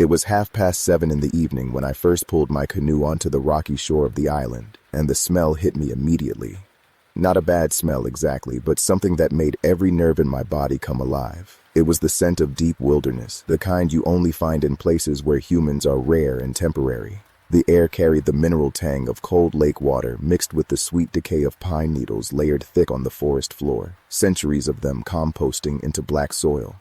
It was 7:30 in the evening when I first pulled my canoe onto the rocky shore of the island, and the smell hit me immediately. Not a bad smell exactly, but something that made every nerve in my body come alive. It was the scent of deep wilderness, the kind you only find in places where humans are rare and temporary. The air carried the mineral tang of cold lake water mixed with the sweet decay of pine needles layered thick on the forest floor, centuries of them composting into black soil.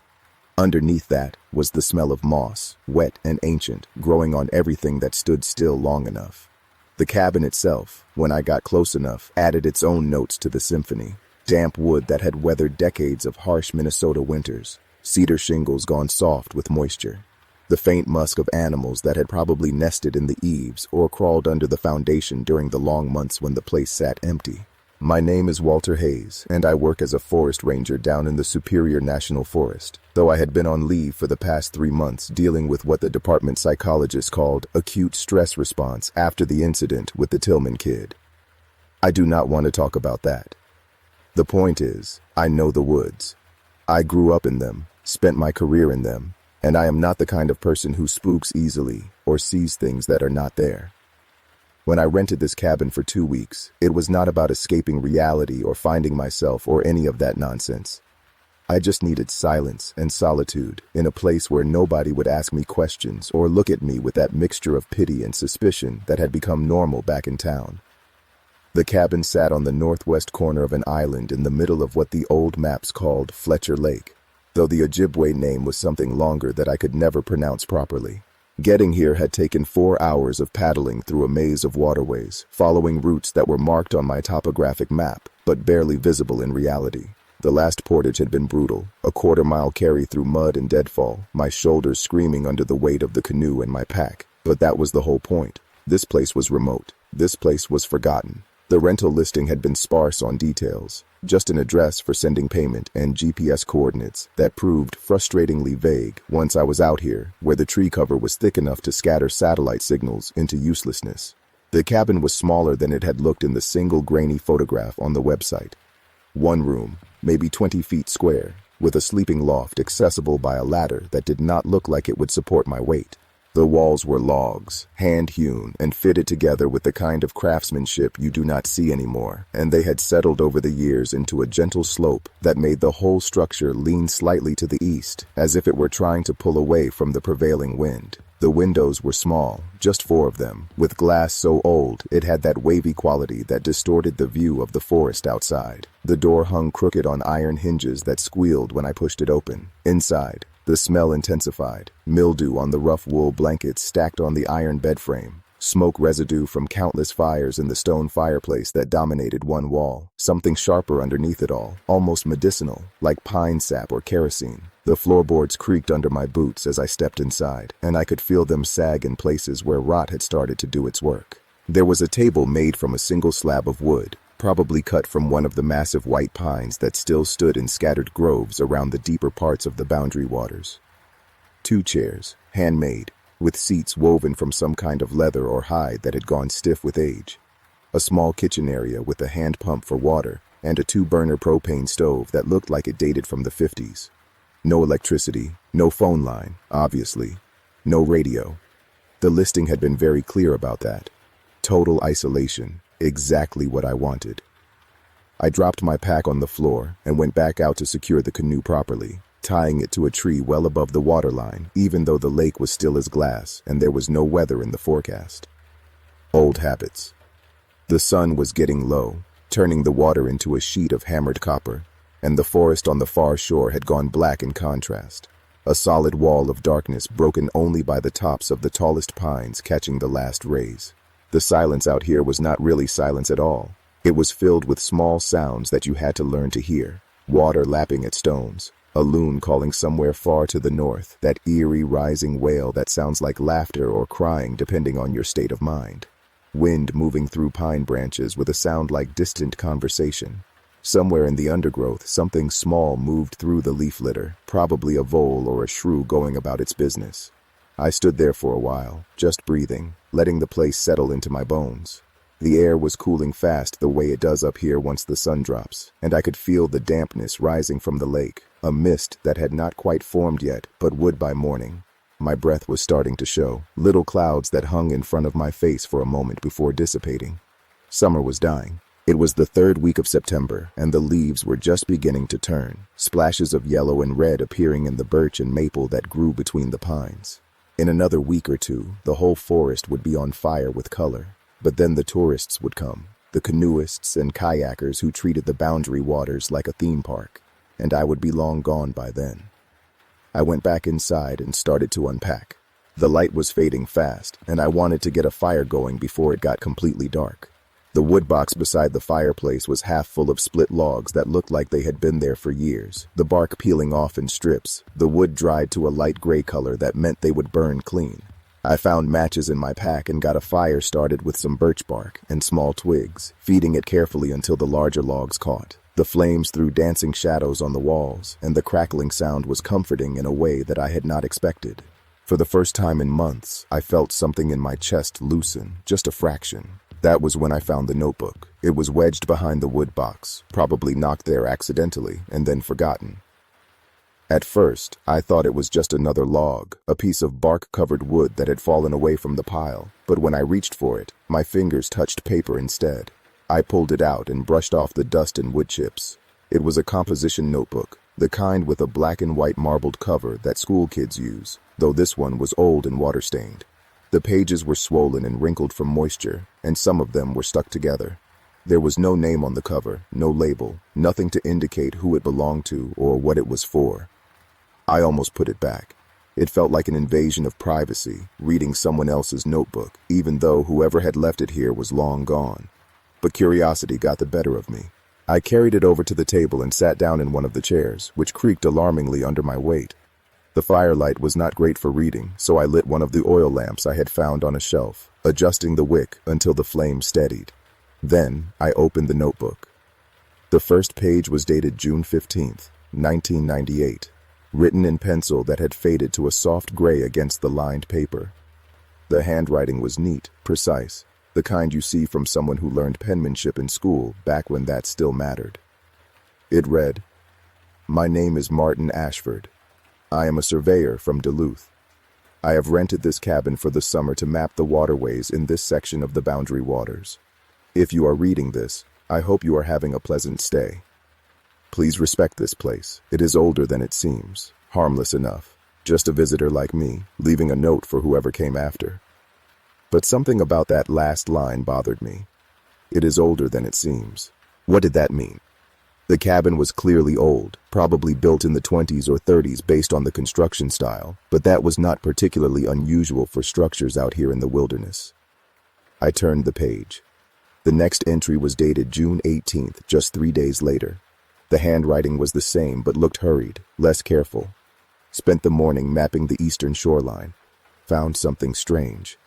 Underneath that was the smell of moss, wet and ancient, growing on everything that stood still long enough. The cabin itself, when I got close enough, added its own notes to the symphony. Damp wood that had weathered decades of harsh Minnesota winters, cedar shingles gone soft with moisture, the faint musk of animals that had probably nested in the eaves or crawled under the foundation during the long months when the place sat empty. My name is Walter Hayes, and I work as a forest ranger down in the Superior National Forest, though I had been on leave for the past 3 months dealing with what the department psychologist called acute stress response after the incident with the Tillman kid. I do not want to talk about that. The point is, I know the woods. I grew up in them, spent my career in them, and I am not the kind of person who spooks easily or sees things that are not there. When I rented this cabin for 2 weeks, it was not about escaping reality or finding myself or any of that nonsense. I just needed silence and solitude in a place where nobody would ask me questions or look at me with that mixture of pity and suspicion that had become normal back in town. The cabin sat on the northwest corner of an island in the middle of what the old maps called Fletcher Lake, though the Ojibwe name was something longer that I could never pronounce properly. Getting here had taken 4 hours of paddling through a maze of waterways, following routes that were marked on my topographic map, but barely visible in reality. The last portage had been brutal, a quarter-mile carry through mud and deadfall, my shoulders screaming under the weight of the canoe and my pack. But that was the whole point. This place was remote. This place was forgotten. The rental listing had been sparse on details, just an address for sending payment and GPS coordinates that proved frustratingly vague once I was out here, where the tree cover was thick enough to scatter satellite signals into uselessness. The cabin was smaller than it had looked in the single grainy photograph on the website. One room, maybe 20 feet square, with a sleeping loft accessible by a ladder that did not look like it would support my weight. The walls were logs, hand-hewn, and fitted together with the kind of craftsmanship you do not see anymore, and they had settled over the years into a gentle slope that made the whole structure lean slightly to the east, as if it were trying to pull away from the prevailing wind. The windows were small, just 4 of them, with glass so old it had that wavy quality that distorted the view of the forest outside. The door hung crooked on iron hinges that squealed when I pushed it open. Inside, the smell intensified, mildew on the rough wool blankets stacked on the iron bed frame, smoke residue from countless fires in the stone fireplace that dominated one wall, something sharper underneath it all, almost medicinal, like pine sap or kerosene. The floorboards creaked under my boots as I stepped inside, and I could feel them sag in places where rot had started to do its work. There was a table made from a single slab of wood, probably cut from one of the massive white pines that still stood in scattered groves around the deeper parts of the boundary waters. 2 chairs, handmade, with seats woven from some kind of leather or hide that had gone stiff with age. A small kitchen area with a hand pump for water, and a 2-burner propane stove that looked like it dated from the 50s. No electricity, no phone line, obviously, no radio. The listing had been very clear about that. Total isolation. Exactly what I wanted. I dropped my pack on the floor and went back out to secure the canoe properly, tying it to a tree well above the waterline, even though the lake was still as glass and there was no weather in the forecast. Old habits. The sun was getting low, turning the water into a sheet of hammered copper, and the forest on the far shore had gone black in contrast, a solid wall of darkness broken only by the tops of the tallest pines catching the last rays. The silence out here was not really silence at all. It was filled with small sounds that you had to learn to hear. Water lapping at stones, a loon calling somewhere far to the north, that eerie rising wail that sounds like laughter or crying depending on your state of mind. Wind moving through pine branches with a sound like distant conversation. Somewhere in the undergrowth, something small moved through the leaf litter, probably a vole or a shrew going about its business. I stood there for a while, just breathing, letting the place settle into my bones. The air was cooling fast the way it does up here once the sun drops, and I could feel the dampness rising from the lake, a mist that had not quite formed yet but would by morning. My breath was starting to show, little clouds that hung in front of my face for a moment before dissipating. Summer was dying. It was the third week of September, and the leaves were just beginning to turn, splashes of yellow and red appearing in the birch and maple that grew between the pines. In another week or two, the whole forest would be on fire with color. But then the tourists would come, the canoeists and kayakers who treated the Boundary Waters like a theme park, and I would be long gone by then. I went back inside and started to unpack. The light was fading fast, and I wanted to get a fire going before it got completely dark. The wood box beside the fireplace was half full of split logs that looked like they had been there for years, the bark peeling off in strips, the wood dried to a light gray color that meant they would burn clean. I found matches in my pack and got a fire started with some birch bark and small twigs, feeding it carefully until the larger logs caught. The flames threw dancing shadows on the walls, and the crackling sound was comforting in a way that I had not expected. For the first time in months, I felt something in my chest loosen, just a fraction. That was when I found the notebook. It was wedged behind the wood box, probably knocked there accidentally and then forgotten. At first, I thought it was just another log, a piece of bark-covered wood that had fallen away from the pile, but when I reached for it, my fingers touched paper instead. I pulled it out and brushed off the dust and wood chips. It was a composition notebook, the kind with a black and white marbled cover that school kids use, though this one was old and water-stained. The pages were swollen and wrinkled from moisture, and some of them were stuck together. There was no name on the cover, no label, nothing to indicate who it belonged to or what it was for. I almost put it back. It felt like an invasion of privacy, reading someone else's notebook, even though whoever had left it here was long gone. But curiosity got the better of me. I carried it over to the table and sat down in one of the chairs, which creaked alarmingly under my weight. The firelight was not great for reading, so I lit one of the oil lamps I had found on a shelf, adjusting the wick until the flame steadied. Then I opened the notebook. The first page was dated June 15th, 1998, written in pencil that had faded to a soft gray against the lined paper. The handwriting was neat, precise, the kind you see from someone who learned penmanship in school back when that still mattered. It read, "My name is Martin Ashford. I am a surveyor from Duluth. I have rented this cabin for the summer to map the waterways in this section of the Boundary Waters. If you are reading this, I hope you are having a pleasant stay. Please respect this place. It is older than it seems, harmless enough, just a visitor like me, leaving a note for whoever came after." But something about that last line bothered me. It is older than it seems. What did that mean? The cabin was clearly old, probably built in the 20s or 30s based on the construction style, but that was not particularly unusual for structures out here in the wilderness. I turned the page. The next entry was dated June 18th, just 3 days later. The handwriting was the same but looked hurried, less careful. Spent the morning mapping the eastern shoreline. Found something strange.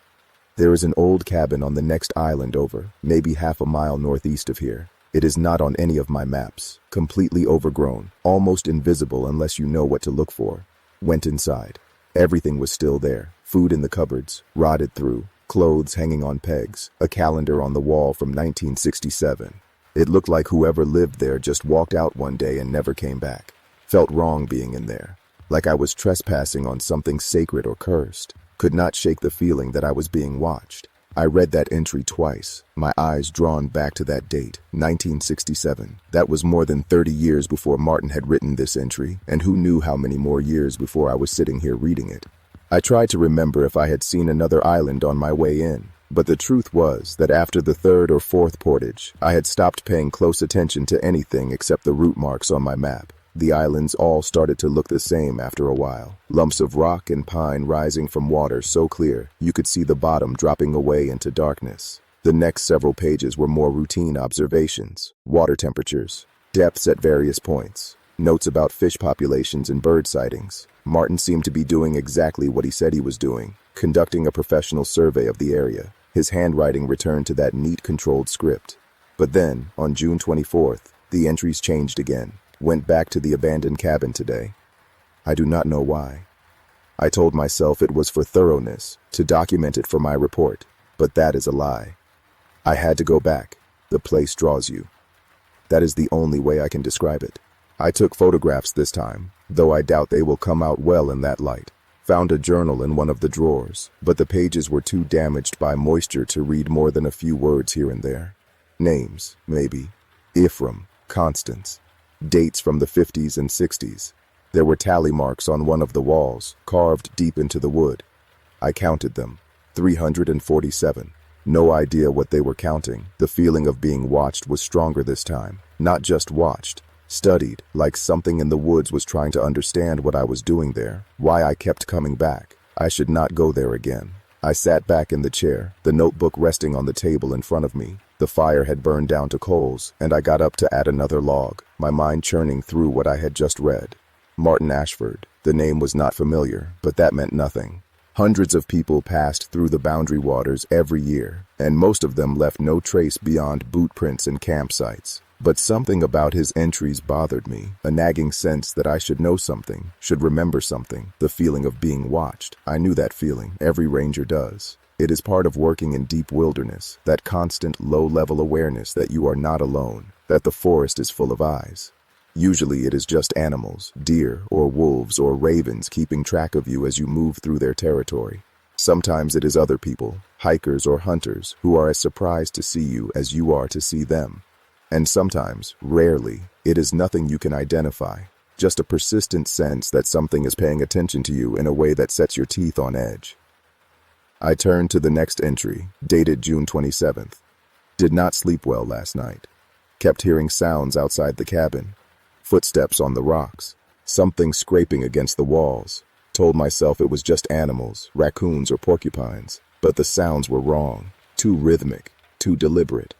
There is an old cabin on the next island over, maybe half a mile northeast of here. It is not on any of my maps, completely overgrown, almost invisible unless you know what to look for. Went inside. Everything was still there, food in the cupboards, rotted through, clothes hanging on pegs, a calendar on the wall from 1967. It looked like whoever lived there just walked out one day and never came back. Felt wrong being in there, like I was trespassing on something sacred or cursed. Could not shake the feeling that I was being watched. I read that entry twice, my eyes drawn back to that date, 1967. That was more than 30 years before Martin had written this entry, and who knew how many more years before I was sitting here reading it. I tried to remember if I had seen another island on my way in, but the truth was that after the third or fourth portage, I had stopped paying close attention to anything except the route marks on my map. The islands all started to look the same after a while. Lumps of rock and pine rising from water so clear you could see the bottom dropping away into darkness. The next several pages were more routine observations, water temperatures, depths at various points, notes about fish populations and bird sightings. Martin seemed to be doing exactly what he said he was doing, conducting a professional survey of the area. His handwriting returned to that neat, controlled script. But then, on June 24th, the entries changed again. Went back to the abandoned cabin today. I do not know why. I told myself it was for thoroughness, to document it for my report, but that is a lie. I had to go back. The place draws you. That is the only way I can describe it. I took photographs this time, though I doubt they will come out well in that light. Found a journal in one of the drawers, but the pages were too damaged by moisture to read more than a few words here and there. Names, maybe. Ephraim, Constance. Dates from the 50s and 60s. There were tally marks on one of the walls, carved deep into the wood. I counted them. 347. No idea what they were counting. The feeling of being watched was stronger this time. Not just watched. Studied, like something in the woods was trying to understand what I was doing there, why I kept coming back. I should not go there again. I sat back in the chair, the notebook resting on the table in front of me. The fire had burned down to coals, and I got up to add another log, my mind churning through what I had just read. Martin Ashford. The name was not familiar, but that meant nothing. Hundreds of people passed through the Boundary Waters every year, and most of them left no trace beyond boot prints and campsites. But something about his entries bothered me, a nagging sense that I should know something, should remember something, the feeling of being watched. I knew that feeling, every ranger does. It is part of working in deep wilderness, that constant low-level awareness that you are not alone, that the forest is full of eyes. Usually it is just animals, deer or wolves or ravens keeping track of you as you move through their territory. Sometimes it is other people, hikers or hunters, who are as surprised to see you as you are to see them. And sometimes, rarely, it is nothing you can identify, just a persistent sense that something is paying attention to you in a way that sets your teeth on edge. I turned to the next entry, dated June 27th. Did not sleep well last night. Kept hearing sounds outside the cabin. Footsteps on the rocks. Something scraping against the walls. Told myself it was just animals, raccoons or porcupines. But the sounds were wrong. Too rhythmic. Too deliberate.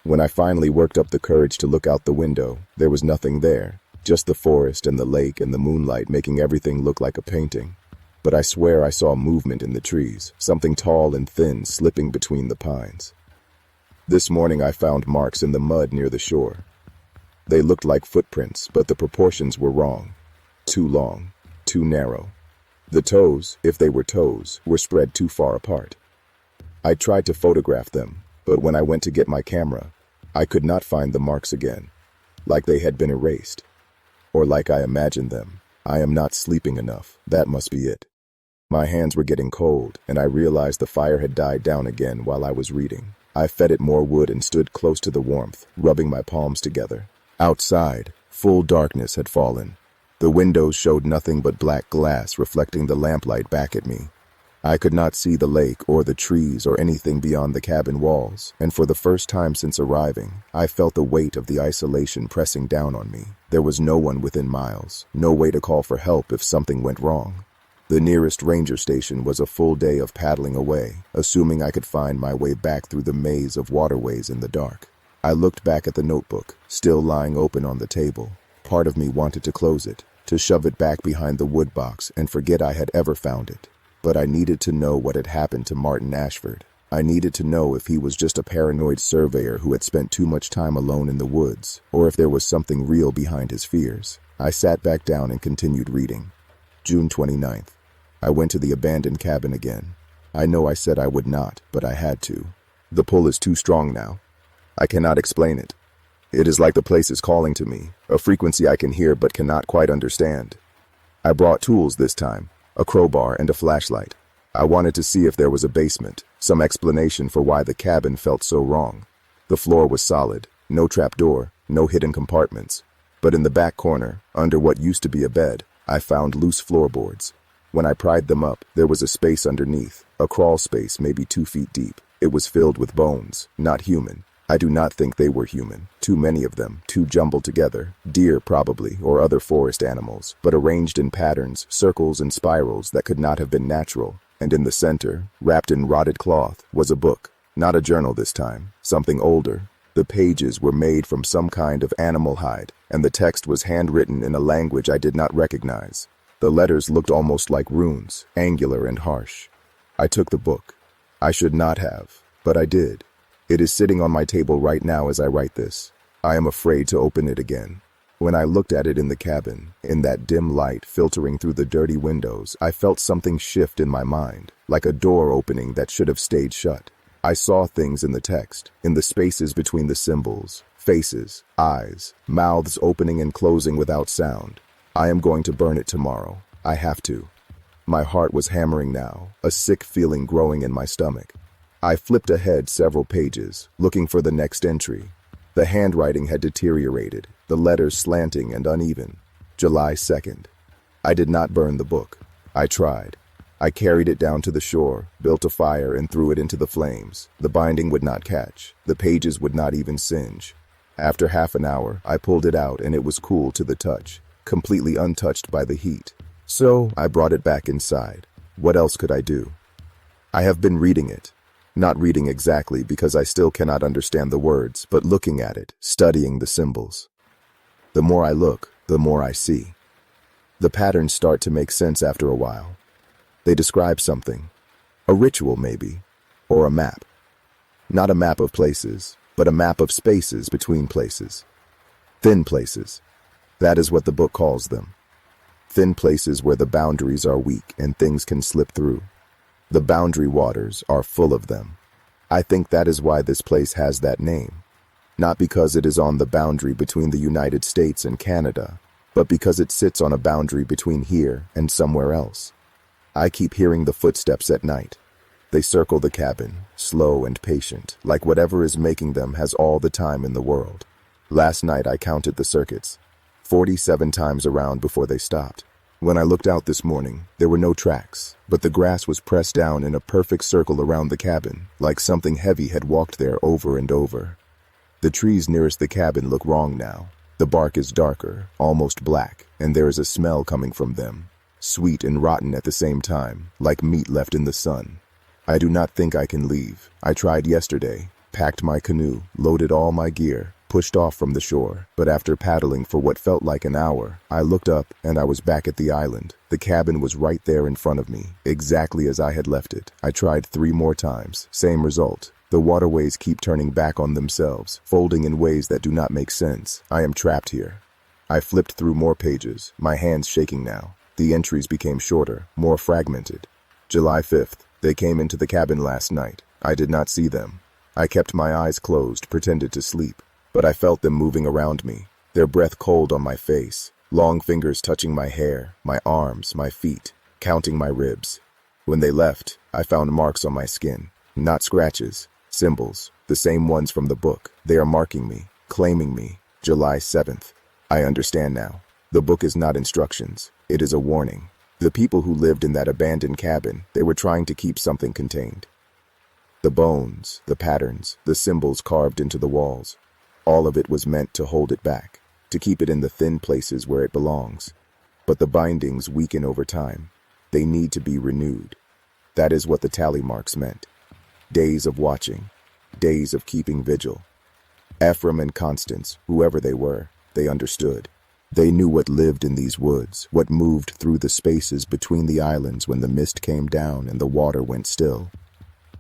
When I finally worked up the courage to look out the window, there was nothing there. Just the forest and the lake and the moonlight making everything look like a painting. But I swear I saw movement in the trees, something tall and thin slipping between the pines. This morning I found marks in the mud near the shore. They looked like footprints, but the proportions were wrong. Too long, too narrow. The toes, if they were toes, were spread too far apart. I tried to photograph them, but when I went to get my camera, I could not find the marks again, like they had been erased, or like I imagined them. I am not sleeping enough, that must be it. My hands were getting cold, and I realized the fire had died down again while I was reading. I fed it more wood and stood close to the warmth, rubbing my palms together. Outside, full darkness had fallen. The windows showed nothing but black glass reflecting the lamplight back at me. I could not see the lake or the trees or anything beyond the cabin walls, and for the first time since arriving, I felt the weight of the isolation pressing down on me. There was no one within miles, no way to call for help if something went wrong. The nearest ranger station was a full day of paddling away, assuming I could find my way back through the maze of waterways in the dark. I looked back at the notebook, still lying open on the table. Part of me wanted to close it, to shove it back behind the wood box and forget I had ever found it. But I needed to know what had happened to Martin Ashford. I needed to know if he was just a paranoid surveyor who had spent too much time alone in the woods, or if there was something real behind his fears. I sat back down and continued reading. June 29th. I went to the abandoned cabin again. I know I said I would not, but I had to. The pull is too strong now. I cannot explain it. It is like the place is calling to me, a frequency I can hear but cannot quite understand. I brought tools this time. A crowbar and a flashlight. I wanted to see if there was a basement, some explanation for why the cabin felt so wrong. The floor was solid, no trapdoor, no hidden compartments. But in the back corner, under what used to be a bed, I found loose floorboards. When I pried them up, there was a space underneath, a crawl space maybe 2 feet deep. It was filled with bones, not human. I do not think they were human. Too many of them, too jumbled together. Deer, probably, or other forest animals, but arranged in patterns, circles, and spirals that could not have been natural. And in the center, wrapped in rotted cloth, was a book. Not a journal this time, something older. The pages were made from some kind of animal hide, and the text was handwritten in a language I did not recognize. The letters looked almost like runes, angular and harsh. I took the book. I should not have, but I did. It is sitting on my table right now as I write this. I am afraid to open it again. When I looked at it in the cabin, in that dim light filtering through the dirty windows, I felt something shift in my mind, like a door opening that should have stayed shut. I saw things in the text, in the spaces between the symbols, faces, eyes, mouths opening and closing without sound. I am going to burn it tomorrow. I have to. My heart was hammering now, a sick feeling growing in my stomach. I flipped ahead several pages, looking for the next entry. The handwriting had deteriorated, the letters slanting and uneven. July 2nd. I did not burn the book. I tried. I carried it down to the shore, built a fire, and threw it into the flames. The binding would not catch. The pages would not even singe. After half an hour, I pulled it out and it was cool to the touch, completely untouched by the heat. So I brought it back inside. What else could I do? I have been reading it. Not reading exactly because I still cannot understand the words, but looking at it, studying the symbols. The more I look, the more I see. The patterns start to make sense after a while. They describe something. A ritual, maybe. Or a map. Not a map of places, but a map of spaces between places. Thin places. That is what the book calls them. Thin places where the boundaries are weak and things can slip through. The boundary waters are full of them. I think that is why this place has that name. Not because it is on the boundary between the United States and Canada, but because it sits on a boundary between here and somewhere else. I keep hearing the footsteps at night. They circle the cabin, slow and patient, like whatever is making them has all the time in the world. Last night I counted the circuits, 47 times around before they stopped. When I looked out this morning, there were no tracks, but the grass was pressed down in a perfect circle around the cabin, like something heavy had walked there over and over. The trees nearest the cabin look wrong now. The bark is darker, almost black, and there is a smell coming from them. Sweet and rotten at the same time, like meat left in the sun. I do not think I can leave. I tried yesterday, packed my canoe, loaded all my gear, pushed off from the shore, but after paddling for what felt like an hour, I looked up and I was back at the island. The cabin was right there in front of me, exactly as I had left it. I tried 3 more times, same result. The waterways keep turning back on themselves, folding in ways that do not make sense. I am trapped here. I flipped through more pages, my hands shaking now. The entries became shorter, more fragmented. July 5th. They came into the cabin last night. I did not see them. I kept my eyes closed, pretended to sleep. But I felt them moving around me, their breath cold on my face, long fingers touching my hair, my arms, my feet, counting my ribs. When they left, I found marks on my skin. Not scratches, symbols, the same ones from the book. They are marking me, claiming me. July 7th. I understand now. The book is not instructions. It is a warning. The people who lived in that abandoned cabin, they were trying to keep something contained. The bones, the patterns, the symbols carved into the walls. All of it was meant to hold it back, to keep it in the thin places where it belongs. But the bindings weaken over time. They need to be renewed. That is what the tally marks meant. Days of watching, days of keeping vigil. Ephraim and Constance, whoever they were, they understood. They knew what lived in these woods, what moved through the spaces between the islands when the mist came down and the water went still.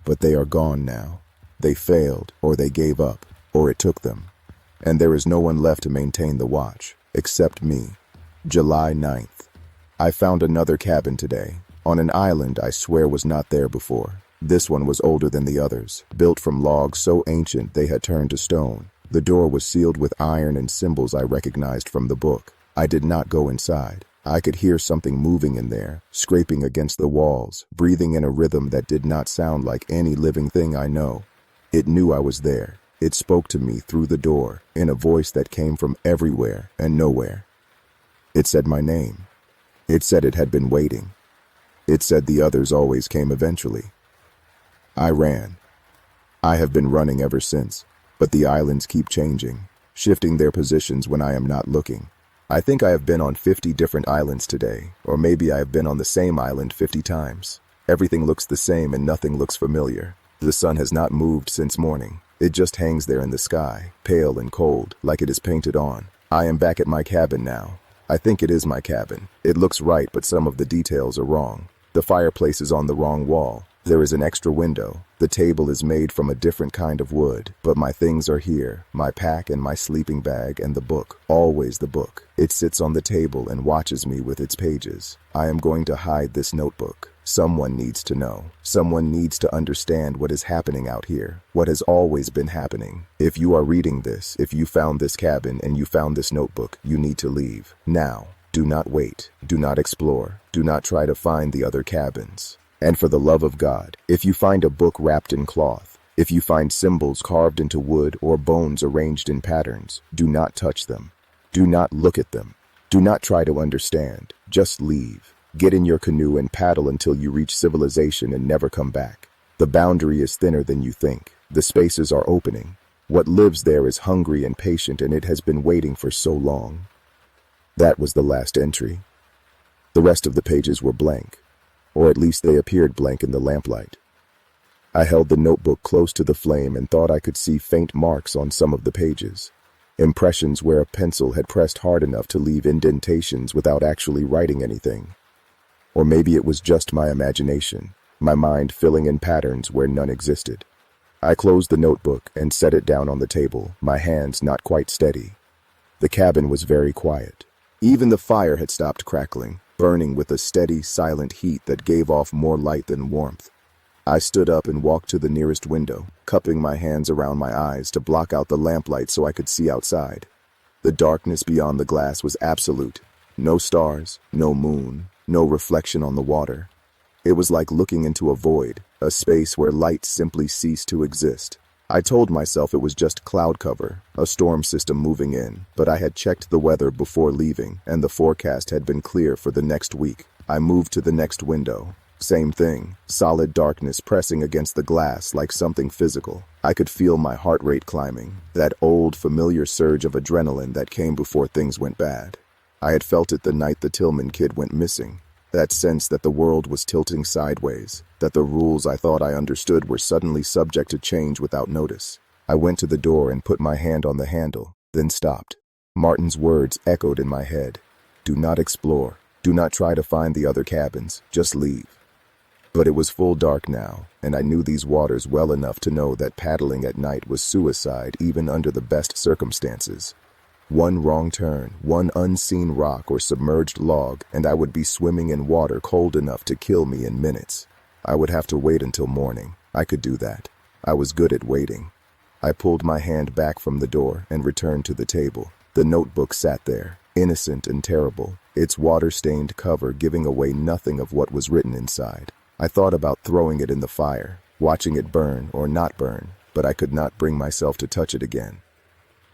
But they are gone now. They failed, or they gave up, or it took them. And there is no one left to maintain the watch, except me. July 9th. I found another cabin today, on an island I swear was not there before. This one was older than the others, built from logs so ancient they had turned to stone. The door was sealed with iron and symbols I recognized from the book. I did not go inside. I could hear something moving in there, scraping against the walls, breathing in a rhythm that did not sound like any living thing I know. It knew I was there. It spoke to me through the door, in a voice that came from everywhere and nowhere. It said my name. It said it had been waiting. It said the others always came eventually. I ran. I have been running ever since. But the islands keep changing, shifting their positions when I am not looking. I think I have been on 50 different islands today, or maybe I have been on the same island 50 times. Everything looks the same and nothing looks familiar. The sun has not moved since morning. It just hangs there in the sky, pale and cold, like it is painted on. I am back at my cabin now. I think it is my cabin. It looks right, but some of the details are wrong. The fireplace is on the wrong wall. There is an extra window. The table is made from a different kind of wood, but my things are here, my pack and my sleeping bag and the book, always the book. It sits on the table and watches me with its pages. I am going to hide this notebook. Someone needs to know. Someone needs to understand what is happening out here, what has always been happening. If you are reading this, if you found this cabin and you found this notebook, you need to leave. Now. Do not wait. Do not explore. Do not try to find the other cabins. And for the love of God, if you find a book wrapped in cloth, if you find symbols carved into wood or bones arranged in patterns, do not touch them. Do not look at them. Do not try to understand. Just leave. Get in your canoe and paddle until you reach civilization and never come back. The boundary is thinner than you think. The spaces are opening. What lives there is hungry and patient, and it has been waiting for so long. That was the last entry. The rest of the pages were blank, or at least they appeared blank in the lamplight. I held the notebook close to the flame and thought I could see faint marks on some of the pages. Impressions where a pencil had pressed hard enough to leave indentations without actually writing anything. Or maybe it was just my imagination, my mind filling in patterns where none existed. I closed the notebook and set it down on the table, my hands not quite steady. The cabin was very quiet. Even the fire had stopped crackling, burning with a steady, silent heat that gave off more light than warmth. I stood up and walked to the nearest window, cupping my hands around my eyes to block out the lamplight so I could see outside. The darkness beyond the glass was absolute. No stars, no moon, no reflection on the water. It was like looking into a void, a space where light simply ceased to exist. I told myself it was just cloud cover, a storm system moving in, but I had checked the weather before leaving, and the forecast had been clear for the next week. I moved to the next window. Same thing, solid darkness pressing against the glass like something physical. I could feel my heart rate climbing, that old familiar surge of adrenaline that came before things went bad. I had felt it the night the Tillman kid went missing. That sense that the world was tilting sideways, that the rules I thought I understood were suddenly subject to change without notice. I went to the door and put my hand on the handle, then stopped. Martin's words echoed in my head. Do not explore. Do not try to find the other cabins. Just leave. But it was full dark now, and I knew these waters well enough to know that paddling at night was suicide even under the best circumstances. One wrong turn, one unseen rock or submerged log, and I would be swimming in water cold enough to kill me in minutes. I would have to wait until morning. I could do that. I was good at waiting. I pulled my hand back from the door and returned to the table. The notebook sat there, innocent and terrible, its water-stained cover giving away nothing of what was written inside. I thought about throwing it in the fire, watching it burn or not burn, but I could not bring myself to touch it again.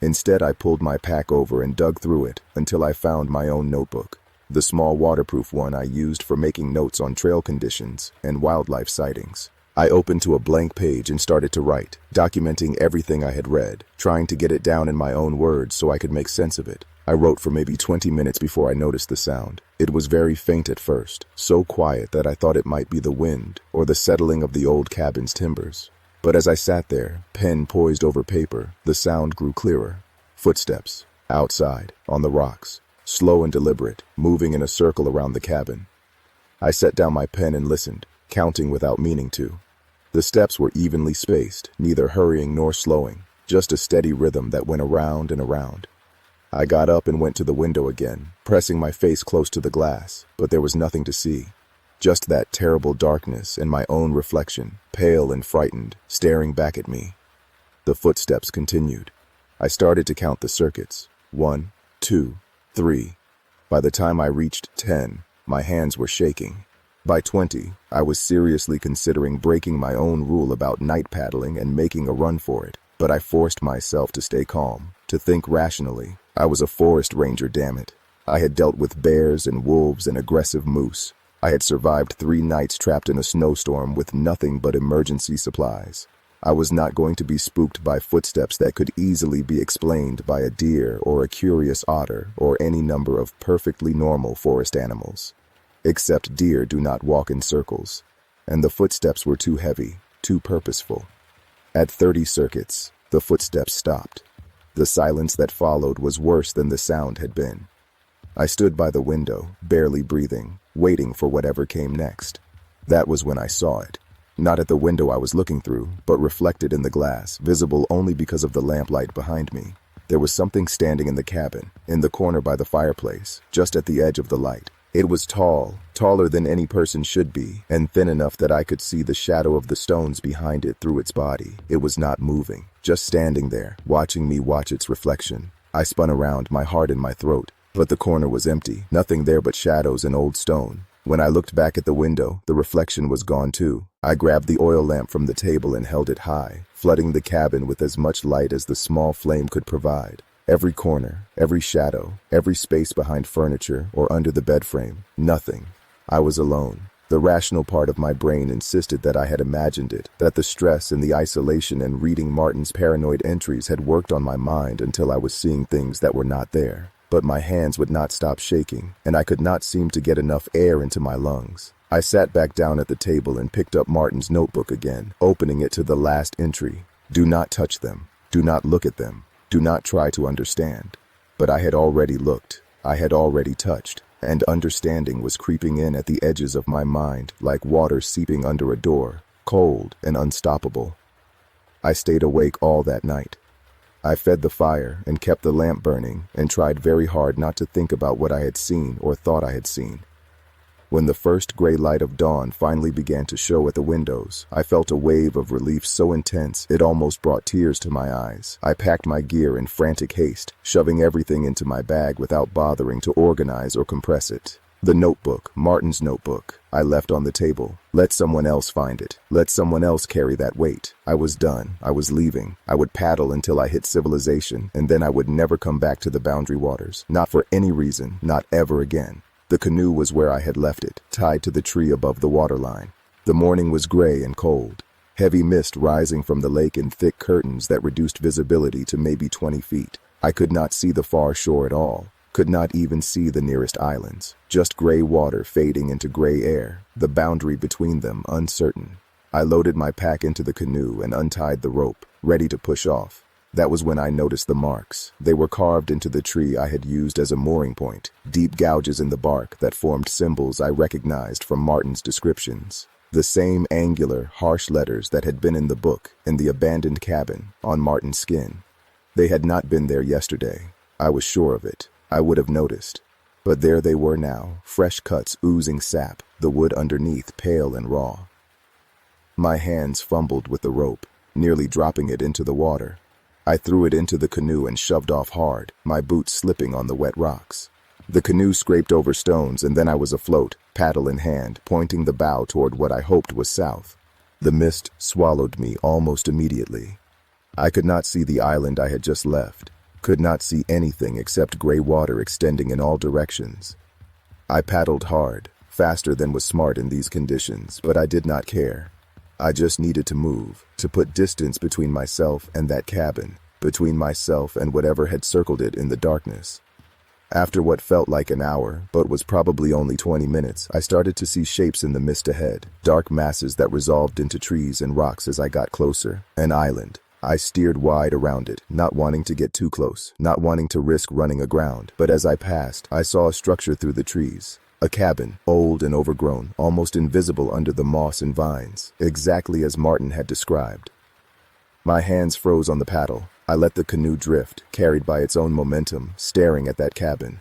Instead, I pulled my pack over and dug through it until I found my own notebook, the small waterproof one I used for making notes on trail conditions and wildlife sightings. I opened to a blank page and started to write, documenting everything I had read, trying to get it down in my own words so I could make sense of it. I wrote for maybe 20 minutes before I noticed the sound. It was very faint at first, so quiet that I thought it might be the wind or the settling of the old cabin's timbers. But as I sat there, pen poised over paper, the sound grew clearer. Footsteps, outside, on the rocks, slow and deliberate, moving in a circle around the cabin. I set down my pen and listened, counting without meaning to. The steps were evenly spaced, neither hurrying nor slowing, just a steady rhythm that went around and around. I got up and went to the window again, pressing my face close to the glass, but there was nothing to see. Just that terrible darkness and my own reflection, pale and frightened, staring back at me. The footsteps continued. I started to count the circuits. 1, 2, 3. By the time I reached 10, my hands were shaking. By 20, I was seriously considering breaking my own rule about night paddling and making a run for it. But I forced myself to stay calm, to think rationally. I was a forest ranger, damn it. I had dealt with bears and wolves and aggressive moose. I had survived 3 nights trapped in a snowstorm with nothing but emergency supplies. I was not going to be spooked by footsteps that could easily be explained by a deer or a curious otter or any number of perfectly normal forest animals. Except deer do not walk in circles, and the footsteps were too heavy, too purposeful. At 30 circuits, the footsteps stopped. The silence that followed was worse than the sound had been. I stood by the window, barely breathing, waiting for whatever came next. That was when I saw it. Not at the window I was looking through, but reflected in the glass, visible only because of the lamplight behind me. There was something standing in the cabin, in the corner by the fireplace, just at the edge of the light. It was tall, taller than any person should be, and thin enough that I could see the shadow of the stones behind it through its body. It was not moving, just standing there, watching me watch its reflection. I spun around, my heart in my throat. But the corner was empty, nothing there but shadows and old stone. When I looked back at the window, the reflection was gone too. I grabbed the oil lamp from the table and held it high, flooding the cabin with as much light as the small flame could provide. Every corner, every shadow, every space behind furniture or under the bed frame, nothing. I was alone. The rational part of my brain insisted that I had imagined it, that the stress and the isolation and reading Martin's paranoid entries had worked on my mind until I was seeing things that were not there. But my hands would not stop shaking, and I could not seem to get enough air into my lungs. I sat back down at the table and picked up Martin's notebook again, opening it to the last entry. Do not touch them. Do not look at them. Do not try to understand. But I had already looked. I had already touched. And understanding was creeping in at the edges of my mind like water seeping under a door, cold and unstoppable. I stayed awake all that night. I fed the fire and kept the lamp burning and tried very hard not to think about what I had seen or thought I had seen. When the first gray light of dawn finally began to show at the windows, I felt a wave of relief so intense it almost brought tears to my eyes. I packed my gear in frantic haste, shoving everything into my bag without bothering to organize or compress it. The notebook, Martin's notebook, I left on the table. Let someone else find it. Let someone else carry that weight. I was done. I was leaving. I would paddle until I hit civilization, and then I would never come back to the boundary waters. Not for any reason, not ever again. The canoe was where I had left it, tied to the tree above the waterline. The morning was gray and cold. Heavy mist rising from the lake in thick curtains that reduced visibility to maybe 20 feet. I could not see the far shore at all. Could not even see the nearest islands. Just gray water fading into gray air, the boundary between them uncertain. I loaded my pack into the canoe and untied the rope, ready to push off. That was when I noticed the marks. They were carved into the tree I had used as a mooring point, deep gouges in the bark that formed symbols I recognized from Martin's descriptions. The same angular, harsh letters that had been in the book, in the abandoned cabin, on Martin's skin. They had not been there yesterday. I was sure of it. I would have noticed. But there they were now, fresh cuts oozing sap, the wood underneath pale and raw. My hands fumbled with the rope, nearly dropping it into the water. I threw it into the canoe and shoved off hard, my boots slipping on the wet rocks. The canoe scraped over stones and then I was afloat, paddle in hand, pointing the bow toward what I hoped was south. The mist swallowed me almost immediately. I could not see the island I had just left, could not see anything except gray water extending in all directions. I paddled hard, faster than was smart in these conditions, but I did not care. I just needed to move, to put distance between myself and that cabin, between myself and whatever had circled it in the darkness. After what felt like an hour, but was probably only 20 minutes, I started to see shapes in the mist ahead, dark masses that resolved into trees and rocks as I got closer. An island. I steered wide around it, not wanting to get too close, not wanting to risk running aground, but as I passed, I saw a structure through the trees. A cabin, old and overgrown, almost invisible under the moss and vines, exactly as Martin had described. My hands froze on the paddle. I let the canoe drift, carried by its own momentum, staring at that cabin.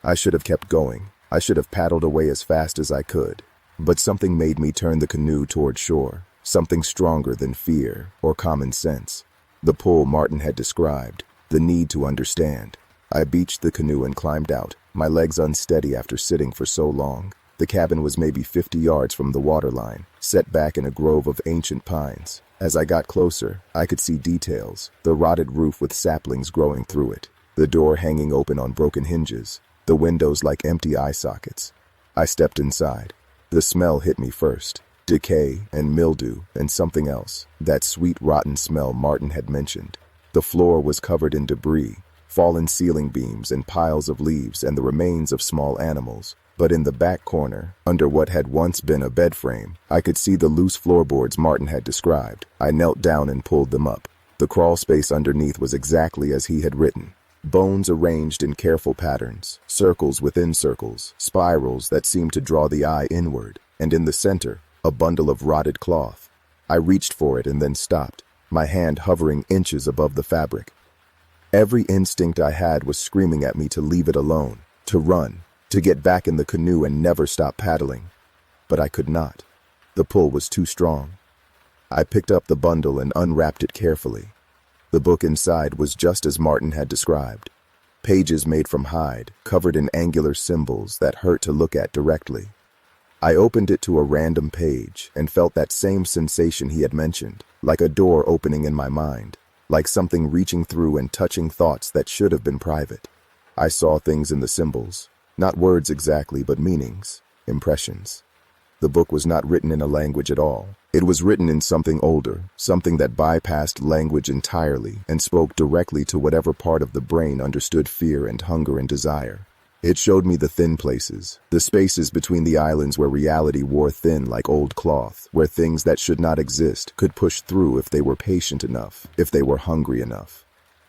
I should have kept going. I should have paddled away as fast as I could. But something made me turn the canoe toward shore, something stronger than fear or common sense. The pull Martin had described, the need to understand. I beached the canoe and climbed out, my legs unsteady after sitting for so long. The cabin was maybe 50 yards from the waterline, set back in a grove of ancient pines. As I got closer, I could see details, the rotted roof with saplings growing through it, the door hanging open on broken hinges, the windows like empty eye sockets. I stepped inside. The smell hit me first. Decay and mildew and something else, that sweet rotten smell Martin had mentioned. The floor was covered in debris, fallen ceiling beams and piles of leaves and the remains of small animals. But in the back corner, under what had once been a bed frame, I could see the loose floorboards Martin had described. I knelt down and pulled them up. The crawl space underneath was exactly as he had written. Bones arranged in careful patterns, circles within circles, spirals that seemed to draw the eye inward, and in the center, a bundle of rotted cloth. I reached for it and then stopped, my hand hovering inches above the fabric. Every instinct I had was screaming at me to leave it alone, to run, to get back in the canoe and never stop paddling. But I could not. The pull was too strong. I picked up the bundle and unwrapped it carefully. The book inside was just as Martin had described. pages made from hide, covered in angular symbols that hurt to look at directly. I opened it to a random page and felt that same sensation he had mentioned, like a door opening in my mind, like something reaching through and touching thoughts that should have been private. I saw things in the symbols, not words exactly, but meanings, impressions. The book was not written in a language at all. It was written in something older, something that bypassed language entirely and spoke directly to whatever part of the brain understood fear and hunger and desire. It showed me the thin places, the spaces between the islands where reality wore thin like old cloth, where things that should not exist could push through if they were patient enough, if they were hungry enough.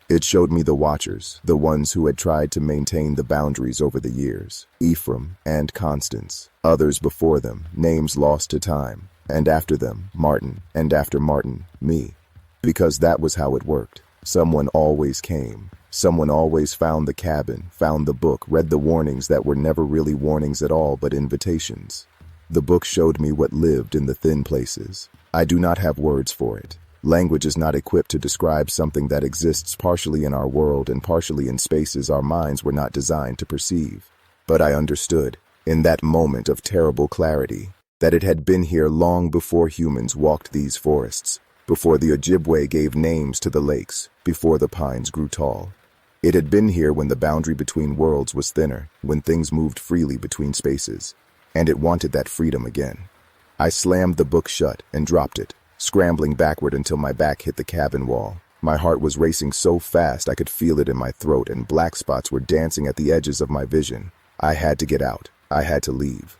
It showed me the watchers, the ones who had tried to maintain the boundaries over the years, Ephraim and Constance, others before them, names lost to time, and after them, Martin, and after Martin, me. Because that was how it worked. Someone always came. Someone always found the cabin, found the book, read the warnings that were never really warnings at all but invitations. The book showed me what lived in the thin places. I do not have words for it. Language is not equipped to describe something that exists partially in our world and partially in spaces our minds were not designed to perceive. But I understood, in that moment of terrible clarity, that it had been here long before humans walked these forests, before the Ojibwe gave names to the lakes, before the pines grew tall. It had been here when the boundary between worlds was thinner, when things moved freely between spaces, and it wanted that freedom again. I slammed the book shut and dropped it, scrambling backward until my back hit the cabin wall. My heart was racing so fast I could feel it in my throat, and black spots were dancing at the edges of my vision. I had to get out. I had to leave.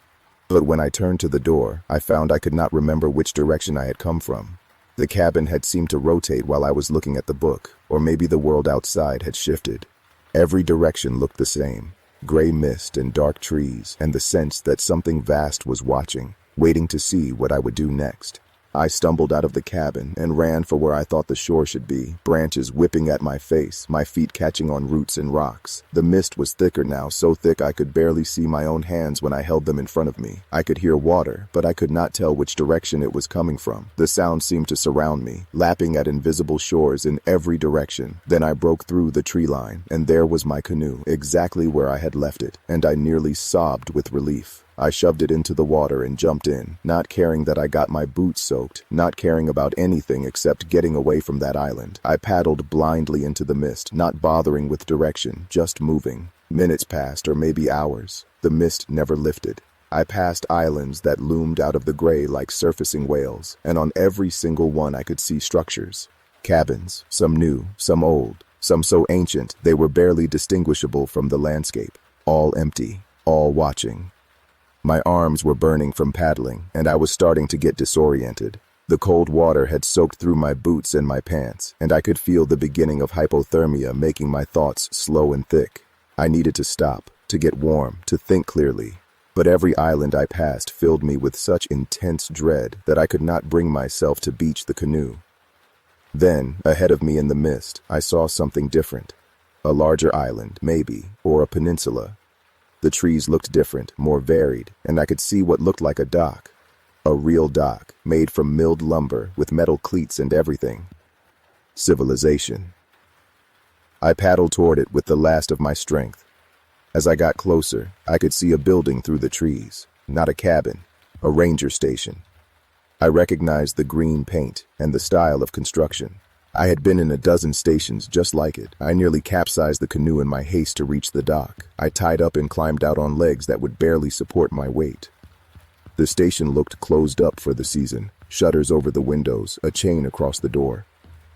But when I turned to the door, I found I could not remember which direction I had come from. The cabin had seemed to rotate while I was looking at the book, or maybe the world outside had shifted. Every direction looked the same, gray mist and dark trees, and the sense that something vast was watching, waiting to see what I would do next. I stumbled out of the cabin and ran for where I thought the shore should be, branches whipping at my face, my feet catching on roots and rocks. The mist was thicker now, so thick I could barely see my own hands when I held them in front of me. I could hear water, but I could not tell which direction it was coming from. The sound seemed to surround me, lapping at invisible shores in every direction. Then I broke through the tree line, and there was my canoe, exactly where I had left it, and I nearly sobbed with relief. I shoved it into the water and jumped in, not caring that I got my boots soaked, not caring about anything except getting away from that island. I paddled blindly into the mist, not bothering with direction, just moving. Minutes passed, or maybe hours. The mist never lifted. I passed islands that loomed out of the gray like surfacing whales, and on every single one I could see structures. Cabins, some new, some old, some so ancient they were barely distinguishable from the landscape. All empty, all watching. My arms were burning from paddling, and I was starting to get disoriented. The cold water had soaked through my boots and my pants, and I could feel the beginning of hypothermia making my thoughts slow and thick. I needed to stop, to get warm, to think clearly. But every island I passed filled me with such intense dread that I could not bring myself to beach the canoe. Then, ahead of me in the mist, I saw something different. A larger island, maybe, or a peninsula. The trees looked different, more varied, and I could see what looked like a dock. A real dock, made from milled lumber, with metal cleats and everything. Civilization. I paddled toward it with the last of my strength. As I got closer, I could see a building through the trees. Not a cabin, a ranger station. I recognized the green paint and the style of construction. I had been in a dozen stations just like it. I nearly capsized the canoe in my haste to reach the dock. I tied up and climbed out on legs that would barely support my weight. The station looked closed up for the season, shutters over the windows, a chain across the door.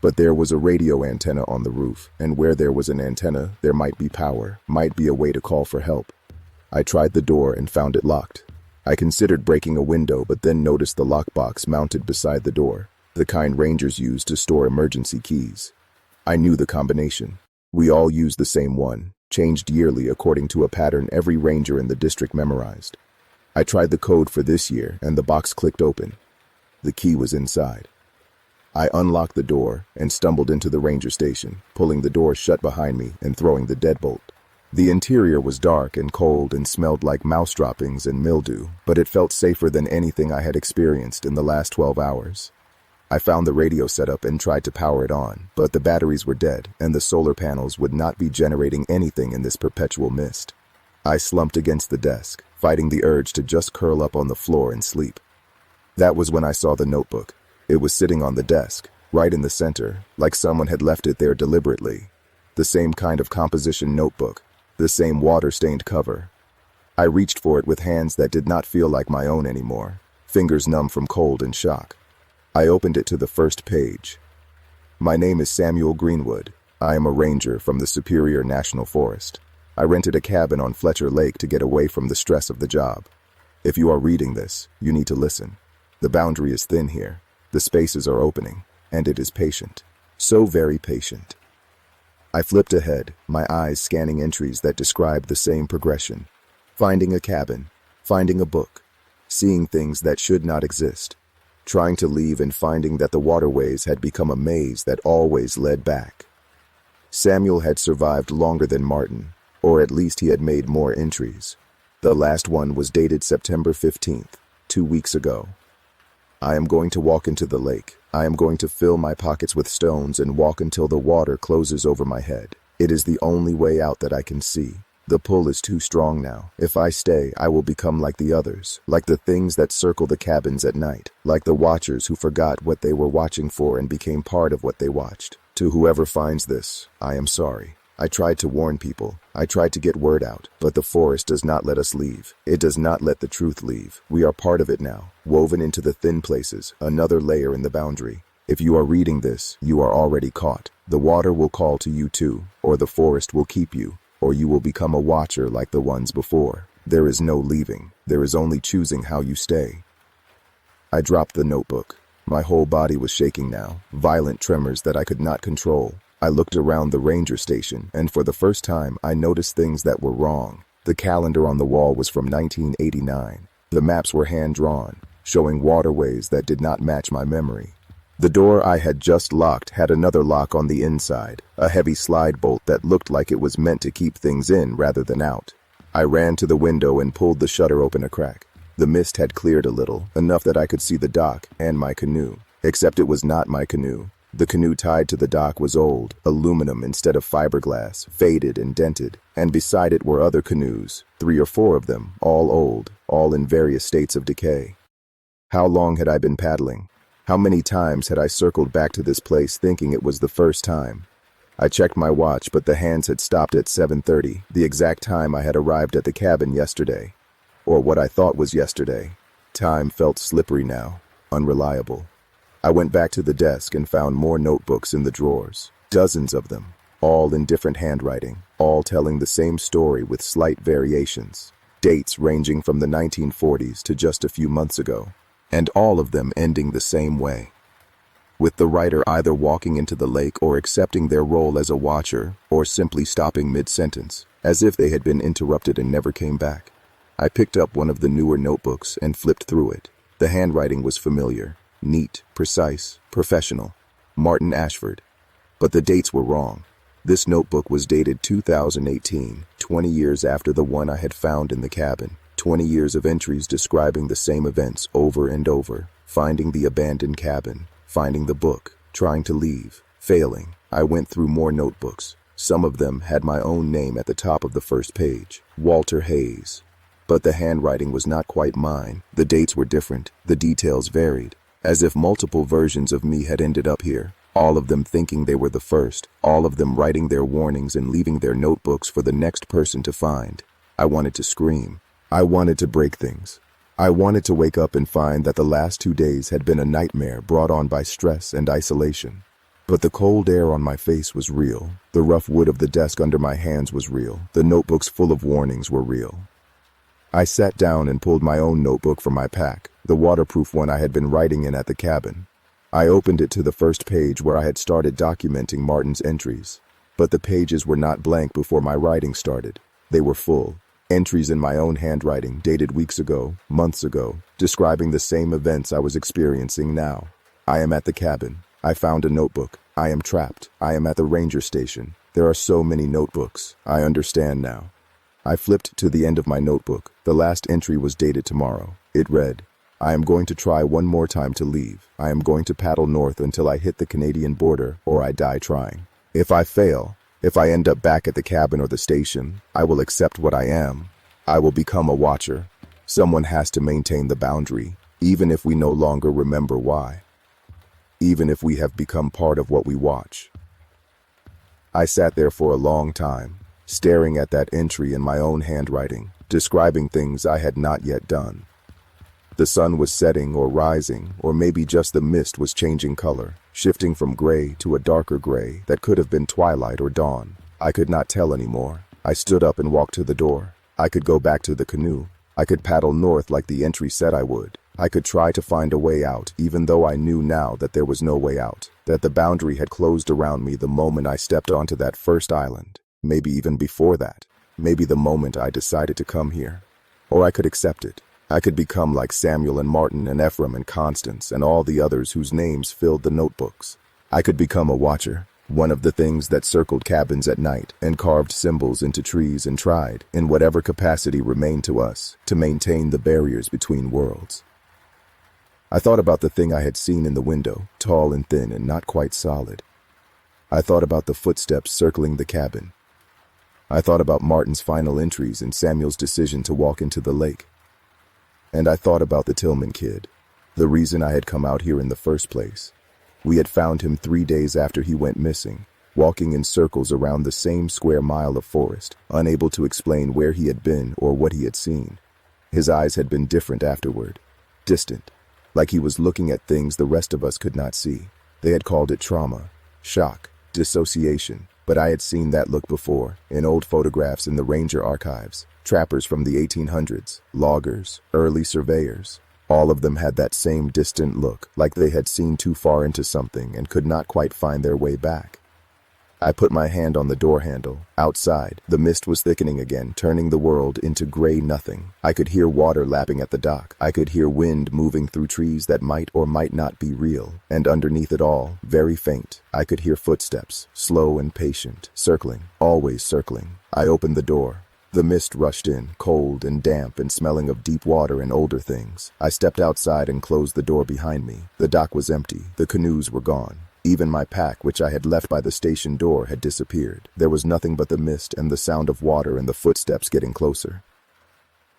But there was a radio antenna on the roof, and where there was an antenna, there might be power, might be a way to call for help. I tried the door and found it locked. I considered breaking a window, but then noticed the lockbox mounted beside the door. The kind rangers use to store emergency keys. I knew the combination. We all used the same one, changed yearly according to a pattern every ranger in the district memorized. I tried the code for this year, and the box clicked open. The key was inside. I unlocked the door and stumbled into the ranger station, pulling the door shut behind me and throwing the deadbolt. The interior was dark and cold and smelled like mouse droppings and mildew, but it felt safer than anything I had experienced in the last 12 hours. I found the radio setup and tried to power it on, but the batteries were dead and the solar panels would not be generating anything in this perpetual mist. I slumped against the desk, fighting the urge to just curl up on the floor and sleep. That was when I saw the notebook. It was sitting on the desk, right in the center, like someone had left it there deliberately. The same kind of composition notebook, the same water-stained cover. I reached for it with hands that did not feel like my own anymore, fingers numb from cold and shock. I opened it to the first page. My name is Samuel Greenwood. I am a ranger from the Superior National Forest. I rented a cabin on Fletcher Lake to get away from the stress of the job. If you are reading this, you need to listen. The boundary is thin here. The spaces are opening, and it is patient. So very patient. I flipped ahead, my eyes scanning entries that described the same progression. Finding a cabin, finding a book, seeing things that should not exist. Trying to leave and finding that the waterways had become a maze that always led back. Samuel had survived longer than Martin, or at least he had made more entries. The last one was dated September 15th, 2 weeks ago. I am going to walk into the lake. I am going to fill my pockets with stones and walk until the water closes over my head. It is the only way out that I can see. The pull is too strong now. If I stay, I will become like the others, like the things that circle the cabins at night, like the watchers who forgot what they were watching for and became part of what they watched. To whoever finds this, I am sorry. I tried to warn people. I tried to get word out, but the forest does not let us leave. It does not let the truth leave. We are part of it now, woven into the thin places, another layer in the boundary. If you are reading this, you are already caught. The water will call to you too, or the forest will keep you. Or you will become a watcher like the ones before. There is no leaving. There is only choosing how you stay. I dropped the notebook. My whole body was shaking now, violent tremors that I could not control. I looked around the ranger station, and for the first time, I noticed things that were wrong. The calendar on the wall was from 1989. The maps were hand-drawn, showing waterways that did not match my memory. The door I had just locked had another lock on the inside, a heavy slide bolt that looked like it was meant to keep things in rather than out. I ran to the window and pulled the shutter open a crack. The mist had cleared a little, enough that I could see the dock and my canoe. Except it was not my canoe. The canoe tied to the dock was old, aluminum instead of fiberglass, faded and dented, and beside it were other canoes, 3 or 4 of them, all old, all in various states of decay. How long had I been paddling? How many times had I circled back to this place thinking it was the first time? I checked my watch, but the hands had stopped at 7:30, the exact time I had arrived at the cabin yesterday. Or what I thought was yesterday. Time felt slippery now, unreliable. I went back to the desk and found more notebooks in the drawers, dozens of them, all in different handwriting, all telling the same story with slight variations, dates ranging from the 1940s to just a few months ago. And all of them ending the same way, with the writer either walking into the lake or accepting their role as a watcher or simply stopping mid-sentence, as if they had been interrupted and never came back. I picked up one of the newer notebooks and flipped through it. The handwriting was familiar, neat, precise, professional. Martin Ashford. But the dates were wrong. This notebook was dated 2018, 20 years after the one I had found in the cabin. 20 years of entries describing the same events over and over, finding the abandoned cabin, finding the book, trying to leave, failing. I went through more notebooks. Some of them had my own name at the top of the first page, Walter Hayes. But the handwriting was not quite mine. The dates were different, the details varied, as if multiple versions of me had ended up here, all of them thinking they were the first, all of them writing their warnings and leaving their notebooks for the next person to find. I wanted to scream. I wanted to break things. I wanted to wake up and find that the last 2 days had been a nightmare brought on by stress and isolation. But the cold air on my face was real. The rough wood of the desk under my hands was real. The notebooks full of warnings were real. I sat down and pulled my own notebook from my pack, the waterproof one I had been writing in at the cabin. I opened it to the first page where I had started documenting Martin's entries. But the pages were not blank before my writing started. They were full. Entries in my own handwriting, dated weeks ago, months ago, describing the same events I was experiencing now. I am at the cabin. I found a notebook. I am trapped. I am at the ranger station. There are so many notebooks. I understand now. I flipped to the end of my notebook. The last entry was dated tomorrow. It read, I am going to try one more time to leave. I am going to paddle north until I hit the Canadian border or I die trying. If I fail, if I end up back at the cabin or the station, I will accept what I am. I will become a watcher. Someone has to maintain the boundary, even if we no longer remember why. Even if we have become part of what we watch. I sat there for a long time, staring at that entry in my own handwriting, describing things I had not yet done. The sun was setting or rising, or maybe just the mist was changing color, shifting from gray to a darker gray that could have been twilight or dawn. I could not tell anymore. I stood up and walked to the door. I could go back to the canoe. I could paddle north like the entry said I would. I could try to find a way out, even though I knew now that there was no way out, that the boundary had closed around me the moment I stepped onto that first island, maybe even before that, maybe the moment I decided to come here. Or I could accept it. I could become like Samuel and Martin and Ephraim and Constance and all the others whose names filled the notebooks. I could become a watcher, one of the things that circled cabins at night and carved symbols into trees and tried, in whatever capacity remained to us, to maintain the barriers between worlds. I thought about the thing I had seen in the window, tall and thin and not quite solid. I thought about the footsteps circling the cabin. I thought about Martin's final entries and Samuel's decision to walk into the lake. And I thought about the Tillman kid, the reason I had come out here in the first place. We had found him 3 days after he went missing, walking in circles around the same square mile of forest, unable to explain where he had been or what he had seen. His eyes had been different afterward, distant, like he was looking at things the rest of us could not see. They had called it trauma, shock, dissociation, but I had seen that look before, in old photographs in the ranger archives. Trappers from the 1800s, loggers, early surveyors. All of them had that same distant look, like they had seen too far into something and could not quite find their way back. I put my hand on the door handle. Outside, the mist was thickening again, turning the world into gray nothing. I could hear water lapping at the dock. I could hear wind moving through trees that might or might not be real. And underneath it all, very faint, I could hear footsteps, slow and patient, circling, always circling. I opened the door. The mist rushed in, cold and damp and smelling of deep water and older things. I stepped outside and closed the door behind me. The dock was empty. The canoes were gone. Even my pack, which I had left by the station door, had disappeared. There was nothing but the mist and the sound of water and the footsteps getting closer.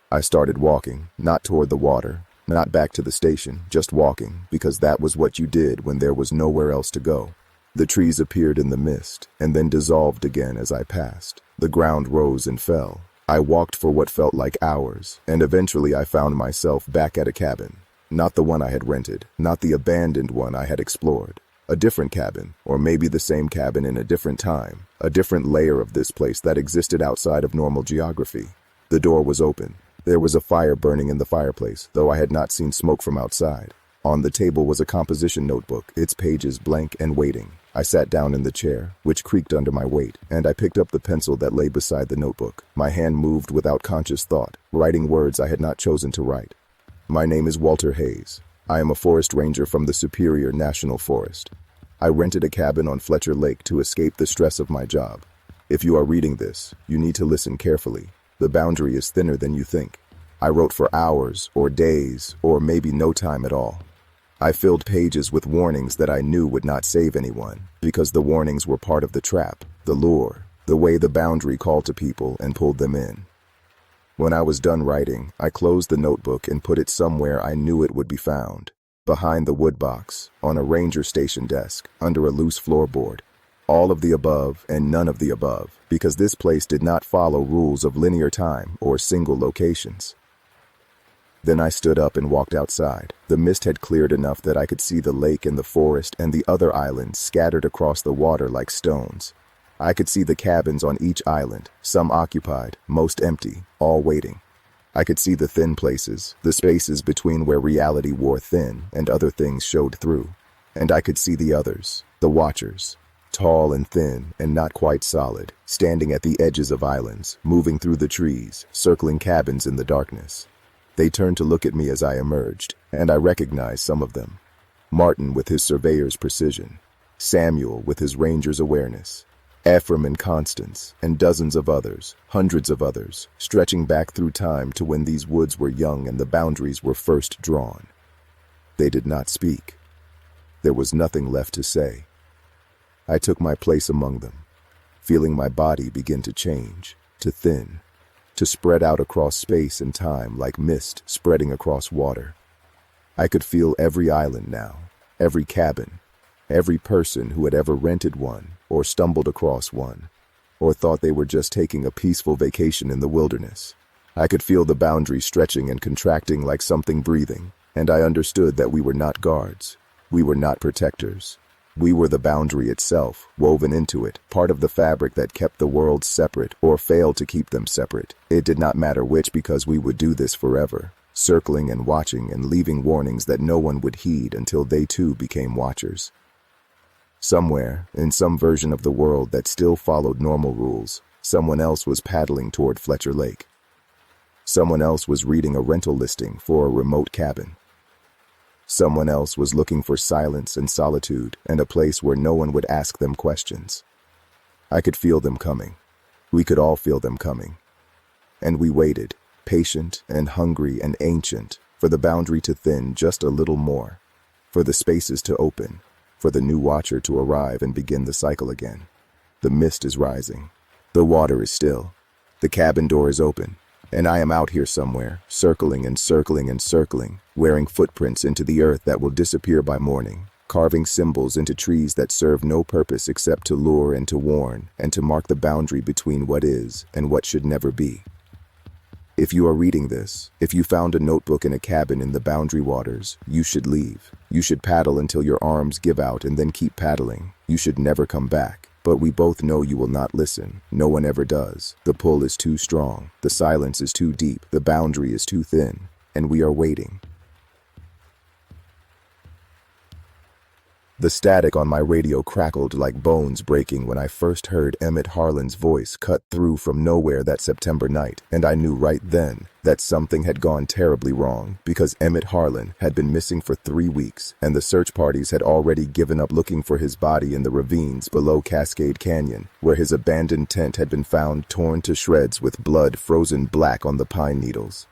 I started walking, not toward the water, not back to the station, just walking, because that was what you did when there was nowhere else to go. The trees appeared in the mist, and then dissolved again as I passed. The ground rose and fell. I walked for what felt like hours, and eventually I found myself back at a cabin. Not the one I had rented, not the abandoned one I had explored. A different cabin, or maybe the same cabin in a different time, a different layer of this place that existed outside of normal geography. The door was open. There was a fire burning in the fireplace, though I had not seen smoke from outside. On the table was a composition notebook, its pages blank and waiting. I sat down in the chair, which creaked under my weight, and I picked up the pencil that lay beside the notebook. My hand moved without conscious thought, writing words I had not chosen to write. My name is Walter Hayes. I am a forest ranger from the Superior National Forest. I rented a cabin on Fletcher Lake to escape the stress of my job. If you are reading this, you need to listen carefully. The boundary is thinner than you think. I wrote for hours, or days, or maybe no time at all. I filled pages with warnings that I knew would not save anyone, because the warnings were part of the trap, the lure, the way the boundary called to people and pulled them in. When I was done writing, I closed the notebook and put it somewhere I knew it would be found. Behind the wood box, on a ranger station desk, under a loose floorboard. All of the above and none of the above, because this place did not follow rules of linear time or single locations. Then I stood up and walked outside. The mist had cleared enough that I could see the lake and the forest and the other islands scattered across the water like stones. I could see the cabins on each island, some occupied, most empty, all waiting. I could see the thin places, the spaces between where reality wore thin and other things showed through. And I could see the others, the watchers, tall and thin and not quite solid, standing at the edges of islands, moving through the trees, circling cabins in the darkness. They turned to look at me as I emerged, and I recognized some of them. Martin with his surveyor's precision, Samuel with his ranger's awareness, Ephraim and Constance, and dozens of others, hundreds of others, stretching back through time to when these woods were young and the boundaries were first drawn. They did not speak. There was nothing left to say. I took my place among them, feeling my body begin to change, to thin, to spread out across space and time like mist spreading across water. I could feel every island now, every cabin, every person who had ever rented one or stumbled across one, or thought they were just taking a peaceful vacation in the wilderness. I could feel the boundary stretching and contracting like something breathing, and I understood that we were not guards. We were not protectors. We were the boundary itself, woven into it, part of the fabric that kept the worlds separate or failed to keep them separate. It did not matter which, because we would do this forever, circling and watching and leaving warnings that no one would heed until they too became watchers. Somewhere, in some version of the world that still followed normal rules, someone else was paddling toward Fletcher Lake. Someone else was reading a rental listing for a remote cabin. Someone else was looking for silence and solitude and a place where no one would ask them questions. I could feel them coming. We could all feel them coming. And we waited, patient and hungry and ancient, for the boundary to thin just a little more, for the spaces to open, for the new watcher to arrive and begin the cycle again. The mist is rising. The water is still. The cabin door is open. And I am out here somewhere, circling and circling and circling, wearing footprints into the earth that will disappear by morning, carving symbols into trees that serve no purpose except to lure and to warn, and to mark the boundary between what is and what should never be. If you are reading this, if you found a notebook in a cabin in the boundary waters, you should leave. You should paddle until your arms give out and then keep paddling. You should never come back. But we both know you will not listen. No one ever does. The pull is too strong. The silence is too deep. The boundary is too thin. And we are waiting. The static on my radio crackled like bones breaking when I first heard Emmett Harlan's voice cut through from nowhere that September night, and I knew right then that something had gone terribly wrong, because Emmett Harlan had been missing for 3 weeks, and the search parties had already given up looking for his body in the ravines below Cascade Canyon, where his abandoned tent had been found torn to shreds with blood frozen black on the pine needles.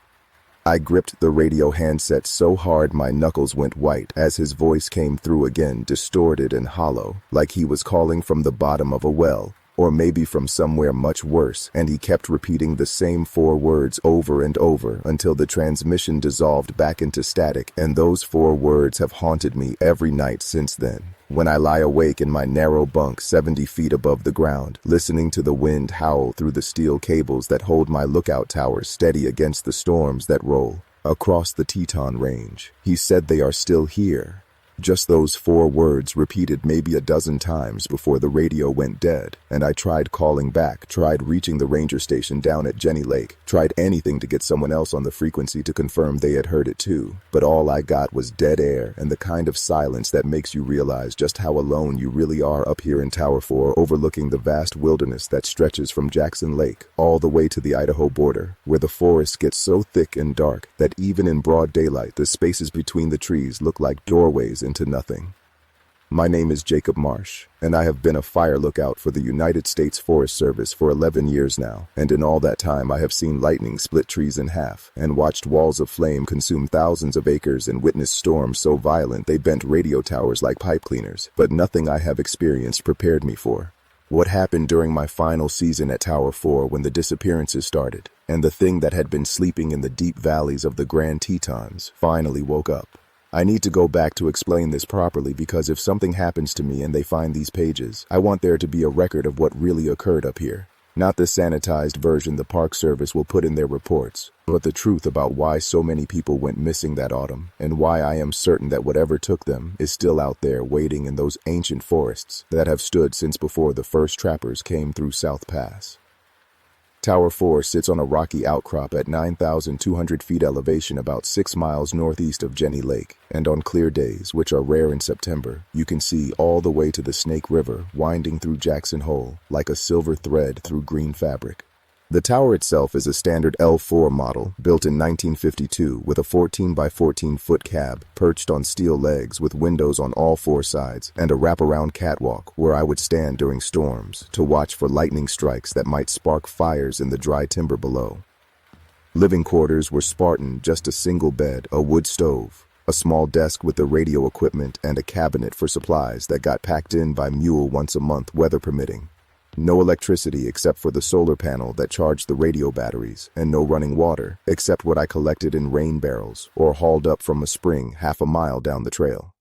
I gripped the radio handset so hard my knuckles went white as his voice came through again, distorted and hollow, like he was calling from the bottom of a well, or maybe from somewhere much worse, and he kept repeating the same 4 words over and over until the transmission dissolved back into static, and those 4 words have haunted me every night since then. When I lie awake in my narrow bunk 70 feet above the ground, listening to the wind howl through the steel cables that hold my lookout towers steady against the storms that roll across the Teton Range, he said they are still here. Just those 4 words repeated maybe a dozen times before the radio went dead, and I tried calling back, tried reaching the ranger station down at Jenny Lake, tried anything to get someone else on the frequency to confirm they had heard it too, but all I got was dead air and the kind of silence that makes you realize just how alone you really are up here in Tower 4, overlooking the vast wilderness that stretches from Jackson Lake all the way to the Idaho border, where the forest gets so thick and dark that even in broad daylight the spaces between the trees look like doorways into nothing. My name is Jacob Marsh, and I have been a fire lookout for the United States Forest Service for 11 years now, and in all that time I have seen lightning split trees in half, and watched walls of flame consume thousands of acres and witnessed storms so violent they bent radio towers like pipe cleaners, but nothing I have experienced prepared me for what happened during my final season at Tower 4 when the disappearances started, and the thing that had been sleeping in the deep valleys of the Grand Tetons finally woke up. I need to go back to explain this properly, because if something happens to me and they find these pages, I want there to be a record of what really occurred up here. Not the sanitized version the Park Service will put in their reports, but the truth about why so many people went missing that autumn, and why I am certain that whatever took them is still out there waiting in those ancient forests that have stood since before the first trappers came through South Pass. Tower 4 sits on a rocky outcrop at 9,200 feet elevation about 6 miles northeast of Jenny Lake, and on clear days, which are rare in September, you can see all the way to the Snake River winding through Jackson Hole like a silver thread through green fabric. The tower itself is a standard L4 model, built in 1952 with a 14 by 14-foot cab perched on steel legs with windows on all four sides and a wraparound catwalk where I would stand during storms to watch for lightning strikes that might spark fires in the dry timber below. Living quarters were Spartan, just a single bed, a wood stove, a small desk with the radio equipment, and a cabinet for supplies that got packed in by mule once a month, weather permitting. No electricity except for the solar panel that charged the radio batteries, and no running water except what I collected in rain barrels or hauled up from a spring half a mile down the trail.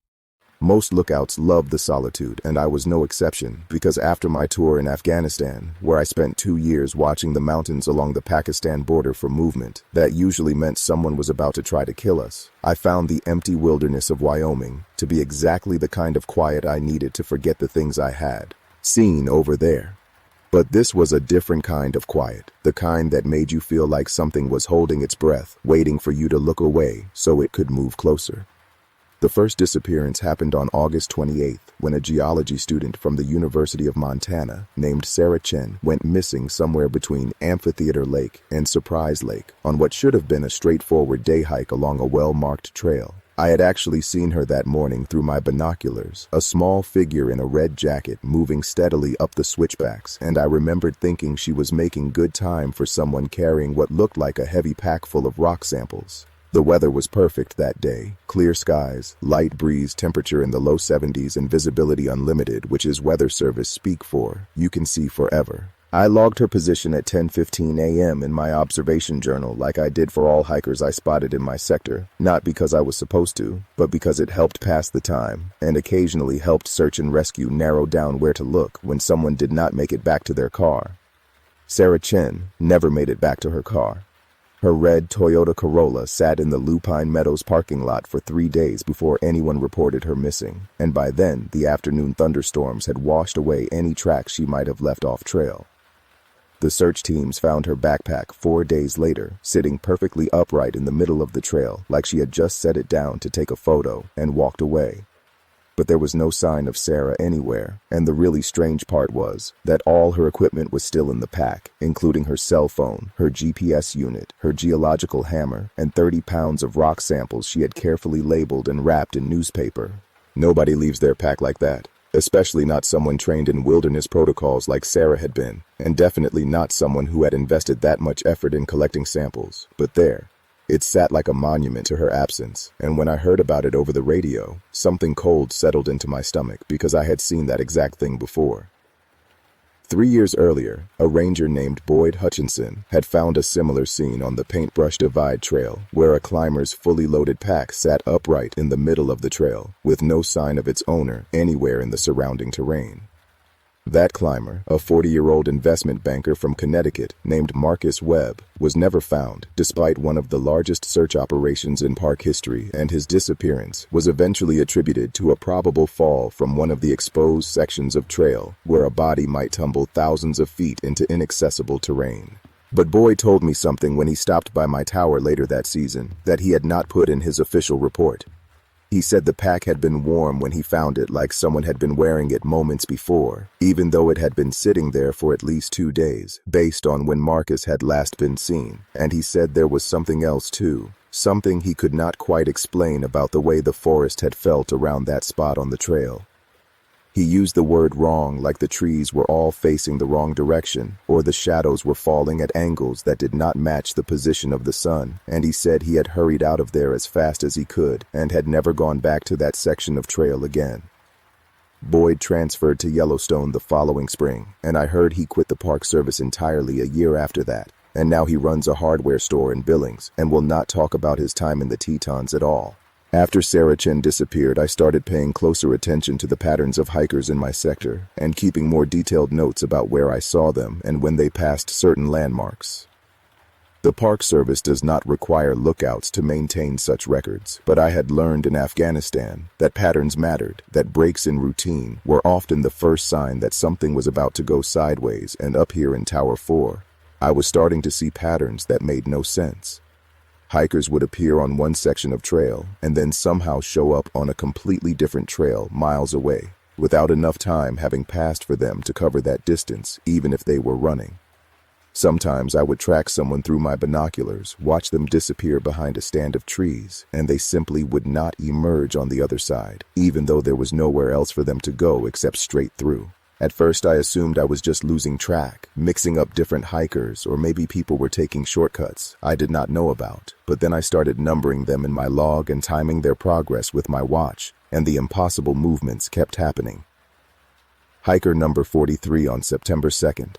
Most lookouts loved the solitude, and I was no exception, because after my tour in Afghanistan, where I spent 2 years watching the mountains along the Pakistan border for movement that usually meant someone was about to try to kill us, I found the empty wilderness of Wyoming to be exactly the kind of quiet I needed to forget the things I had seen over there. But this was a different kind of quiet, the kind that made you feel like something was holding its breath, waiting for you to look away so it could move closer. The first disappearance happened on August 28th, when a geology student from the University of Montana named Sarah Chen went missing somewhere between Amphitheater Lake and Surprise Lake on what should have been a straightforward day hike along a well-marked trail. I had actually seen her that morning through my binoculars, a small figure in a red jacket moving steadily up the switchbacks, and I remembered thinking she was making good time for someone carrying what looked like a heavy pack full of rock samples. The weather was perfect that day, clear skies, light breeze, temperature in the low 70s, and visibility unlimited, which is Weather Service speak for, you can see forever. I logged her position at 10:15 a.m. in my observation journal like I did for all hikers I spotted in my sector, not because I was supposed to, but because it helped pass the time, and occasionally helped search and rescue narrow down where to look when someone did not make it back to their car. Sarah Chen never made it back to her car. Her red Toyota Corolla sat in the Lupine Meadows parking lot for 3 days before anyone reported her missing, and by then the afternoon thunderstorms had washed away any tracks she might have left off trail. The search teams found her backpack 4 days later, sitting perfectly upright in the middle of the trail like she had just set it down to take a photo and walked away. But there was no sign of Sarah anywhere, and the really strange part was that all her equipment was still in the pack, including her cell phone, her GPS unit, her geological hammer, and 30 pounds of rock samples she had carefully labeled and wrapped in newspaper. Nobody leaves their pack like that. Especially not someone trained in wilderness protocols like Sarah had been, and definitely not someone who had invested that much effort in collecting samples. But there, it sat like a monument to her absence, and when I heard about it over the radio, something cold settled into my stomach because I had seen that exact thing before. 3 years earlier, a ranger named Boyd Hutchinson had found a similar scene on the Paintbrush Divide Trail, where a climber's fully loaded pack sat upright in the middle of the trail, with no sign of its owner anywhere in the surrounding terrain. That climber, a 40-year-old investment banker from Connecticut named Marcus Webb, was never found, despite one of the largest search operations in park history, and his disappearance was eventually attributed to a probable fall from one of the exposed sections of trail, where a body might tumble thousands of feet into inaccessible terrain. But Boyd told me something when he stopped by my tower later that season that he had not put in his official report. He said the pack had been warm when he found it, like someone had been wearing it moments before, even though it had been sitting there for at least 2 days, based on when Marcus had last been seen. And he said there was something else too, something he could not quite explain about the way the forest had felt around that spot on the trail. He used the word wrong, like the trees were all facing the wrong direction, or the shadows were falling at angles that did not match the position of the sun, and he said he had hurried out of there as fast as he could and had never gone back to that section of trail again. Boyd transferred to Yellowstone the following spring, and I heard he quit the Park Service entirely a year after that, and now he runs a hardware store in Billings and will not talk about his time in the Tetons at all. After Sarah Chen disappeared, I started paying closer attention to the patterns of hikers in my sector and keeping more detailed notes about where I saw them and when they passed certain landmarks. The Park Service does not require lookouts to maintain such records, but I had learned in Afghanistan that patterns mattered, that breaks in routine were often the first sign that something was about to go sideways, and up here in Tower 4, I was starting to see patterns that made no sense. Hikers would appear on one section of trail and then somehow show up on a completely different trail miles away, without enough time having passed for them to cover that distance, even if they were running. Sometimes I would track someone through my binoculars, watch them disappear behind a stand of trees, and they simply would not emerge on the other side, even though there was nowhere else for them to go except straight through. At first I assumed I was just losing track, mixing up different hikers, or maybe people were taking shortcuts I did not know about, but then I started numbering them in my log and timing their progress with my watch, and the impossible movements kept happening. Hiker number 43 on September 2nd.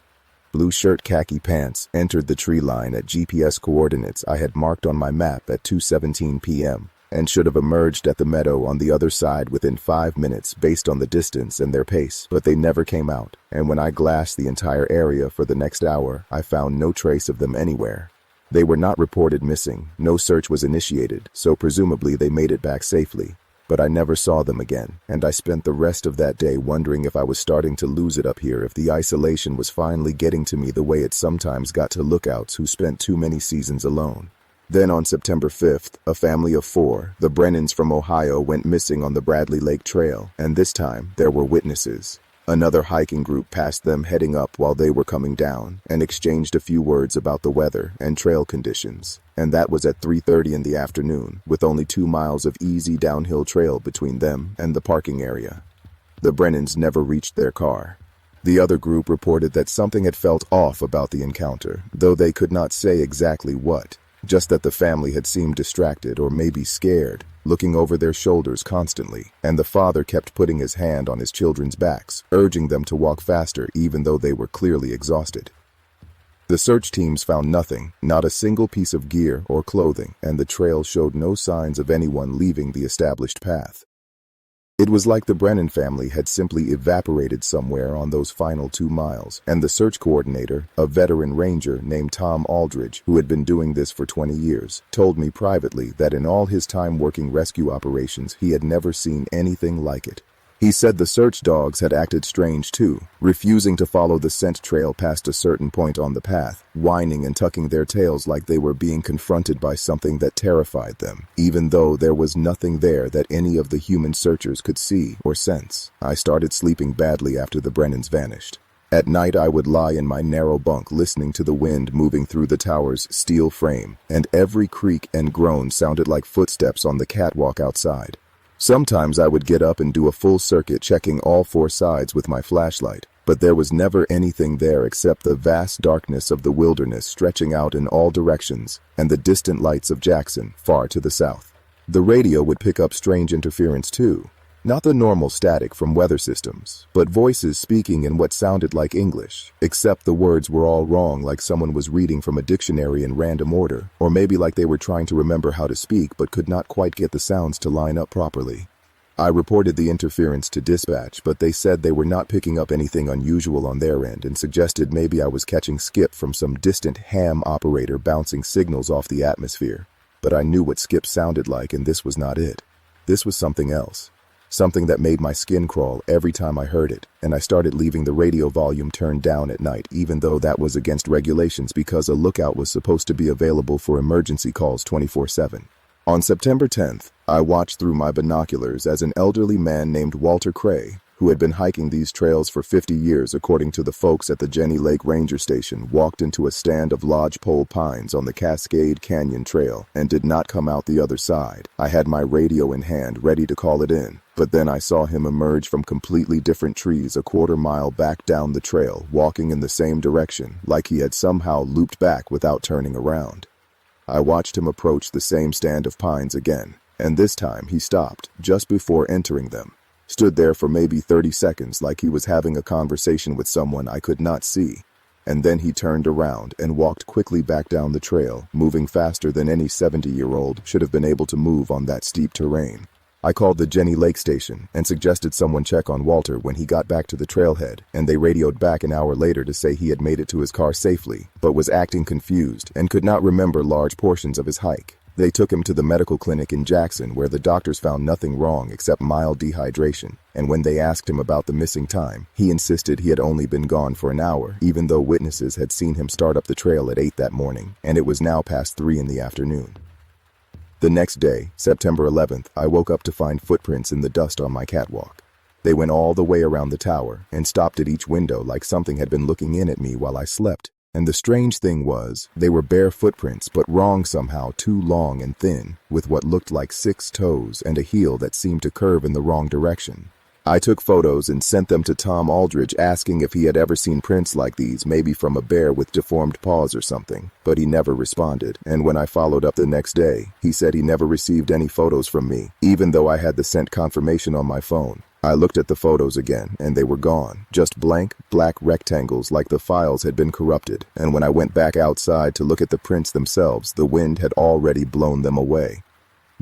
Blue shirt, khaki pants, entered the tree line at GPS coordinates I had marked on my map at 2:17 p.m. and should have emerged at the meadow on the other side within 5 minutes based on the distance and their pace, but they never came out, and when I glassed the entire area for the next hour, I found no trace of them anywhere. They were not reported missing, no search was initiated, so presumably they made it back safely. But I never saw them again, and I spent the rest of that day wondering if I was starting to lose it up here, if the isolation was finally getting to me the way it sometimes got to lookouts who spent too many seasons alone. Then on September 5th, a family of 4, the Brennans from Ohio, went missing on the Bradley Lake Trail, and this time there were witnesses. Another hiking group passed them heading up while they were coming down and exchanged a few words about the weather and trail conditions, and that was at 3:30 in the afternoon, with only 2 miles of easy downhill trail between them and the parking area. The Brennans never reached their car. The other group reported that something had felt off about the encounter, though they could not say exactly what. Just that the family had seemed distracted or maybe scared, looking over their shoulders constantly, and the father kept putting his hand on his children's backs, urging them to walk faster even though they were clearly exhausted. The search teams found nothing, not a single piece of gear or clothing, and the trail showed no signs of anyone leaving the established path. It was like the Brennan family had simply evaporated somewhere on those final 2 miles, and the search coordinator, a veteran ranger named Tom Aldridge, who had been doing this for 20 years, told me privately that in all his time working rescue operations, he had never seen anything like it. He said the search dogs had acted strange too, refusing to follow the scent trail past a certain point on the path, whining and tucking their tails like they were being confronted by something that terrified them, even though there was nothing there that any of the human searchers could see or sense. I started sleeping badly after the Brennans vanished. At night I would lie in my narrow bunk listening to the wind moving through the tower's steel frame, and every creak and groan sounded like footsteps on the catwalk outside. Sometimes I would get up and do a full circuit checking all 4 sides with my flashlight, but there was never anything there except the vast darkness of the wilderness stretching out in all directions and the distant lights of Jackson far to the south. The radio would pick up strange interference too, not the normal static from weather systems, but voices speaking in what sounded like English, except the words were all wrong, like someone was reading from a dictionary in random order, or maybe like they were trying to remember how to speak but could not quite get the sounds to line up properly. I reported the interference to dispatch, but they said they were not picking up anything unusual on their end and suggested maybe I was catching skip from some distant ham operator bouncing signals off the atmosphere. But I knew what skip sounded like, and this was not it. This was something else. Something that made my skin crawl every time I heard it, and I started leaving the radio volume turned down at night, even though that was against regulations because a lookout was supposed to be available for emergency calls 24/7. On September 10th, I watched through my binoculars as an elderly man named Walter Cray, who had been hiking these trails for 50 years according to the folks at the Jenny Lake Ranger Station, walked into a stand of lodgepole pines on the Cascade Canyon Trail and did not come out the other side. I had my radio in hand, ready to call it in, but then I saw him emerge from completely different trees a quarter-mile back down the trail, walking in the same direction, like he had somehow looped back without turning around. I watched him approach the same stand of pines again, and this time he stopped just before entering them. Stood there for maybe 30 seconds like he was having a conversation with someone I could not see, and then he turned around and walked quickly back down the trail, moving faster than any 70-year-old should have been able to move on that steep terrain. I called the Jenny Lake station and suggested someone check on Walter when he got back to the trailhead, and they radioed back an hour later to say he had made it to his car safely, but was acting confused and could not remember large portions of his hike. They took him to the medical clinic in Jackson, where the doctors found nothing wrong except mild dehydration, and when they asked him about the missing time, he insisted he had only been gone for an hour, even though witnesses had seen him start up the trail at 8 that morning, and it was now past 3 in the afternoon. The next day, September 11th, I woke up to find footprints in the dust on my catwalk. They went all the way around the tower and stopped at each window like something had been looking in at me while I slept. And the strange thing was, they were bare footprints, but wrong somehow, too long and thin, with what looked like 6 toes and a heel that seemed to curve in the wrong direction. I took photos and sent them to Tom Aldridge asking if he had ever seen prints like these, maybe from a bear with deformed paws or something, but he never responded. And when I followed up the next day, he said he never received any photos from me, even though I had the sent confirmation on my phone. I looked at the photos again, and they were gone. Just blank, black rectangles like the files had been corrupted. And when I went back outside to look at the prints themselves, the wind had already blown them away.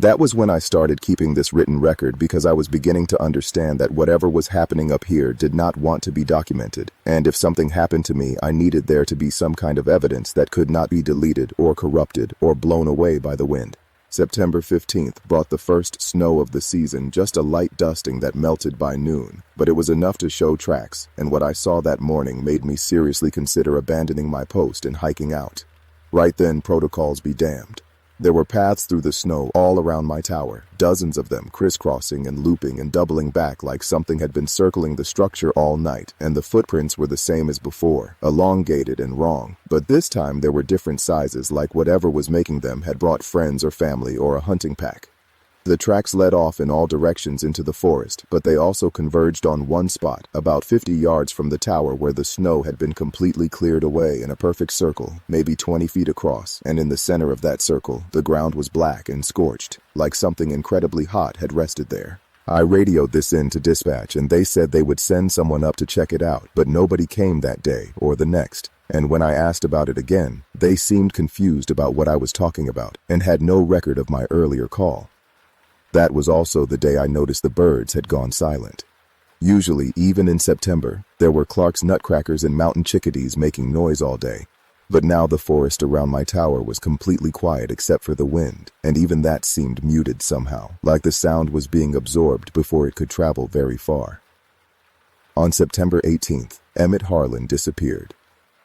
That was when I started keeping this written record, because I was beginning to understand that whatever was happening up here did not want to be documented. And if something happened to me, I needed there to be some kind of evidence that could not be deleted or corrupted or blown away by the wind. September 15th brought the first snow of the season, just a light dusting that melted by noon, but it was enough to show tracks, and what I saw that morning made me seriously consider abandoning my post and hiking out. Right then, protocols be damned. There were paths through the snow all around my tower, dozens of them crisscrossing and looping and doubling back like something had been circling the structure all night, and the footprints were the same as before, elongated and wrong, but this time there were different sizes, like whatever was making them had brought friends or family or a hunting pack. The tracks led off in all directions into the forest, but they also converged on one spot, about 50 yards from the tower, where the snow had been completely cleared away in a perfect circle, maybe 20 feet across, and in the center of that circle, the ground was black and scorched, like something incredibly hot had rested there. I radioed this in to dispatch, and they said they would send someone up to check it out, but nobody came that day or the next. And when I asked about it again, they seemed confused about what I was talking about and had no record of my earlier call. That was also the day I noticed the birds had gone silent. Usually, even in September, there were Clark's nutcrackers and mountain chickadees making noise all day. But now the forest around my tower was completely quiet except for the wind, and even that seemed muted somehow, like the sound was being absorbed before it could travel very far. On September 18th, Emmett Harlan disappeared.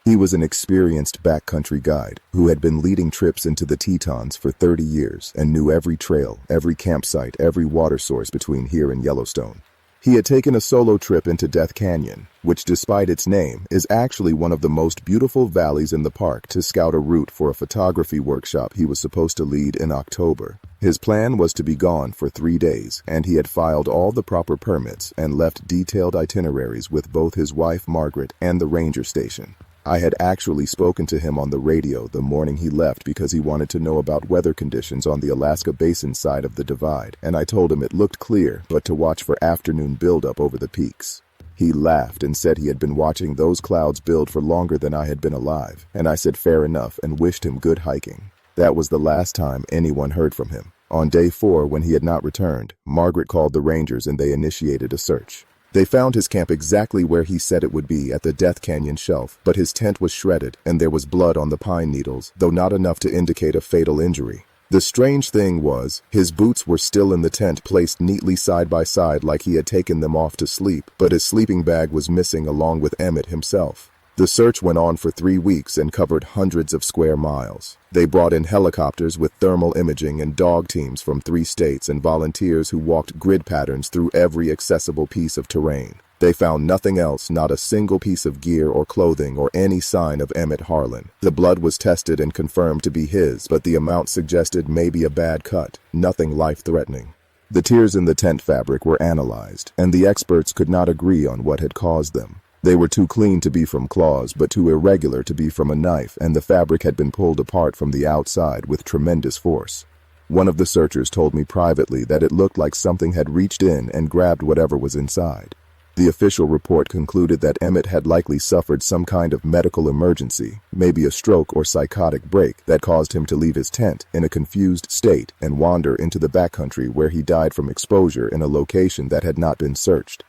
He was an experienced backcountry guide who had been leading trips into the Tetons for 30 years and knew every trail, every campsite, every water source between here and Yellowstone. He had taken a solo trip into Death Canyon, which despite its name is actually one of the most beautiful valleys in the park, to scout a route for a photography workshop he was supposed to lead in October. His plan was to be gone for 3 days, and he had filed all the proper permits and left detailed itineraries with both his wife Margaret and the ranger station. I had actually spoken to him on the radio the morning he left because he wanted to know about weather conditions on the Alaska Basin side of the divide, and I told him it looked clear, but to watch for afternoon buildup over the peaks. He laughed and said he had been watching those clouds build for longer than I had been alive, and I said fair enough and wished him good hiking. That was the last time anyone heard from him. On day 4, when he had not returned, Margaret called the rangers and they initiated a search. They found his camp exactly where he said it would be, at the Death Canyon shelf, but his tent was shredded and there was blood on the pine needles, though not enough to indicate a fatal injury. The strange thing was, his boots were still in the tent, placed neatly side by side like he had taken them off to sleep, but his sleeping bag was missing along with Emmett himself. The search went on for 3 weeks and covered hundreds of square miles. They brought in helicopters with thermal imaging and dog teams from 3 states and volunteers who walked grid patterns through every accessible piece of terrain. They found nothing else, not a single piece of gear or clothing or any sign of Emmett Harlan. The blood was tested and confirmed to be his, but the amount suggested maybe a bad cut, nothing life-threatening. The tears in the tent fabric were analyzed, and the experts could not agree on what had caused them. They were too clean to be from claws, but too irregular to be from a knife, and the fabric had been pulled apart from the outside with tremendous force. One of the searchers told me privately that it looked like something had reached in and grabbed whatever was inside. The official report concluded that Emmett had likely suffered some kind of medical emergency, maybe a stroke or psychotic break, that caused him to leave his tent in a confused state and wander into the backcountry, where he died from exposure in a location that had not been searched.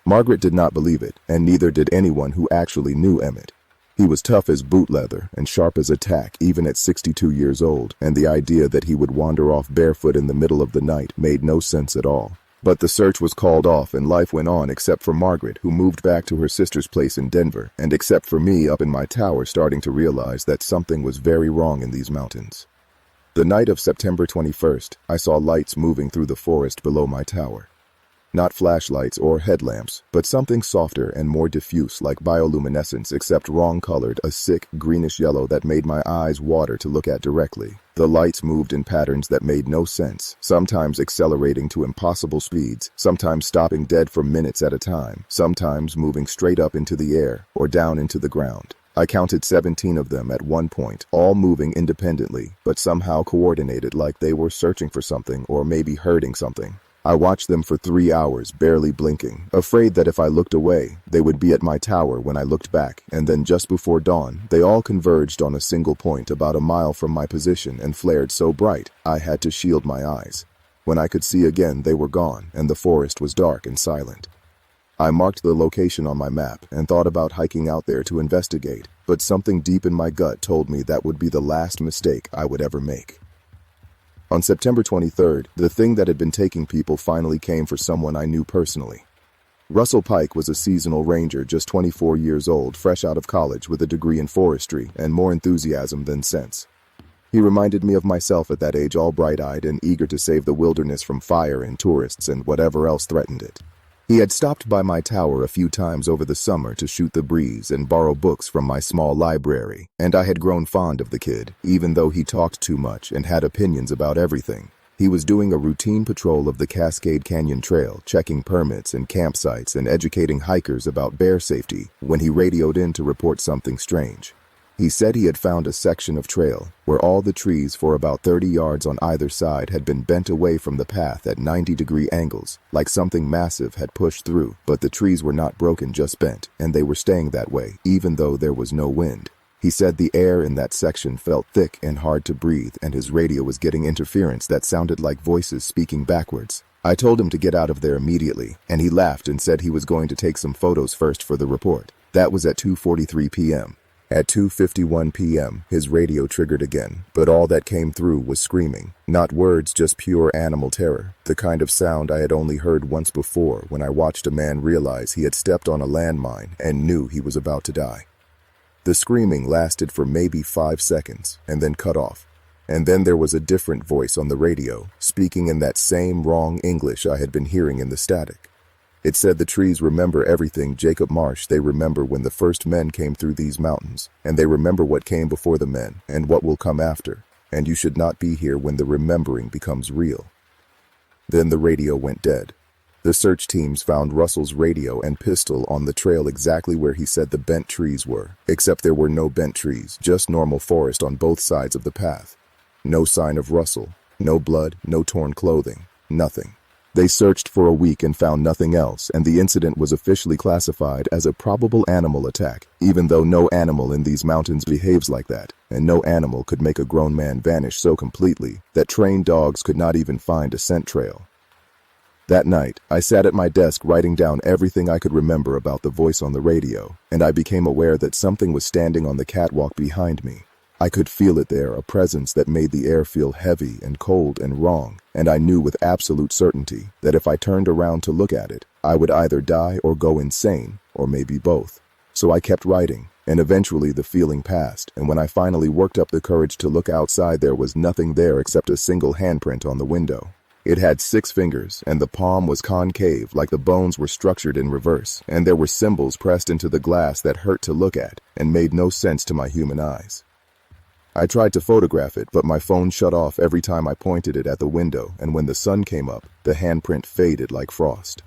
Margaret did not believe it, and neither did anyone who actually knew Emmett. He was tough as boot leather and sharp as a tack even at 62 years old, and the idea that he would wander off barefoot in the middle of the night made no sense at all. But the search was called off and life went on, except for Margaret, who moved back to her sister's place in Denver, and except for me up in my tower, starting to realize that something was very wrong in these mountains. The night of September 21st, I saw lights moving through the forest below my tower. Not flashlights or headlamps, but something softer and more diffuse like bioluminescence, except wrong-colored, a sick, greenish yellow that made my eyes water to look at directly. The lights moved in patterns that made no sense, sometimes accelerating to impossible speeds, sometimes stopping dead for minutes at a time, sometimes moving straight up into the air or down into the ground. I counted 17 of them at one point, all moving independently, but somehow coordinated like they were searching for something or maybe hurting something. I watched them for 3 hours, barely blinking, afraid that if I looked away, they would be at my tower when I looked back, and then just before dawn, they all converged on a single point about a mile from my position and flared so bright, I had to shield my eyes. When I could see again, they were gone, and the forest was dark and silent. I marked the location on my map and thought about hiking out there to investigate, but something deep in my gut told me that would be the last mistake I would ever make. On September 23rd, the thing that had been taking people finally came for someone I knew personally. Russell Pike was a seasonal ranger, just 24 years old, fresh out of college with a degree in forestry and more enthusiasm than sense. He reminded me of myself at that age, all bright-eyed and eager to save the wilderness from fire and tourists and whatever else threatened it. He had stopped by my tower a few times over the summer to shoot the breeze and borrow books from my small library, and I had grown fond of the kid, even though he talked too much and had opinions about everything. He was doing a routine patrol of the Cascade Canyon Trail, checking permits and campsites and educating hikers about bear safety, when he radioed in to report something strange. He said he had found a section of trail where all the trees for about 30 yards on either side had been bent away from the path at 90-degree angles, like something massive had pushed through, but the trees were not broken, just bent, and they were staying that way, even though there was no wind. He said the air in that section felt thick and hard to breathe, and his radio was getting interference that sounded like voices speaking backwards. I told him to get out of there immediately, and he laughed and said he was going to take some photos first for the report. That was at 2:43 p.m. At 2:51 p.m., his radio triggered again, but all that came through was screaming. Not words, just pure animal terror, the kind of sound I had only heard once before when I watched a man realize he had stepped on a landmine and knew he was about to die. The screaming lasted for maybe 5 seconds and then cut off. And then there was a different voice on the radio, speaking in that same wrong English I had been hearing in the static. It said the trees remember everything, Jacob Marsh. They remember when the first men came through these mountains, and they remember what came before the men and what will come after, and you should not be here when the remembering becomes real. Then the radio went dead. The search teams found Russell's radio and pistol on the trail exactly where he said the bent trees were, except there were no bent trees, just normal forest on both sides of the path. No sign of Russell, no blood, no torn clothing, nothing. They searched for a week and found nothing else, and the incident was officially classified as a probable animal attack, even though no animal in these mountains behaves like that, and no animal could make a grown man vanish so completely that trained dogs could not even find a scent trail. That night, I sat at my desk writing down everything I could remember about the voice on the radio, and I became aware that something was standing on the catwalk behind me. I could feel it there, a presence that made the air feel heavy and cold and wrong, and I knew with absolute certainty that if I turned around to look at it, I would either die or go insane, or maybe both. So I kept writing, and eventually the feeling passed, and when I finally worked up the courage to look outside, there was nothing there except a single handprint on the window. It had 6 fingers, and the palm was concave, like the bones were structured in reverse, and there were symbols pressed into the glass that hurt to look at and made no sense to my human eyes. I tried to photograph it, but my phone shut off every time I pointed it at the window, and when the sun came up, the handprint faded like frost.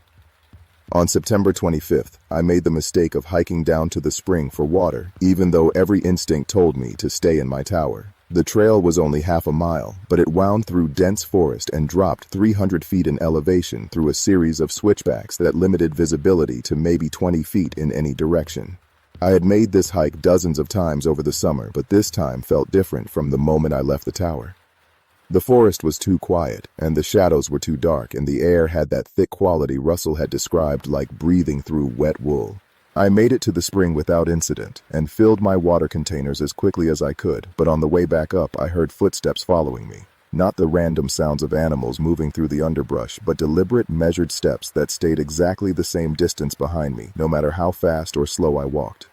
On September 25th, I made the mistake of hiking down to the spring for water, even though every instinct told me to stay in my tower. The trail was only half a mile, but it wound through dense forest and dropped 300 feet in elevation through a series of switchbacks that limited visibility to maybe 20 feet in any direction. I had made this hike dozens of times over the summer, but this time felt different from the moment I left the tower. The forest was too quiet, and the shadows were too dark, and the air had that thick quality Russell had described like breathing through wet wool. I made it to the spring without incident, and filled my water containers as quickly as I could, but on the way back up I heard footsteps following me. Not the random sounds of animals moving through the underbrush, but deliberate, measured steps that stayed exactly the same distance behind me, no matter how fast or slow I walked.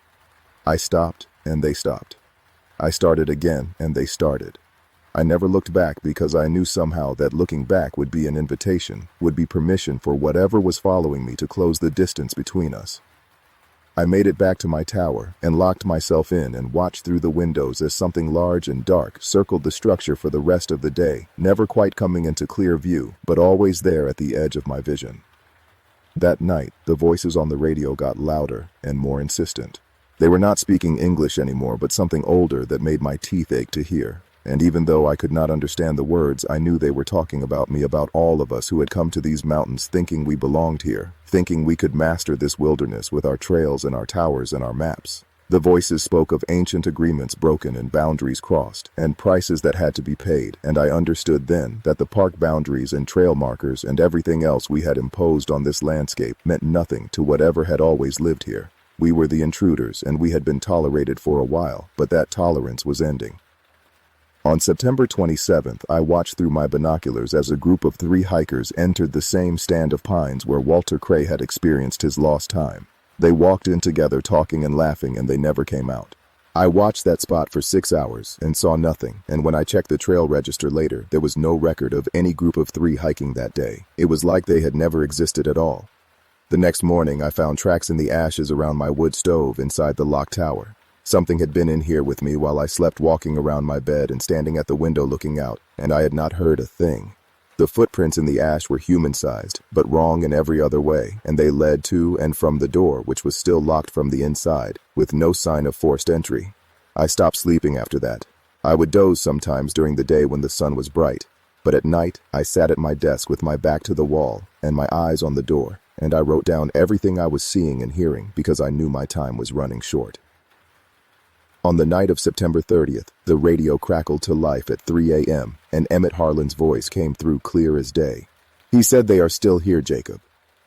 I stopped, and they stopped. I started again, and they started. I never looked back because I knew somehow that looking back would be an invitation, would be permission for whatever was following me to close the distance between us. I made it back to my tower and locked myself in and watched through the windows as something large and dark circled the structure for the rest of the day, never quite coming into clear view, but always there at the edge of my vision. That night, the voices on the radio got louder and more insistent. They were not speaking English anymore, but something older that made my teeth ache to hear. And even though I could not understand the words, I knew they were talking about me, about all of us who had come to these mountains thinking we belonged here, thinking we could master this wilderness with our trails and our towers and our maps. The voices spoke of ancient agreements broken and boundaries crossed, and prices that had to be paid, and I understood then that the park boundaries and trail markers and everything else we had imposed on this landscape meant nothing to whatever had always lived here. We were the intruders, and we had been tolerated for a while, but that tolerance was ending. On September 27th, I watched through my binoculars as a group of 3 hikers entered the same stand of pines where Walter Cray had experienced his lost time. They walked in together talking and laughing, and they never came out. I watched that spot for 6 hours and saw nothing, and when I checked the trail register later, there was no record of any group of 3 hiking that day. It was like they had never existed at all. The next morning, I found tracks in the ashes around my wood stove inside the locked tower. Something had been in here with me while I slept, walking around my bed and standing at the window looking out, and I had not heard a thing. The footprints in the ash were human-sized, but wrong in every other way, and they led to and from the door, which was still locked from the inside, with no sign of forced entry. I stopped sleeping after that. I would doze sometimes during the day when the sun was bright, but at night I sat at my desk with my back to the wall and my eyes on the door, and I wrote down everything I was seeing and hearing because I knew my time was running short. On the night of September 30th, the radio crackled to life at 3 a.m., and Emmett Harlan's voice came through clear as day. He said, "They are still here, Jacob.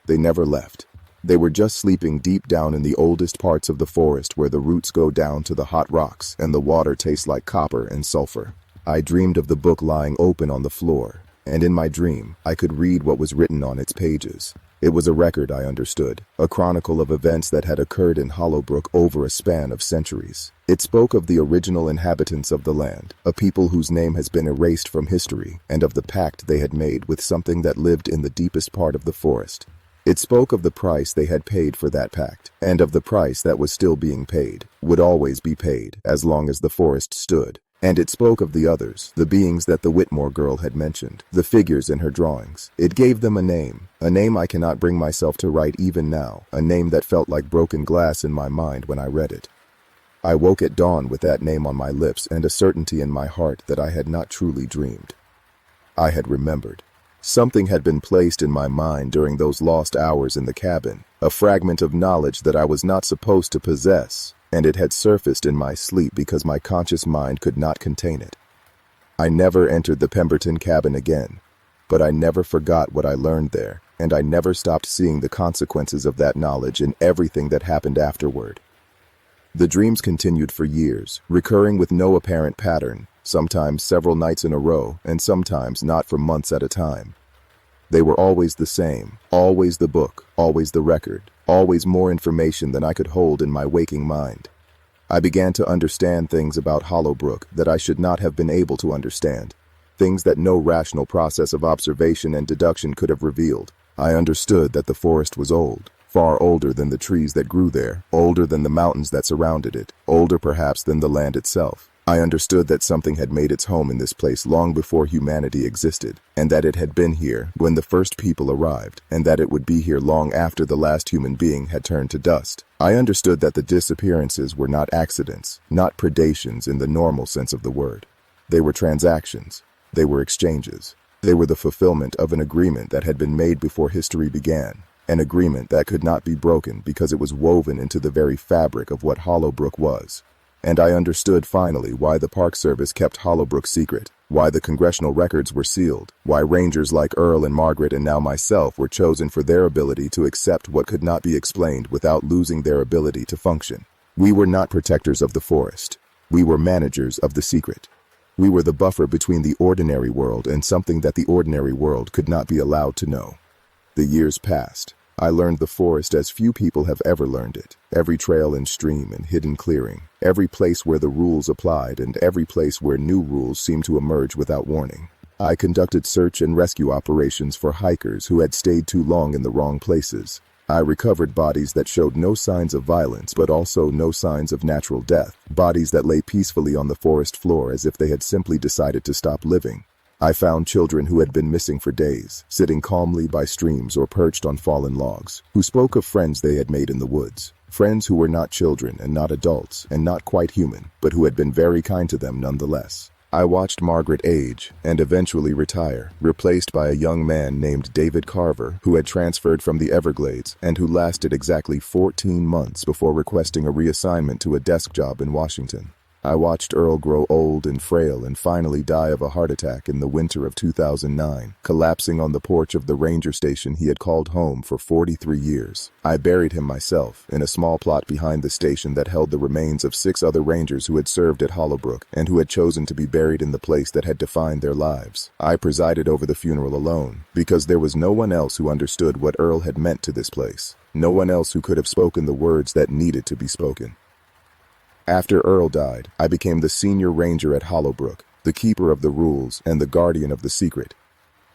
They never left. They were just sleeping deep down in the oldest parts of the forest where the roots go down to the hot rocks and the water tastes like copper and sulfur." I dreamed of the book lying open on the floor, and in my dream, I could read what was written on its pages. It was a record, I understood, a chronicle of events that had occurred in Hollowbrook over a span of centuries. It spoke of the original inhabitants of the land, a people whose name has been erased from history, and of the pact they had made with something that lived in the deepest part of the forest. It spoke of the price they had paid for that pact, and of the price that was still being paid, would always be paid, as long as the forest stood. And it spoke of the others, the beings that the Whitmore girl had mentioned, the figures in her drawings. It gave them a name I cannot bring myself to write even now, a name that felt like broken glass in my mind when I read it. I woke at dawn with that name on my lips and a certainty in my heart that I had not truly dreamed. I had remembered. Something had been placed in my mind during those lost hours in the cabin, a fragment of knowledge that I was not supposed to possess, and it had surfaced in my sleep because my conscious mind could not contain it. I never entered the Pemberton cabin again, but I never forgot what I learned there, and I never stopped seeing the consequences of that knowledge in everything that happened afterward. The dreams continued for years, recurring with no apparent pattern, sometimes several nights in a row, and sometimes not for months at a time. They were always the same, always the book, always the record, always more information than I could hold in my waking mind. I began to understand things about Hollowbrook that I should not have been able to understand, things that no rational process of observation and deduction could have revealed. I understood that the forest was old, far older than the trees that grew there, older than the mountains that surrounded it, older perhaps than the land itself. I understood that something had made its home in this place long before humanity existed, and that it had been here when the first people arrived, and that it would be here long after the last human being had turned to dust. I understood that the disappearances were not accidents, not predations in the normal sense of the word. They were transactions. They were exchanges. They were the fulfillment of an agreement that had been made before history began, an agreement that could not be broken because it was woven into the very fabric of what Hollowbrook was. And I understood finally why the Park Service kept Hollowbrook secret, why the congressional records were sealed, why rangers like Earl and Margaret and now myself were chosen for their ability to accept what could not be explained without losing their ability to function. We were not protectors of the forest. We were managers of the secret. We were the buffer between the ordinary world and something that the ordinary world could not be allowed to know. The years passed. I learned the forest as few people have ever learned it. Every trail and stream and hidden clearing, every place where the rules applied and every place where new rules seemed to emerge without warning. I conducted search and rescue operations for hikers who had stayed too long in the wrong places. I recovered bodies that showed no signs of violence but also no signs of natural death, bodies that lay peacefully on the forest floor as if they had simply decided to stop living. I found children who had been missing for days, sitting calmly by streams or perched on fallen logs, who spoke of friends they had made in the woods, friends who were not children and not adults and not quite human, but who had been very kind to them nonetheless. I watched Margaret age and eventually retire, replaced by a young man named David Carver, who had transferred from the Everglades and who lasted exactly 14 months before requesting a reassignment to a desk job in Washington. I watched Earl grow old and frail and finally die of a heart attack in the winter of 2009, collapsing on the porch of the ranger station he had called home for 43 years. I buried him myself in a small plot behind the station that held the remains of 6 other rangers who had served at Hollowbrook and who had chosen to be buried in the place that had defined their lives. I presided over the funeral alone, because there was no one else who understood what Earl had meant to this place, no one else who could have spoken the words that needed to be spoken. After Earl died, I became the senior ranger at Hollowbrook, the keeper of the rules and the guardian of the secret.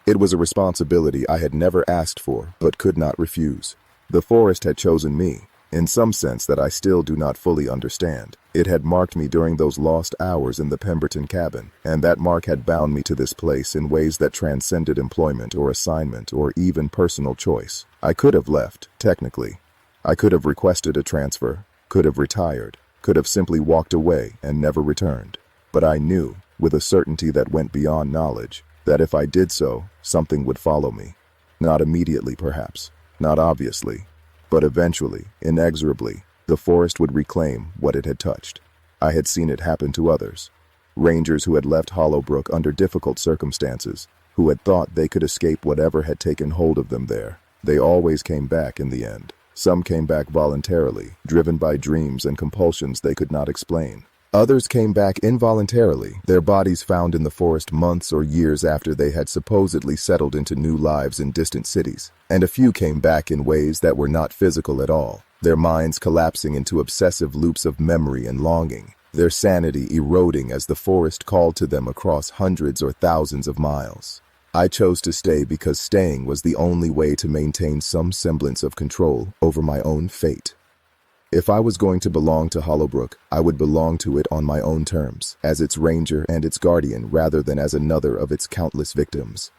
It was a responsibility I had never asked for, but could not refuse. The forest had chosen me, in some sense that I still do not fully understand. It had marked me during those lost hours in the Pemberton cabin, and that mark had bound me to this place in ways that transcended employment or assignment or even personal choice. I could have left, technically. I could have requested a transfer, could have retired, could have simply walked away and never returned. But I knew, with a certainty that went beyond knowledge, that if I did so, something would follow me. Not immediately, perhaps, not obviously, but eventually, inexorably, the forest would reclaim what it had touched. I had seen it happen to others. Rangers who had left Hollowbrook under difficult circumstances, who had thought they could escape whatever had taken hold of them there. They always came back in the end. Some came back voluntarily, driven by dreams and compulsions they could not explain. Others came back involuntarily, their bodies found in the forest months or years after they had supposedly settled into new lives in distant cities. And a few came back in ways that were not physical at all, their minds collapsing into obsessive loops of memory and longing, their sanity eroding as the forest called to them across hundreds or thousands of miles. I chose to stay because staying was the only way to maintain some semblance of control over my own fate. If I was going to belong to Hollowbrook, I would belong to it on my own terms, as its ranger and its guardian rather than as another of its countless victims.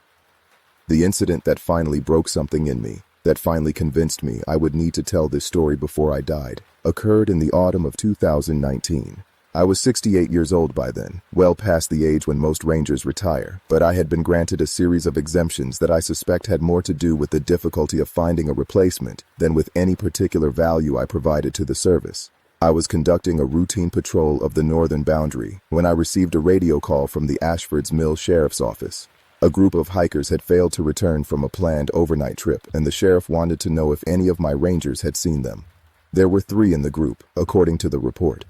The incident that finally broke something in me, that finally convinced me I would need to tell this story before I died, occurred in the autumn of 2019. I was 68 years old by then, well past the age when most rangers retire, but I had been granted a series of exemptions that I suspect had more to do with the difficulty of finding a replacement than with any particular value I provided to the service. I was conducting a routine patrol of the northern boundary when I received a radio call from the Ashford's Mill Sheriff's Office. A group of hikers had failed to return from a planned overnight trip, and the sheriff wanted to know if any of my rangers had seen them. There were 3 in the group, according to the report.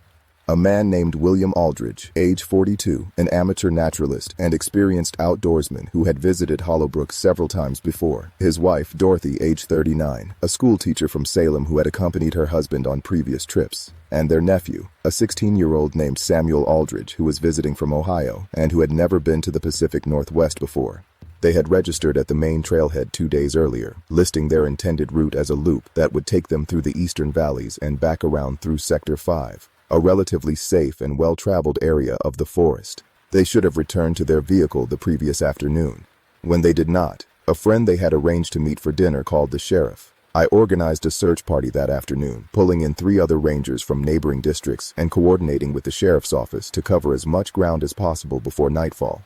A man named William Aldridge, age 42, an amateur naturalist and experienced outdoorsman who had visited Hollowbrook several times before. His wife, Dorothy, age 39, a schoolteacher from Salem who had accompanied her husband on previous trips. And their nephew, a 16-year-old named Samuel Aldridge who was visiting from Ohio and who had never been to the Pacific Northwest before. They had registered at the main trailhead 2 days earlier, listing their intended route as a loop that would take them through the eastern valleys and back around through Sector 5. A relatively safe and well-traveled area of the forest. They should have returned to their vehicle the previous afternoon. When they did not, a friend they had arranged to meet for dinner called the sheriff. I organized a search party that afternoon, pulling in 3 other rangers from neighboring districts and coordinating with the sheriff's office to cover as much ground as possible before nightfall.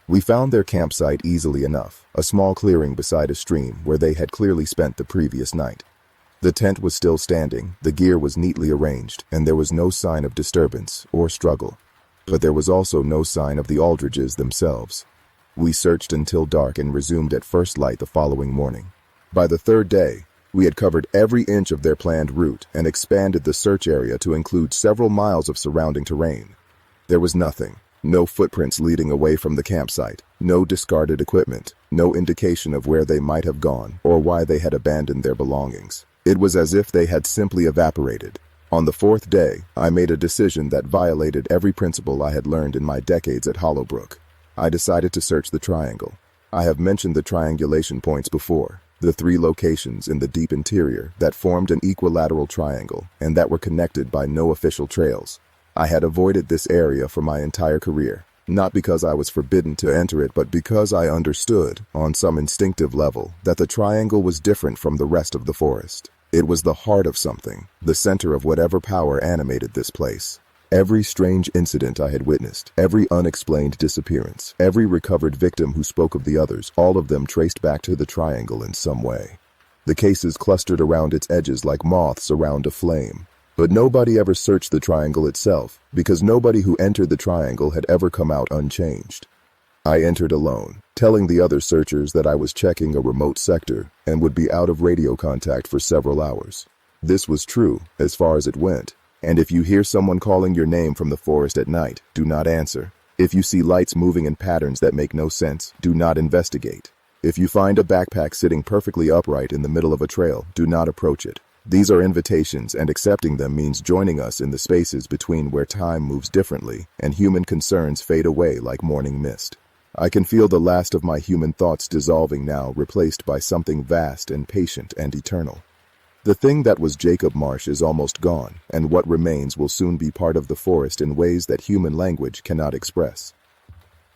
We found their campsite easily enough, a small clearing beside a stream where they had clearly spent the previous night. The tent was still standing, the gear was neatly arranged, and there was no sign of disturbance or struggle. But there was also no sign of the Aldridges themselves. We searched until dark and resumed at first light the following morning. By the 3rd day, we had covered every inch of their planned route and expanded the search area to include several miles of surrounding terrain. There was nothing, No footprints leading away from the campsite, no discarded equipment, no indication of where they might have gone or why they had abandoned their belongings. It was as if they had simply evaporated. On the fourth day, I made a decision that violated every principle I had learned in my decades at Hollowbrook. I decided to search the triangle. I have mentioned the triangulation points before, the 3 locations in the deep interior that formed an equilateral triangle and that were connected by no official trails. I had avoided this area for my entire career, not because I was forbidden to enter it, but because I understood, on some instinctive level, that the triangle was different from the rest of the forest. It was the heart of something, the center of whatever power animated this place. Every strange incident I had witnessed, every unexplained disappearance, every recovered victim who spoke of the others, all of them traced back to the triangle in some way. The cases clustered around its edges like moths around a flame. But nobody ever searched the triangle itself, because nobody who entered the triangle had ever come out unchanged. I entered alone, telling the other searchers that I was checking a remote sector and would be out of radio contact for several hours. This was true, as far as it went. And if you hear someone calling your name from the forest at night, do not answer. If you see lights moving in patterns that make no sense, do not investigate. If you find a backpack sitting perfectly upright in the middle of a trail, do not approach it. These are invitations, and accepting them means joining us in the spaces between where time moves differently and human concerns fade away like morning mist. I can feel the last of my human thoughts dissolving now, replaced by something vast and patient and eternal. The thing that was Jacob Marsh is almost gone, and what remains will soon be part of the forest in ways that human language cannot express.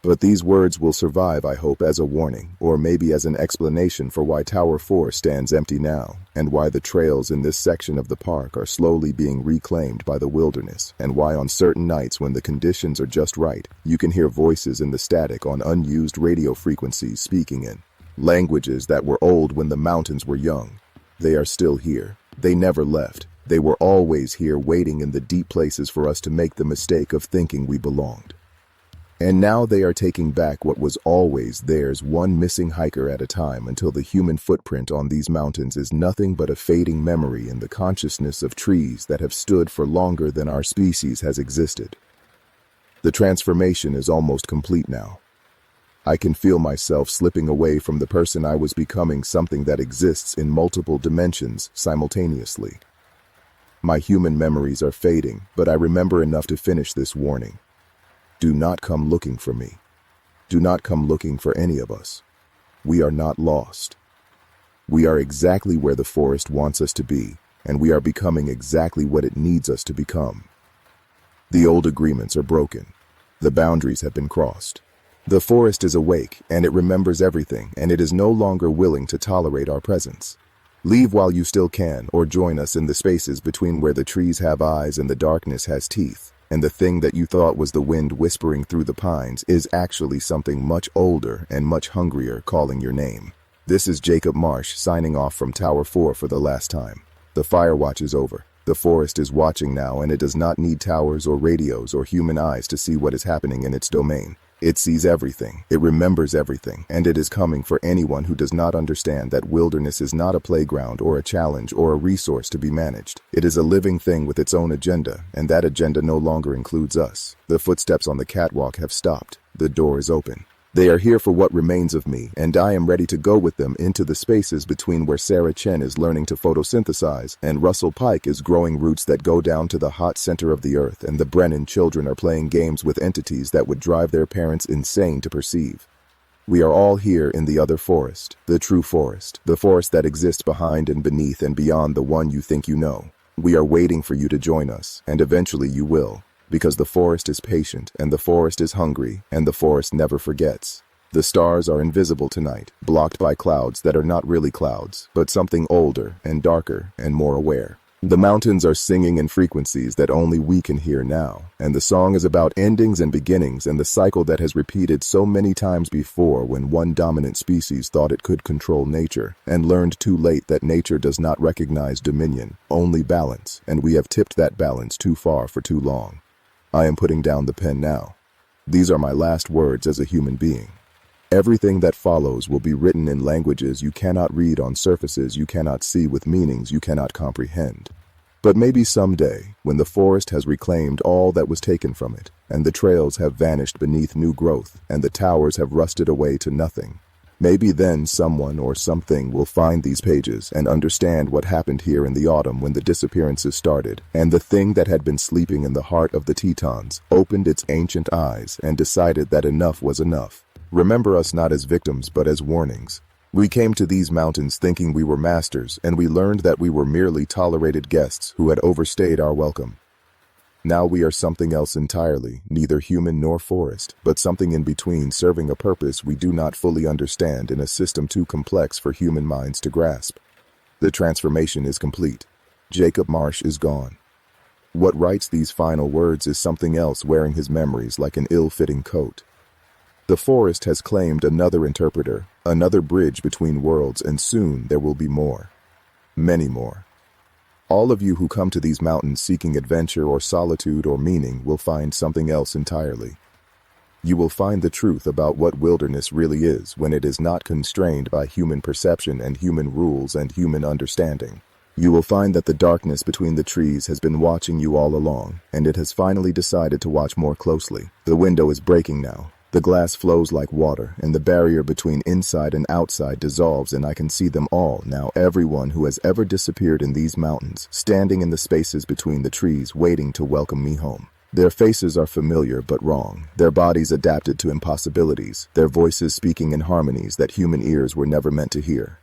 But these words will survive, I hope, as a warning, or maybe as an explanation for why Tower 4 stands empty now, and why the trails in this section of the park are slowly being reclaimed by the wilderness, and why on certain nights when the conditions are just right, you can hear voices in the static on unused radio frequencies speaking in languages that were old when the mountains were young. They are still here. They never left. They were always here, waiting in the deep places for us to make the mistake of thinking we belonged. And now they are taking back what was always theirs, one missing hiker at a time, until the human footprint on these mountains is nothing but a fading memory in the consciousness of trees that have stood for longer than our species has existed. The transformation is almost complete now. I can feel myself slipping away from the person I was becoming, something that exists in multiple dimensions simultaneously. My human memories are fading, but I remember enough to finish this warning. Do not come looking for me. Do not come looking for any of us. We are not lost. We are exactly where the forest wants us to be, and we are becoming exactly what it needs us to become. The old agreements are broken. The boundaries have been crossed. The forest is awake, and it remembers everything, and it is no longer willing to tolerate our presence. Leave while you still can, or join us in the spaces between where the trees have eyes and the darkness has teeth, and the thing that you thought was the wind whispering through the pines is actually something much older and much hungrier calling your name. This is Jacob Marsh signing off from Tower 4 for the last time. The fire watch is over. The forest is watching now, and it does not need towers or radios or human eyes to see what is happening in its domain. It sees everything, it remembers everything, and it is coming for anyone who does not understand that wilderness is not a playground or a challenge or a resource to be managed. It is a living thing with its own agenda, and that agenda no longer includes us. The footsteps on the catwalk have stopped. The door is open. They are here for what remains of me, and I am ready to go with them into the spaces between where Sarah Chen is learning to photosynthesize, and Russell Pike is growing roots that go down to the hot center of the earth, and the Brennan children are playing games with entities that would drive their parents insane to perceive. We are all here in the other forest, the true forest, the forest that exists behind and beneath and beyond the one you think you know. We are waiting for you to join us, and eventually you will. Because the forest is patient, and the forest is hungry, and the forest never forgets. The stars are invisible tonight, blocked by clouds that are not really clouds, but something older and darker and more aware. The mountains are singing in frequencies that only we can hear now, and the song is about endings and beginnings and the cycle that has repeated so many times before when one dominant species thought it could control nature, and learned too late that nature does not recognize dominion, only balance, and we have tipped that balance too far for too long. I am putting down the pen now. These are my last words as a human being. Everything that follows will be written in languages you cannot read, on surfaces you cannot see, with meanings you cannot comprehend. But maybe someday, when the forest has reclaimed all that was taken from it, and the trails have vanished beneath new growth, and the towers have rusted away to nothing, maybe then someone or something will find these pages and understand what happened here in the autumn when the disappearances started, and the thing that had been sleeping in the heart of the Tetons opened its ancient eyes and decided that enough was enough. Remember us not as victims but as warnings. We came to these mountains thinking we were masters, and we learned that we were merely tolerated guests who had overstayed our welcome. Now we are something else entirely, neither human nor forest, but something in between, serving a purpose we do not fully understand in a system too complex for human minds to grasp. The transformation is complete. Jacob Marsh is gone. What writes these final words is something else wearing his memories like an ill-fitting coat. The forest has claimed another interpreter, another bridge between worlds, and soon there will be more. Many more. All of you who come to these mountains seeking adventure or solitude or meaning will find something else entirely. You will find the truth about what wilderness really is when it is not constrained by human perception and human rules and human understanding. You will find that the darkness between the trees has been watching you all along, and it has finally decided to watch more closely. The window is breaking now. The glass flows like water, and the barrier between inside and outside dissolves, and I can see them all now, everyone who has ever disappeared in these mountains, standing in the spaces between the trees, waiting to welcome me home. Their faces are familiar but wrong, their bodies adapted to impossibilities, their voices speaking in harmonies that human ears were never meant to hear.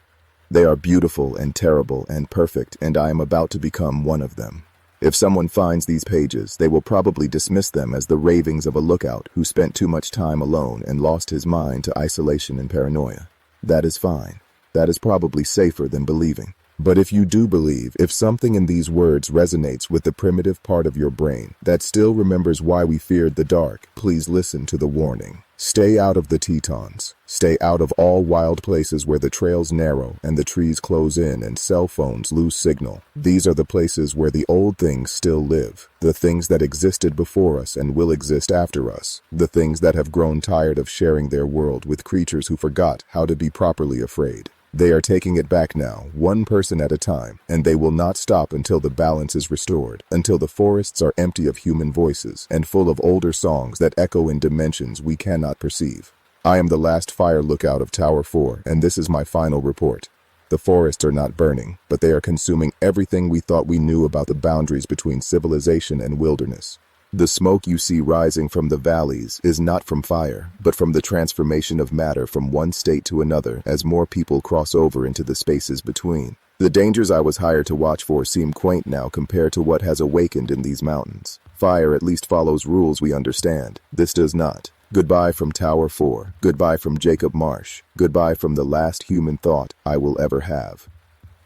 They are beautiful and terrible and perfect, and I am about to become one of them. If someone finds these pages, they will probably dismiss them as the ravings of a lookout who spent too much time alone and lost his mind to isolation and paranoia. That is fine. That is probably safer than believing. But if you do believe, if something in these words resonates with the primitive part of your brain that still remembers why we feared the dark, please listen to the warning. Stay out of the Tetons. Stay out of all wild places where the trails narrow and the trees close in and cell phones lose signal. These are the places where the old things still live, the things that existed before us and will exist after us, the things that have grown tired of sharing their world with creatures who forgot how to be properly afraid. They are taking it back now, one person at a time, and they will not stop until the balance is restored, until the forests are empty of human voices and full of older songs that echo in dimensions we cannot perceive. I am the last fire lookout of Tower 4, and this is my final report. The forests are not burning, but they are consuming everything we thought we knew about the boundaries between civilization and wilderness. The smoke you see rising from the valleys is not from fire, but from the transformation of matter from one state to another as more people cross over into the spaces between. The dangers I was hired to watch for seem quaint now compared to what has awakened in these mountains. Fire at least follows rules we understand. This does not. Goodbye from Tower 4. Goodbye from Jacob Marsh. Goodbye from the last human thought I will ever have.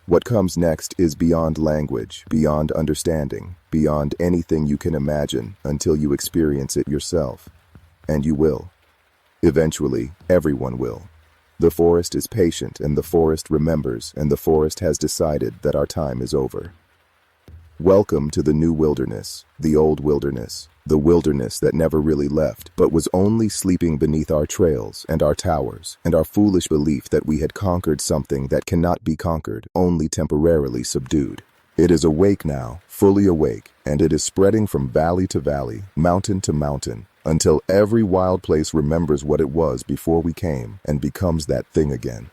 What comes next is beyond language, beyond understanding, beyond anything you can imagine until you experience it yourself. And you will. Eventually, everyone will. The forest is patient, and the forest remembers, and the forest has decided that our time is over. Welcome to the new wilderness, the old wilderness, the wilderness that never really left, but was only sleeping beneath our trails and our towers, and our foolish belief that we had conquered something that cannot be conquered, only temporarily subdued. It is awake now, fully awake, and it is spreading from valley to valley, mountain to mountain, until every wild place remembers what it was before we came and becomes that thing again.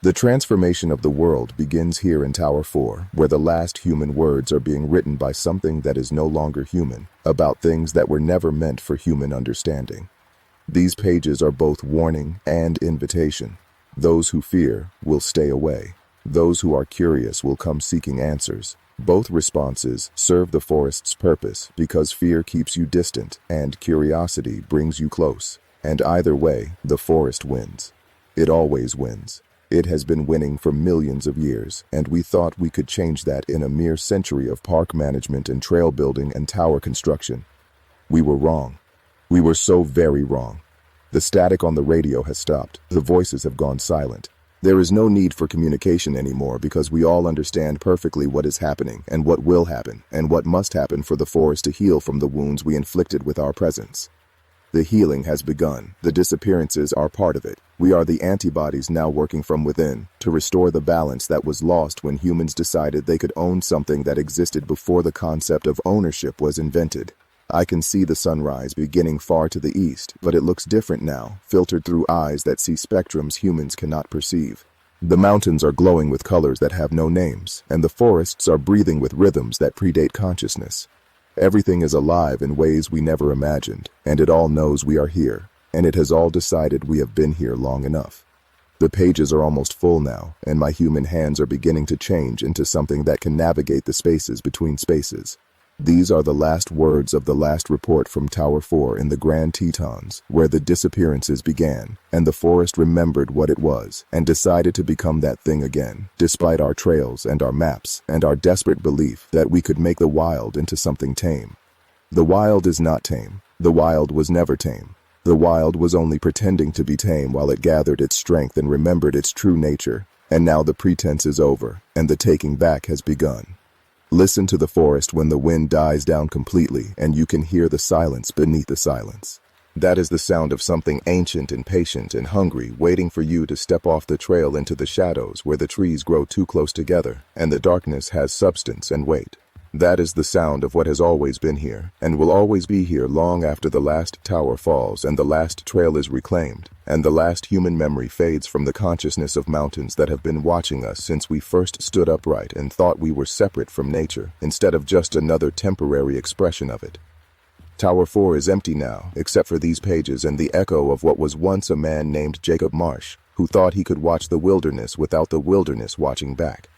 The transformation of the world begins here in Tower 4, where the last human words are being written by something that is no longer human, about things that were never meant for human understanding. These pages are both warning and invitation. Those who fear will stay away. Those who are curious will come seeking answers. Both responses serve the forest's purpose because fear keeps you distant and curiosity brings you close. And either way, the forest wins. It always wins. It has been winning for millions of years, and we thought we could change that in a mere century of park management and trail building and tower construction. We were wrong. We were so very wrong. The static on the radio has stopped. The voices have gone silent. There is no need for communication anymore because we all understand perfectly what is happening and what will happen and what must happen for the forest to heal from the wounds we inflicted with our presence. The healing has begun. The disappearances are part of it. We are the antibodies now working from within to restore the balance that was lost when humans decided they could own something that existed before the concept of ownership was invented. I can see the sunrise beginning far to the east, but it looks different now, filtered through eyes that see spectrums humans cannot perceive. The mountains are glowing with colors that have no names, and the forests are breathing with rhythms that predate consciousness. Everything is alive in ways we never imagined, and it all knows we are here, and it has all decided we have been here long enough. The pages are almost full now, and my human hands are beginning to change into something that can navigate the spaces between spaces. These are the last words of the last report from Tower 4 in the Grand Tetons, where the disappearances began, and the forest remembered what it was, and decided to become that thing again, despite our trails and our maps, and our desperate belief that we could make the wild into something tame. The wild is not tame. The wild was never tame. The wild was only pretending to be tame while it gathered its strength and remembered its true nature, and now the pretense is over, and the taking back has begun. Listen to the forest when the wind dies down completely and you can hear the silence beneath the silence. That is the sound of something ancient and patient and hungry waiting for you to step off the trail into the shadows where the trees grow too close together and the darkness has substance and weight. That is the sound of what has always been here and will always be here long after the last tower falls and the last trail is reclaimed and the last human memory fades from the consciousness of mountains that have been watching us since we first stood upright and thought we were separate from nature instead of just another temporary expression of it. Tower 4 is empty now, except for these pages and the echo of what was once a man named Jacob Marsh, who thought he could watch the wilderness without the wilderness watching back.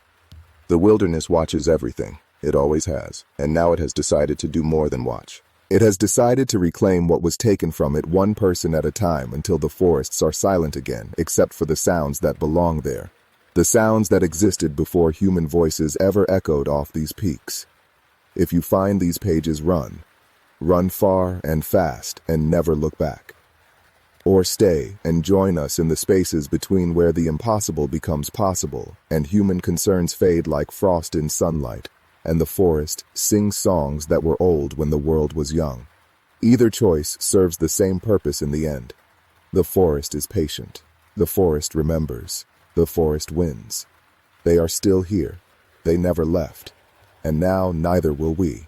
The wilderness watches everything. It always has, and now it has decided to do more than watch. It has decided to reclaim what was taken from it one person at a time until the forests are silent again, except for the sounds that belong there. The sounds that existed before human voices ever echoed off these peaks. If you find these pages, run. Run far and fast and never look back. Or stay and join us in the spaces between where the impossible becomes possible and human concerns fade like frost in sunlight, and the forest sings songs that were old when the world was young. Either choice serves the same purpose in the end. The forest is patient. The forest remembers. The forest wins. They are still here. They never left. And now neither will we.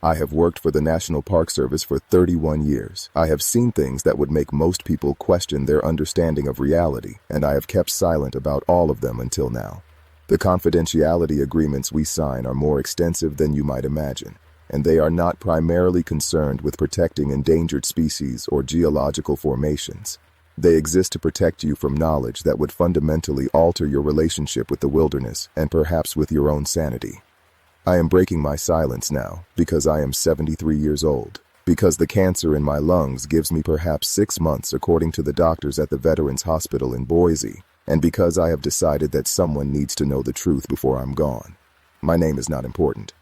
I have worked for the National Park Service for 31 years. I have seen things that would make most people question their understanding of reality, and I have kept silent about all of them until now. The confidentiality agreements we sign are more extensive than you might imagine, and they are not primarily concerned with protecting endangered species or geological formations. They exist to protect you from knowledge that would fundamentally alter your relationship with the wilderness and perhaps with your own sanity. I am breaking my silence now because I am 73 years old, because the cancer in my lungs gives me perhaps 6 months according to the doctors at the Veterans Hospital in Boise, and because I have decided that someone needs to know the truth before I'm gone. My name is not important.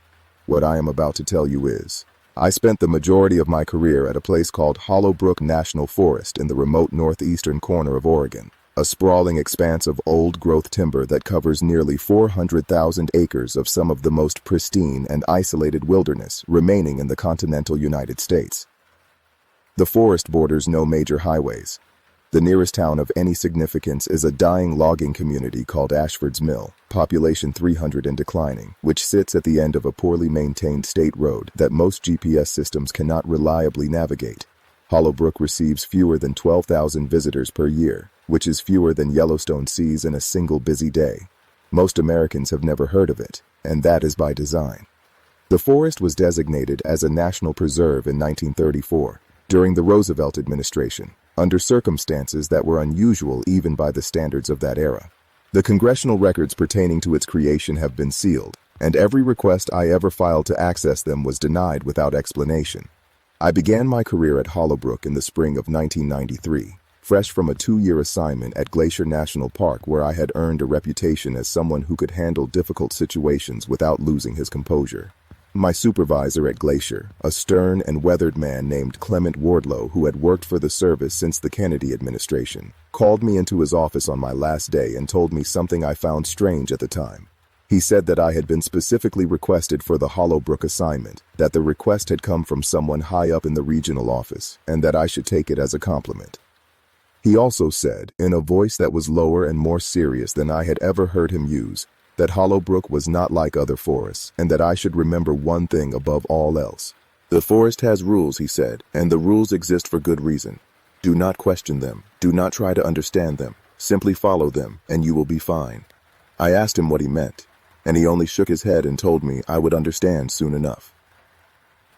What I am about to tell you is, I spent the majority of my career at a place called Hollowbrook National Forest in the remote northeastern corner of Oregon. A sprawling expanse of old-growth timber that covers nearly 400,000 acres of some of the most pristine and isolated wilderness remaining in the continental United States. The forest borders no major highways. The nearest town of any significance is a dying logging community called Ashford's Mill, population 300 and declining, which sits at the end of a poorly maintained state road that most GPS systems cannot reliably navigate. Hollowbrook receives fewer than 12,000 visitors per year, which is fewer than Yellowstone sees in a single busy day. Most Americans have never heard of it, and that is by design. The forest was designated as a national preserve in 1934, during the Roosevelt administration, under circumstances that were unusual even by the standards of that era. The congressional records pertaining to its creation have been sealed, and every request I ever filed to access them was denied without explanation. I began my career at Hollowbrook in the spring of 1993, fresh from a 2-year assignment at Glacier National Park where I had earned a reputation as someone who could handle difficult situations without losing his composure. My supervisor at Glacier, a stern and weathered man named Clement Wardlow who had worked for the service since the Kennedy administration, called me into his office on my last day and told me something I found strange at the time. He said that I had been specifically requested for the Hollowbrook assignment, that the request had come from someone high up in the regional office, and that I should take it as a compliment. He also said, in a voice that was lower and more serious than I had ever heard him use, that Hollowbrook was not like other forests, and that I should remember one thing above all else. The forest has rules, he said, and the rules exist for good reason. Do not question them. Do not try to understand them. Simply follow them, and you will be fine. I asked him what he meant, and he only shook his head and told me I would understand soon enough.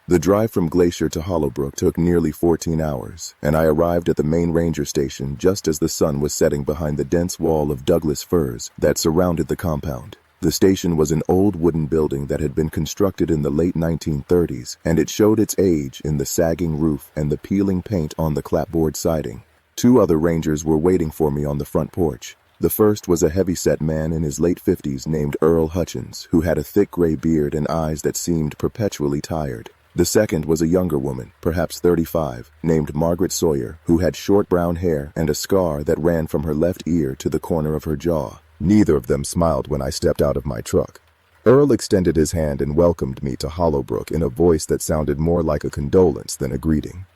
The drive from Glacier to Hollowbrook took nearly 14 hours, and I arrived at the main ranger station just as the sun was setting behind the dense wall of Douglas firs that surrounded the compound. The station was an old wooden building that had been constructed in the late 1930s, and it showed its age in the sagging roof and the peeling paint on the clapboard siding. 2 other rangers were waiting for me on the front porch. The first was a heavy-set man in his late 50s named Earl Hutchins, who had a thick gray beard and eyes that seemed perpetually tired. The second was a younger woman, perhaps 35, named Margaret Sawyer, who had short brown hair and a scar that ran from her left ear to the corner of her jaw. Neither of them smiled when I stepped out of my truck. Earl extended his hand and welcomed me to Hollowbrook in a voice that sounded more like a condolence than a greeting.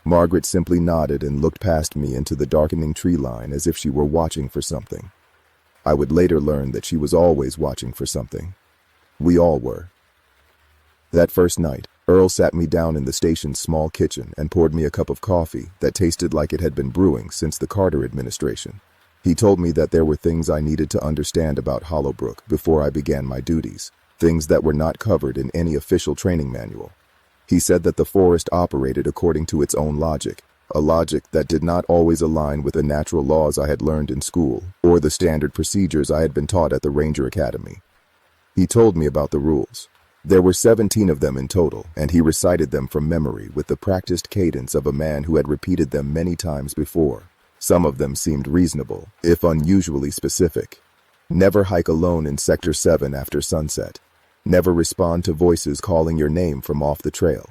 Margaret simply nodded and looked past me into the darkening tree line as if she were watching for something. I would later learn that she was always watching for something. We all were. That first night, Earl sat me down in the station's small kitchen and poured me a cup of coffee that tasted like it had been brewing since the Carter administration. He told me that there were things I needed to understand about Hollowbrook before I began my duties, things that were not covered in any official training manual. He said that the forest operated according to its own logic, a logic that did not always align with the natural laws I had learned in school or the standard procedures I had been taught at the Ranger Academy. He told me about the rules. There were 17 of them in total, and he recited them from memory with the practiced cadence of a man who had repeated them many times before. Some of them seemed reasonable, if unusually specific. Never hike alone in Sector 7 after sunset. Never respond to voices calling your name from off the trail.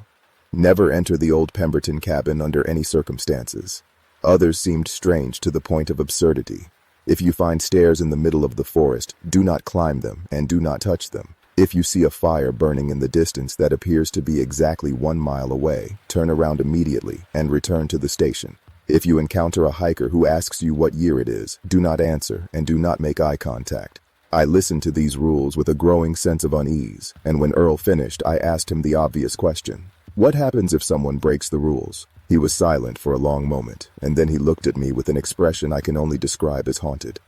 Never enter the old Pemberton cabin under any circumstances. Others seemed strange to the point of absurdity. If you find stairs in the middle of the forest, do not climb them and do not touch them. If you see a fire burning in the distance that appears to be exactly 1 mile away, turn around immediately and return to the station. If you encounter a hiker who asks you what year it is, do not answer and do not make eye contact. I listened to these rules with a growing sense of unease, and when Earl finished, I asked him the obvious question. What happens if someone breaks the rules? He was silent for a long moment, and then he looked at me with an expression I can only describe as haunted.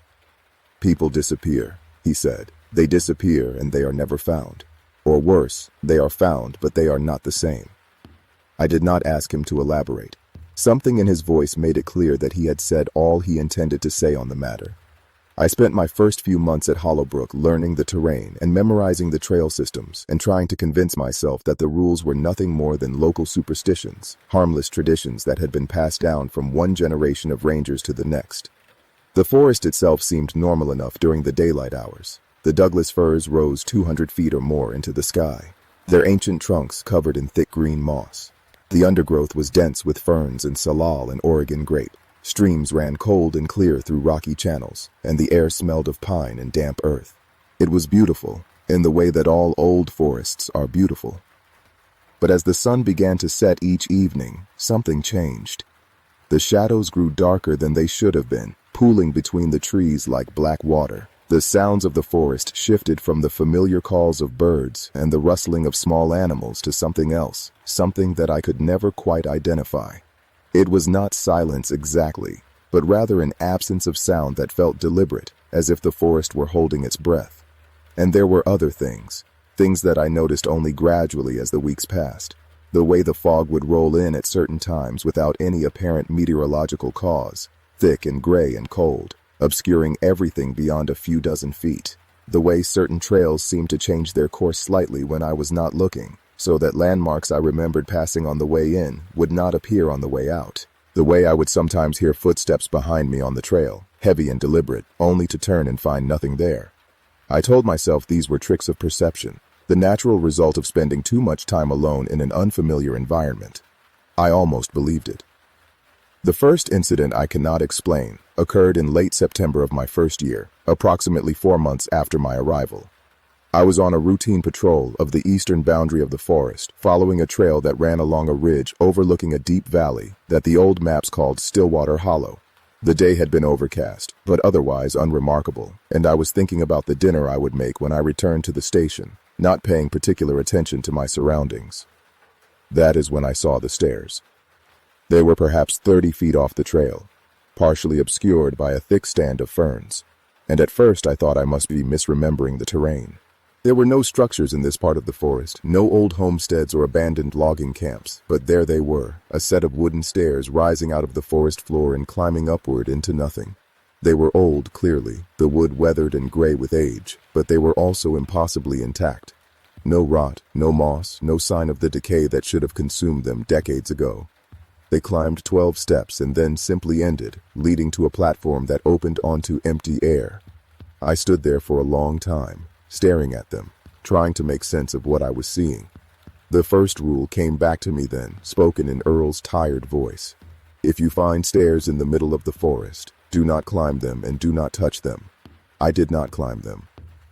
People disappear, he said. They disappear and they are never found. Or worse, they are found, but they are not the same. I did not ask him to elaborate. Something in his voice made it clear that he had said all he intended to say on the matter. I spent my first few months at Hollowbrook learning the terrain and memorizing the trail systems and trying to convince myself that the rules were nothing more than local superstitions, harmless traditions that had been passed down from one generation of rangers to the next. The forest itself seemed normal enough during the daylight hours. The Douglas firs rose 200 feet or more into the sky, their ancient trunks covered in thick green moss. The undergrowth was dense with ferns and salal and Oregon grape. Streams ran cold and clear through rocky channels, and the air smelled of pine and damp earth. It was beautiful, in the way that all old forests are beautiful. But as the sun began to set each evening, something changed. The shadows grew darker than they should have been, pooling between the trees like black water. The sounds of the forest shifted from the familiar calls of birds and the rustling of small animals to something else, something that I could never quite identify. It was not silence exactly, but rather an absence of sound that felt deliberate, as if the forest were holding its breath. And there were other things that I noticed only gradually as the weeks passed. The way the fog would roll in at certain times without any apparent meteorological cause, thick and gray and cold, obscuring everything beyond a few dozen feet. The way certain trails seemed to change their course slightly when I was not looking, so that landmarks I remembered passing on the way in would not appear on the way out. The way I would sometimes hear footsteps behind me on the trail, heavy and deliberate, only to turn and find nothing there. I told myself these were tricks of perception, the natural result of spending too much time alone in an unfamiliar environment. I almost believed it. The first incident I cannot explain occurred in late September of my first year, approximately 4 months after my arrival. I was on a routine patrol of the eastern boundary of the forest, following a trail that ran along a ridge overlooking a deep valley that the old maps called Stillwater Hollow. The day had been overcast, but otherwise unremarkable, and I was thinking about the dinner I would make when I returned to the station, not paying particular attention to my surroundings. That is when I saw the stairs. They were perhaps 30 feet off the trail, partially obscured by a thick stand of ferns, and at first I thought I must be misremembering the terrain. There were no structures in this part of the forest, no old homesteads or abandoned logging camps, but there they were, a set of wooden stairs rising out of the forest floor and climbing upward into nothing. They were old, clearly, the wood weathered and gray with age, but they were also impossibly intact. No rot, no moss, no sign of the decay that should have consumed them decades ago. They climbed 12 steps and then simply ended, leading to a platform that opened onto empty air. I stood there for a long time, staring at them, trying to make sense of what I was seeing. The first rule came back to me then, spoken in Earl's tired voice. If you find stairs in the middle of the forest, do not climb them and do not touch them. I did not climb them.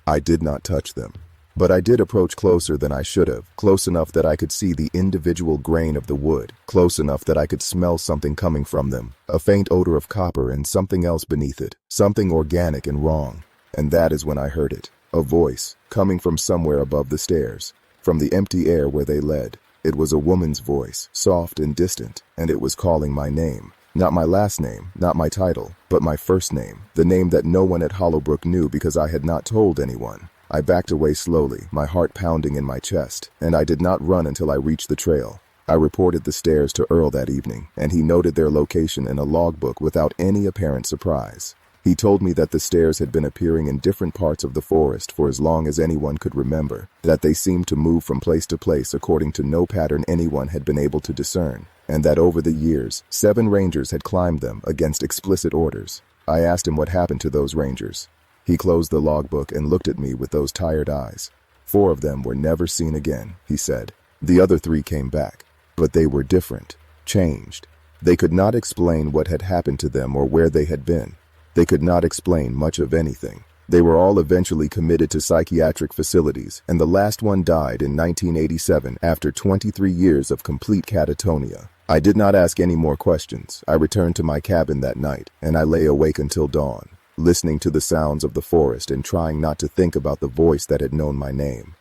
I did not touch them. But I did approach closer than I should have, close enough that I could see the individual grain of the wood, close enough that I could smell something coming from them, a faint odor of copper and something else beneath it, something organic and wrong. And that is when I heard it. A voice, coming from somewhere above the stairs, from the empty air where they led. It was a woman's voice, soft and distant, and it was calling my name. Not my last name, not my title, but my first name, the name that no one at Hollowbrook knew because I had not told anyone. I backed away slowly, my heart pounding in my chest, and I did not run until I reached the trail. I reported the stairs to Earl that evening, and he noted their location in a logbook without any apparent surprise. He told me that the stairs had been appearing in different parts of the forest for as long as anyone could remember, that they seemed to move from place to place according to no pattern anyone had been able to discern, and that over the years, 7 rangers had climbed them against explicit orders. I asked him what happened to those rangers. He closed the logbook and looked at me with those tired eyes. 4 of them were never seen again, he said. The other 3 came back, but they were different, changed. They could not explain what had happened to them or where they had been. They could not explain much of anything. They were all eventually committed to psychiatric facilities, and the last one died in 1987 after 23 years of complete catatonia. I did not ask any more questions. I returned to my cabin that night, and I lay awake until dawn, listening to the sounds of the forest and trying not to think about the voice that had known my name.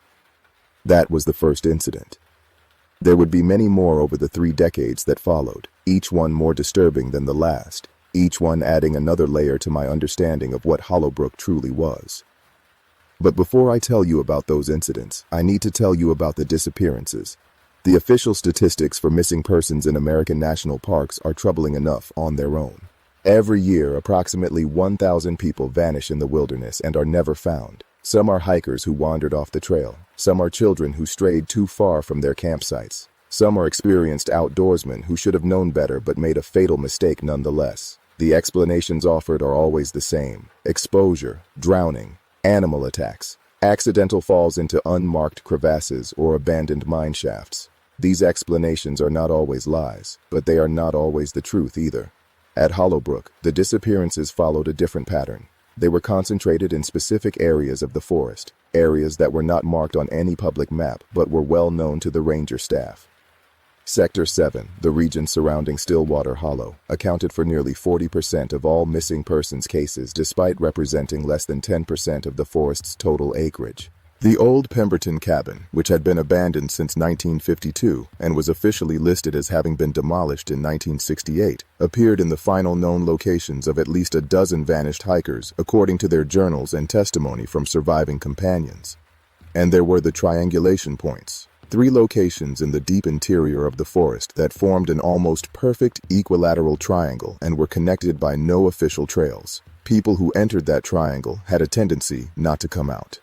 That was the first incident. There would be many more over the 3 decades that followed, each one more disturbing than the last, each one adding another layer to my understanding of what Hollowbrook truly was. But before I tell you about those incidents, I need to tell you about the disappearances. The official statistics for missing persons in American national parks are troubling enough on their own. Every year, approximately 1,000 people vanish in the wilderness and are never found. Some are hikers who wandered off the trail. Some are children who strayed too far from their campsites. Some are experienced outdoorsmen who should have known better but made a fatal mistake nonetheless. The explanations offered are always the same: exposure, drowning, animal attacks, accidental falls into unmarked crevasses or abandoned mine shafts. These explanations are not always lies, but they are not always the truth either. At Hollowbrook, the disappearances followed a different pattern. They were concentrated in specific areas of the forest, areas that were not marked on any public map but were well known to the ranger staff. Sector 7, the region surrounding Stillwater Hollow, accounted for nearly 40% of all missing persons cases despite representing less than 10% of the forest's total acreage. The old Pemberton cabin, which had been abandoned since 1952 and was officially listed as having been demolished in 1968, appeared in the final known locations of at least a dozen vanished hikers according to their journals and testimony from surviving companions. And there were the triangulation points, 3 locations in the deep interior of the forest that formed an almost perfect equilateral triangle and were connected by no official trails. People who entered that triangle had a tendency not to come out.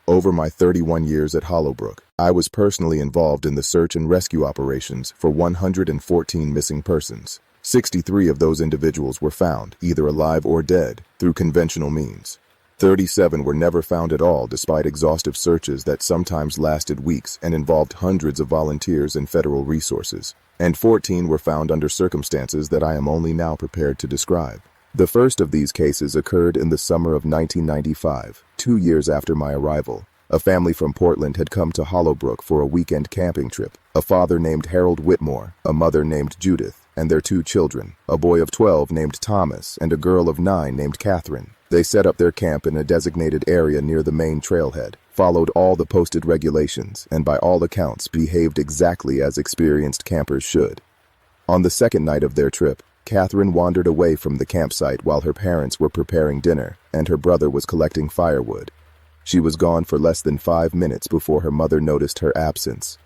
Over my 31 years at Hollowbrook, I was personally involved in the search and rescue operations for 114 missing persons. 63 of those individuals were found, either alive or dead, through conventional means. 37 were never found at all despite exhaustive searches that sometimes lasted weeks and involved hundreds of volunteers and federal resources. And 14 were found under circumstances that I am only now prepared to describe. The first of these cases occurred in the summer of 1995, 2 years after my arrival. A family from Portland had come to Hollowbrook for a weekend camping trip. A father named Harold Whitmore, a mother named Judith, and their 2 children, a boy of 12 named Thomas and a girl of 9 named Catherine. They set up their camp in a designated area near the main trailhead, followed all the posted regulations, and by all accounts behaved exactly as experienced campers should. On the second night of their trip, Catherine wandered away from the campsite while her parents were preparing dinner, and her brother was collecting firewood. She was gone for less than 5 minutes before her mother noticed her absence.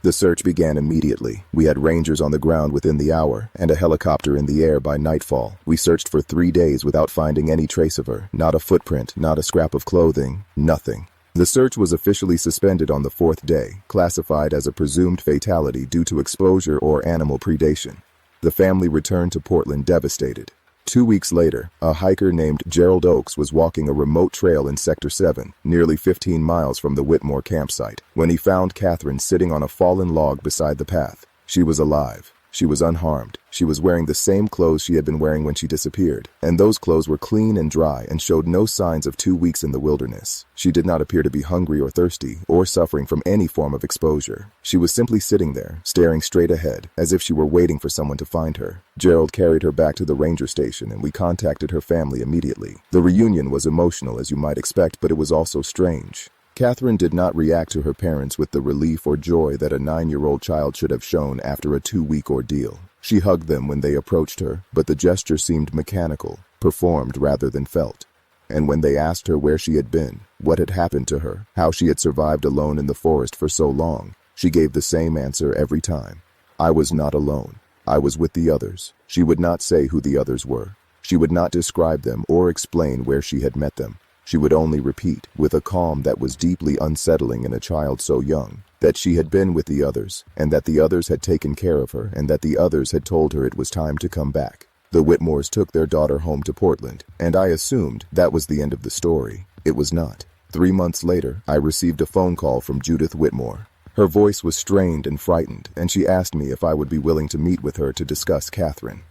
The search began immediately. We had rangers on the ground within the hour, and a helicopter in the air by nightfall. We searched for 3 days without finding any trace of her. Not a footprint, not a scrap of clothing, nothing. The search was officially suspended on the 4th day, classified as a presumed fatality due to exposure or animal predation. The family returned to Portland devastated. 2 weeks later, a hiker named Gerald Oakes was walking a remote trail in Sector 7, nearly 15 miles from the Whitmore campsite, when he found Catherine sitting on a fallen log beside the path. She was alive. She was unharmed. She was wearing the same clothes she had been wearing when she disappeared, and those clothes were clean and dry and showed no signs of 2 weeks in the wilderness. She did not appear to be hungry or thirsty or suffering from any form of exposure. She was simply sitting there, staring straight ahead, as if she were waiting for someone to find her. Gerald carried her back to the ranger station, and we contacted her family immediately. The reunion was emotional, as you might expect, but it was also strange. Catherine did not react to her parents with the relief or joy that a 9-year-old child should have shown after a 2-week ordeal. She hugged them when they approached her, but the gesture seemed mechanical, performed rather than felt. And when they asked her where she had been, what had happened to her, how she had survived alone in the forest for so long, she gave the same answer every time. I was not alone. I was with the others. She would not say who the others were. She would not describe them or explain where she had met them. She would only repeat, with a calm that was deeply unsettling in a child so young, that she had been with the others, and that the others had taken care of her, and that the others had told her it was time to come back. The Whitmores took their daughter home to Portland, and I assumed that was the end of the story. It was not. 3 months later, I received a phone call from Judith Whitmore. Her voice was strained and frightened, and she asked me if I would be willing to meet with her to discuss Catherine.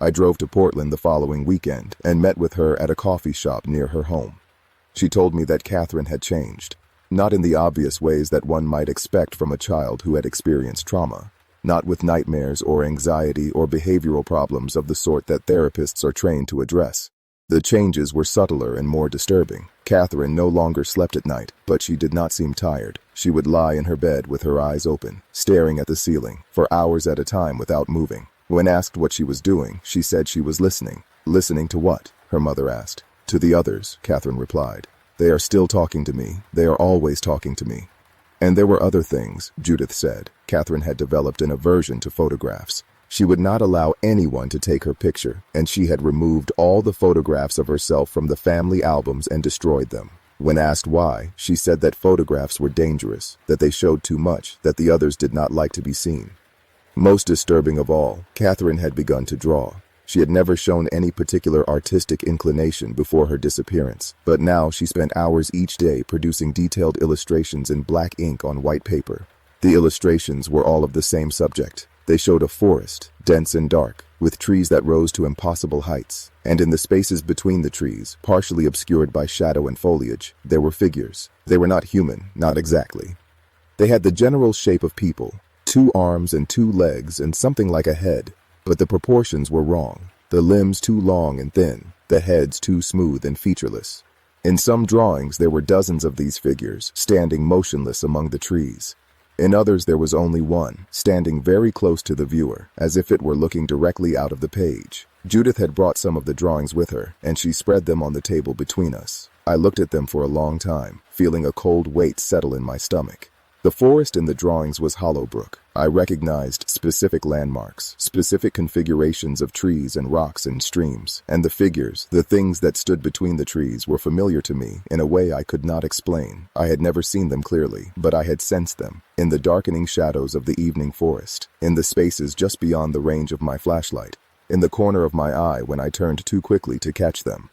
I drove to Portland the following weekend and met with her at a coffee shop near her home. She told me that Catherine had changed, not in the obvious ways that one might expect from a child who had experienced trauma, not with nightmares or anxiety or behavioral problems of the sort that therapists are trained to address. The changes were subtler and more disturbing. Catherine no longer slept at night, but she did not seem tired. She would lie in her bed with her eyes open, staring at the ceiling, for hours at a time without moving. When asked what she was doing, she said she was listening. Listening to what? Her mother asked. To the others, Catherine replied. They are still talking to me. They are always talking to me. And there were other things, Judith said. Catherine had developed an aversion to photographs. She would not allow anyone to take her picture, and she had removed all the photographs of herself from the family albums and destroyed them. When asked why, she said that photographs were dangerous, that they showed too much, that the others did not like to be seen. Most disturbing of all, Catherine had begun to draw. She had never shown any particular artistic inclination before her disappearance, but now she spent hours each day producing detailed illustrations in black ink on white paper. The illustrations were all of the same subject. They showed a forest, dense and dark, with trees that rose to impossible heights, and in the spaces between the trees, partially obscured by shadow and foliage, there were figures. They were not human, not exactly. They had the general shape of people, 2 arms and 2 legs and something like a head, but the proportions were wrong. The limbs too long and thin, the heads too smooth and featureless. In some drawings there were dozens of these figures, standing motionless among the trees. In others there was only one, standing very close to the viewer, as if it were looking directly out of the page. Judith had brought some of the drawings with her, and she spread them on the table between us. I looked at them for a long time, feeling a cold weight settle in my stomach. The forest in the drawings was Hollowbrook. I recognized specific landmarks, specific configurations of trees and rocks and streams, and the figures, the things that stood between the trees, were familiar to me in a way I could not explain. I had never seen them clearly, but I had sensed them, in the darkening shadows of the evening forest, in the spaces just beyond the range of my flashlight, in the corner of my eye when I turned too quickly to catch them.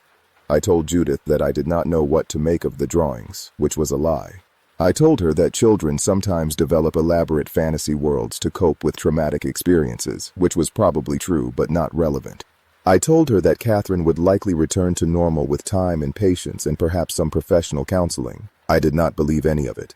I told Judith that I did not know what to make of the drawings, which was a lie. I told her that children sometimes develop elaborate fantasy worlds to cope with traumatic experiences, which was probably true but not relevant. I told her that Catherine would likely return to normal with time and patience and perhaps some professional counseling. I did not believe any of it.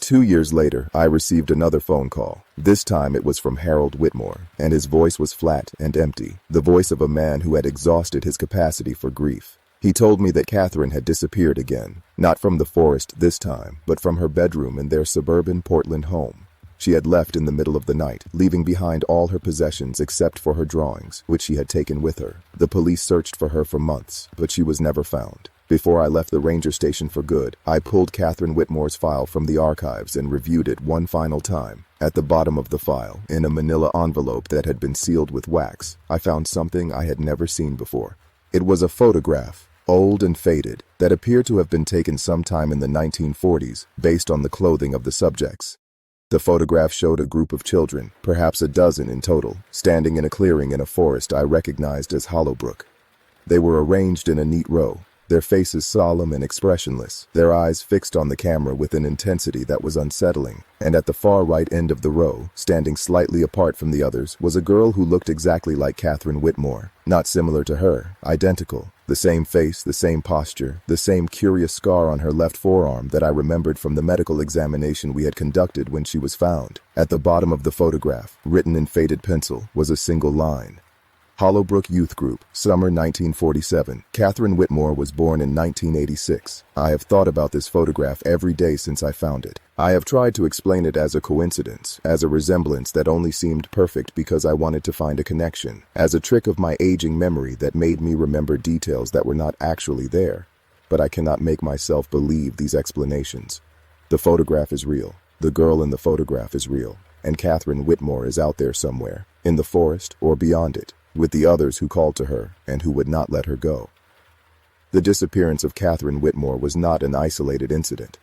2 years later, I received another phone call. This time it was from Harold Whitmore, and his voice was flat and empty, the voice of a man who had exhausted his capacity for grief. He told me that Catherine had disappeared again, not from the forest this time, but from her bedroom in their suburban Portland home. She had left in the middle of the night, leaving behind all her possessions except for her drawings, which she had taken with her. The police searched for her for months, but she was never found. Before I left the ranger station for good, I pulled Catherine Whitmore's file from the archives and reviewed it one final time. At the bottom of the file, in a manila envelope that had been sealed with wax, I found something I had never seen before. It was a photograph, old and faded, that appeared to have been taken sometime in the 1940s, based on the clothing of the subjects. The photograph showed a group of children, perhaps a dozen in total, standing in a clearing in a forest I recognized as Hollowbrook. They were arranged in a neat row, their faces solemn and expressionless, their eyes fixed on the camera with an intensity that was unsettling, and at the far right end of the row, standing slightly apart from the others, was a girl who looked exactly like Catherine Whitmore, not similar to her, identical. The same face, the same posture, the same curious scar on her left forearm that I remembered from the medical examination we had conducted when she was found. At the bottom of the photograph, written in faded pencil, was a single line. Hollowbrook Youth Group, Summer 1947. Catherine Whitmore was born in 1986. I have thought about this photograph every day since I found it. I have tried to explain it as a coincidence, as a resemblance that only seemed perfect because I wanted to find a connection, as a trick of my aging memory that made me remember details that were not actually there. But I cannot make myself believe these explanations. The photograph is real. The girl in the photograph is real. And Catherine Whitmore is out there somewhere, in the forest or beyond it, with the others who called to her and who would not let her go. The disappearance of Catherine Whitmore was not an isolated incident.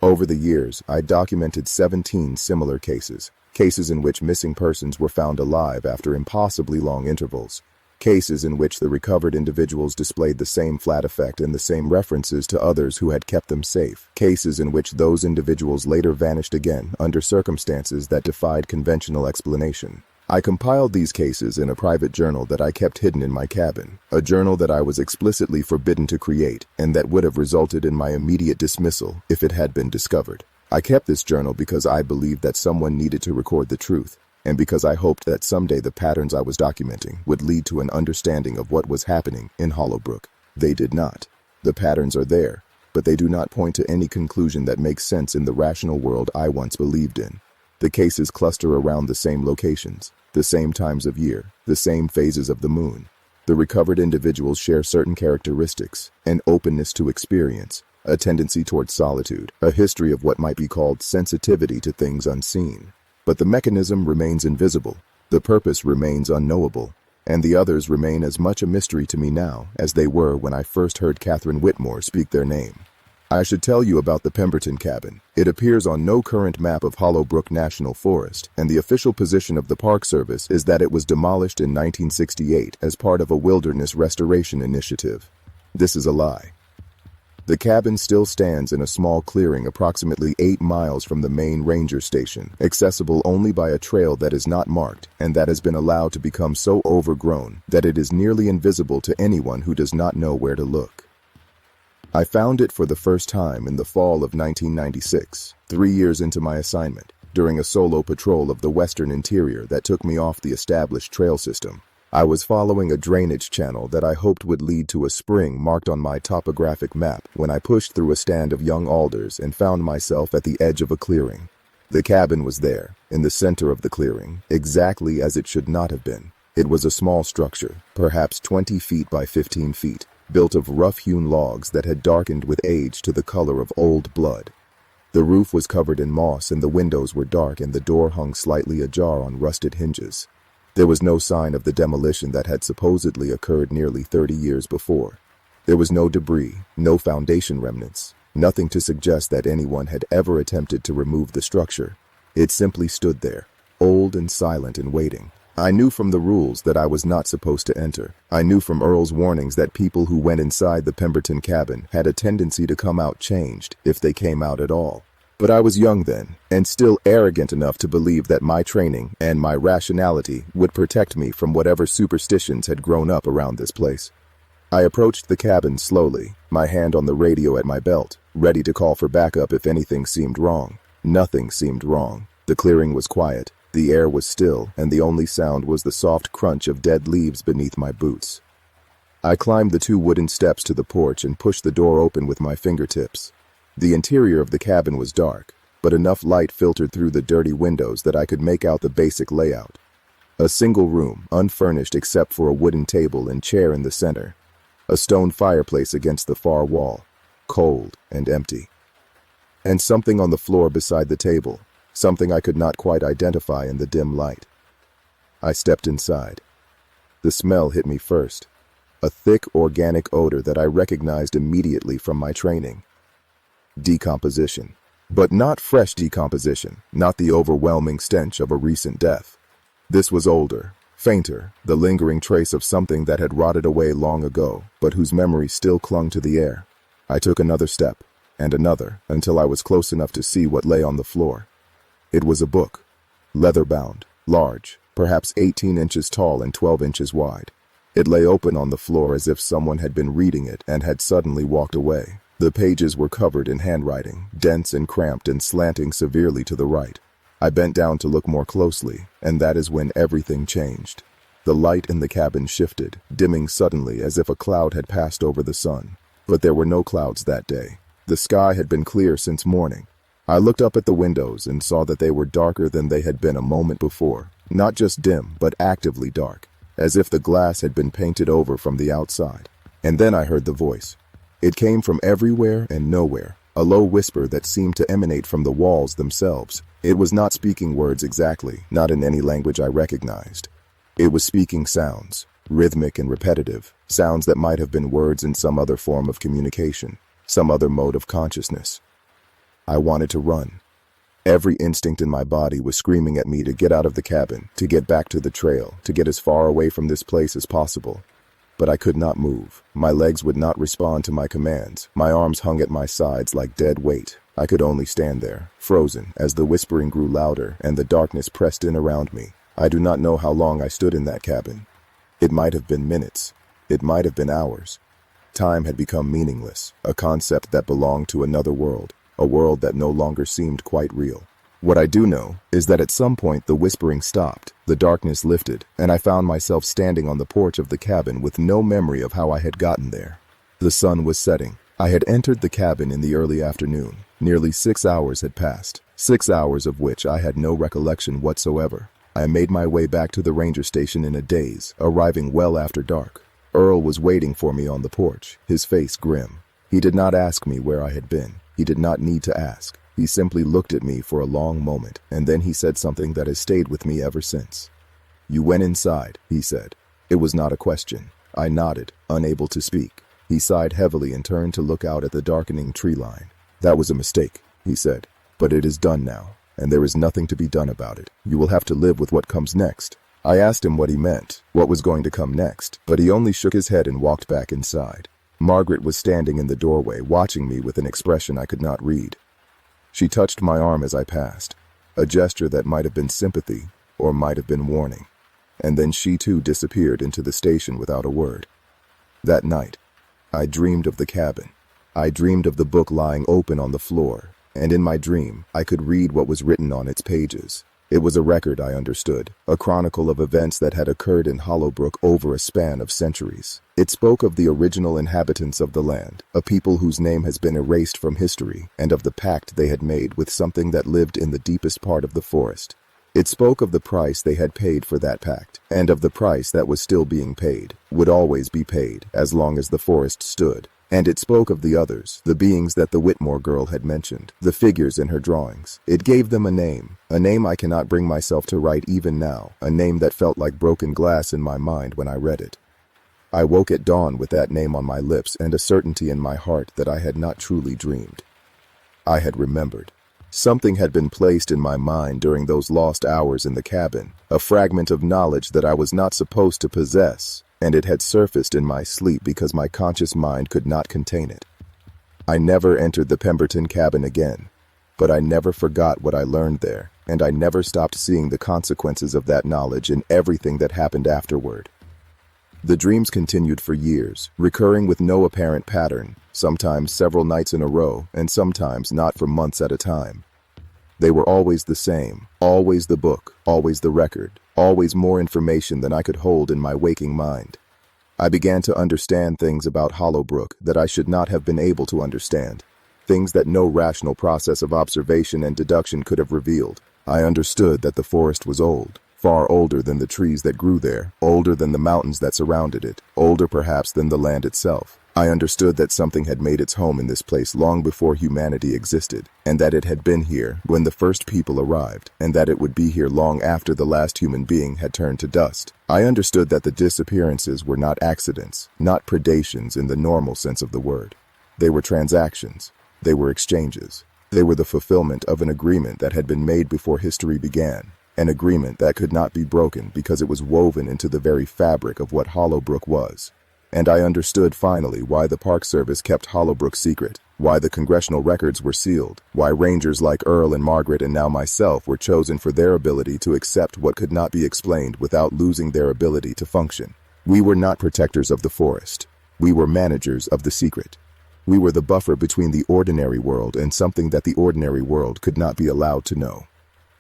Over the years, I documented 17 similar cases in which missing persons were found alive after impossibly long intervals, cases in which the recovered individuals displayed the same flat effect and the same references to others who had kept them safe, cases in which those individuals later vanished again under circumstances that defied conventional explanation. I compiled these cases in a private journal that I kept hidden in my cabin, a journal that I was explicitly forbidden to create and that would have resulted in my immediate dismissal if it had been discovered. I kept this journal because I believed that someone needed to record the truth, and because I hoped that someday the patterns I was documenting would lead to an understanding of what was happening in Hollowbrook. They did not. The patterns are there, but they do not point to any conclusion that makes sense in the rational world I once believed in. The cases cluster around the same locations, the same times of year, the same phases of the moon. The recovered individuals share certain characteristics, an openness to experience, a tendency towards solitude, a history of what might be called sensitivity to things unseen. But the mechanism remains invisible, the purpose remains unknowable, and the others remain as much a mystery to me now as they were when I first heard Catherine Whitmore speak their name. I should tell you about the Pemberton cabin. It appears on no current map of Hollowbrook National Forest, and the official position of the Park Service is that it was demolished in 1968 as part of a wilderness restoration initiative. This is a lie. The cabin still stands in a small clearing approximately 8 miles from the main ranger station, accessible only by a trail that is not marked and that has been allowed to become so overgrown that it is nearly invisible to anyone who does not know where to look. I found it for the first time in the fall of 1996, 3 years into my assignment, during a solo patrol of the western interior that took me off the established trail system. I was following a drainage channel that I hoped would lead to a spring marked on my topographic map when I pushed through a stand of young alders and found myself at the edge of a clearing. The cabin was there, in the center of the clearing, exactly as it should not have been. It was a small structure, perhaps 20 feet by 15 feet, built of rough-hewn logs that had darkened with age to the color of old blood. The roof was covered in moss and the windows were dark and the door hung slightly ajar on rusted hinges. There was no sign of the demolition that had supposedly occurred nearly 30 years before. There was no debris, no foundation remnants, nothing to suggest that anyone had ever attempted to remove the structure. It simply stood there, old and silent and waiting. I knew from the rules that I was not supposed to enter. I knew from Earl's warnings that people who went inside the Pemberton cabin had a tendency to come out changed, if they came out at all. But I was young then, and still arrogant enough to believe that my training and my rationality would protect me from whatever superstitions had grown up around this place. I approached the cabin slowly, my hand on the radio at my belt, ready to call for backup if anything seemed wrong. Nothing seemed wrong. The clearing was quiet, the air was still, and the only sound was the soft crunch of dead leaves beneath my boots. I climbed the 2 wooden steps to the porch and pushed the door open with my fingertips. The interior of the cabin was dark, but enough light filtered through the dirty windows that I could make out the basic layout. A single room, unfurnished except for a wooden table and chair in the center. A stone fireplace against the far wall, cold and empty. And something on the floor beside the table, something I could not quite identify in the dim light. I stepped inside. The smell hit me first, a thick organic odor that I recognized immediately from my training. Decomposition. But not fresh decomposition, not the overwhelming stench of a recent death. This was older, fainter, the lingering trace of something that had rotted away long ago, but whose memory still clung to the air. I took another step, and another, until I was close enough to see what lay on the floor. It was a book, leather-bound, large, perhaps 18 inches tall and 12 inches wide. It lay open on the floor as if someone had been reading it and had suddenly walked away. The pages were covered in handwriting, dense and cramped and slanting severely to the right. I bent down to look more closely, and that is when everything changed. The light in the cabin shifted, dimming suddenly as if a cloud had passed over the sun. But there were no clouds that day. The sky had been clear since morning. I looked up at the windows and saw that they were darker than they had been a moment before. Not just dim, but actively dark, as if the glass had been painted over from the outside. And then I heard the voice. It came from everywhere and nowhere, a low whisper that seemed to emanate from the walls themselves. It was not speaking words exactly, not in any language I recognized. It was speaking sounds, rhythmic and repetitive, sounds that might have been words in some other form of communication, some other mode of consciousness. I wanted to run. Every instinct in my body was screaming at me to get out of the cabin, to get back to the trail, to get as far away from this place as possible. But I could not move. My legs would not respond to my commands. My arms hung at my sides like dead weight. I could only stand there, frozen, as the whispering grew louder and the darkness pressed in around me. I do not know how long I stood in that cabin. It might have been minutes. It might have been hours. Time had become meaningless, a concept that belonged to another world, a world that no longer seemed quite real. What I do know is that at some point the whispering stopped, the darkness lifted, and I found myself standing on the porch of the cabin with no memory of how I had gotten there. The sun was setting. I had entered the cabin in the early afternoon. Nearly 6 hours had passed, 6 hours of which I had no recollection whatsoever. I made my way back to the ranger station in a daze, arriving well after dark. Earl was waiting for me on the porch, his face grim. He did not ask me where I had been. He did not need to ask. He simply looked at me for a long moment, and then he said something that has stayed with me ever since. "You went inside," he said. It was not a question. I nodded, unable to speak. He sighed heavily and turned to look out at the darkening tree line. "That was a mistake," he said. "But it is done now, and there is nothing to be done about it. You will have to live with what comes next." I asked him what he meant, what was going to come next, but he only shook his head and walked back inside. Margaret was standing in the doorway, watching me with an expression I could not read. She touched my arm as I passed, a gesture that might have been sympathy or might have been warning. And then she too disappeared into the station without a word. That night, I dreamed of the cabin. I dreamed of the book lying open on the floor, and in my dream, I could read what was written on its pages. It was a record, I understood, a chronicle of events that had occurred in Hollowbrook over a span of centuries. It spoke of the original inhabitants of the land, a people whose name has been erased from history, and of the pact they had made with something that lived in the deepest part of the forest. It spoke of the price they had paid for that pact, and of the price that was still being paid, would always be paid, as long as the forest stood. And it spoke of the others, the beings that the Whitmore girl had mentioned, the figures in her drawings. It gave them a name I cannot bring myself to write even now, a name that felt like broken glass in my mind when I read it. I woke at dawn with that name on my lips and a certainty in my heart that I had not truly dreamed. I had remembered. Something had been placed in my mind during those lost hours in the cabin, a fragment of knowledge that I was not supposed to possess, and it had surfaced in my sleep because my conscious mind could not contain it. I never entered the Pemberton cabin again, but I never forgot what I learned there, and I never stopped seeing the consequences of that knowledge in everything that happened afterward. The dreams continued for years, recurring with no apparent pattern, sometimes several nights in a row, and sometimes not for months at a time. They were always the same, always the book, always the record, always more information than I could hold in my waking mind. I began to understand things about Hollowbrook that I should not have been able to understand, things that no rational process of observation and deduction could have revealed. I understood that the forest was old, far older than the trees that grew there, older than the mountains that surrounded it, older perhaps than the land itself. I understood that something had made its home in this place long before humanity existed, and that it had been here when the first people arrived, and that it would be here long after the last human being had turned to dust. I understood that the disappearances were not accidents, not predations in the normal sense of the word. They were transactions. They were exchanges. They were the fulfillment of an agreement that had been made before history began, an agreement that could not be broken because it was woven into the very fabric of what Hollowbrook was. And I understood finally why the Park Service kept Hollowbrook secret, why the congressional records were sealed, why rangers like Earl and Margaret and now myself were chosen for their ability to accept what could not be explained without losing their ability to function. We were not protectors of the forest. We were managers of the secret. We were the buffer between the ordinary world and something that the ordinary world could not be allowed to know.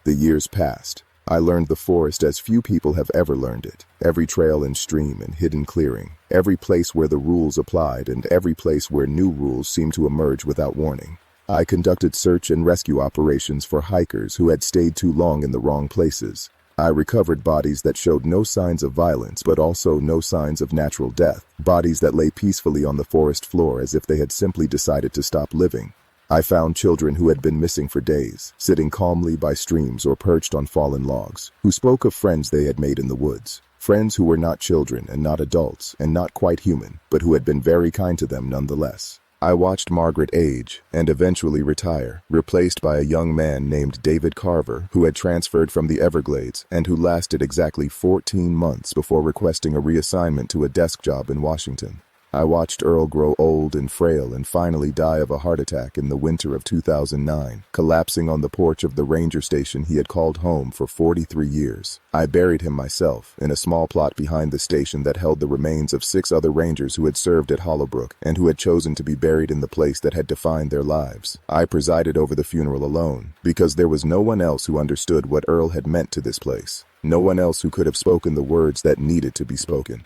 The years passed. I learned the forest as few people have ever learned it. Every trail and stream and hidden clearing, every place where the rules applied and every place where new rules seemed to emerge without warning. I conducted search and rescue operations for hikers who had stayed too long in the wrong places. I recovered bodies that showed no signs of violence but also no signs of natural death, bodies that lay peacefully on the forest floor as if they had simply decided to stop living. I found children who had been missing for days, sitting calmly by streams or perched on fallen logs, who spoke of friends they had made in the woods, friends who were not children and not adults and not quite human, but who had been very kind to them nonetheless. I watched Margaret age and eventually retire, replaced by a young man named David Carver, who had transferred from the Everglades and who lasted exactly 14 months before requesting a reassignment to a desk job in Washington. I watched Earl grow old and frail and finally die of a heart attack in the winter of 2009, collapsing on the porch of the ranger station he had called home for 43 years. I buried him myself in a small plot behind the station that held the remains of 6 other rangers who had served at Hollowbrook and who had chosen to be buried in the place that had defined their lives. I presided over the funeral alone, because there was no one else who understood what Earl had meant to this place, no one else who could have spoken the words that needed to be spoken.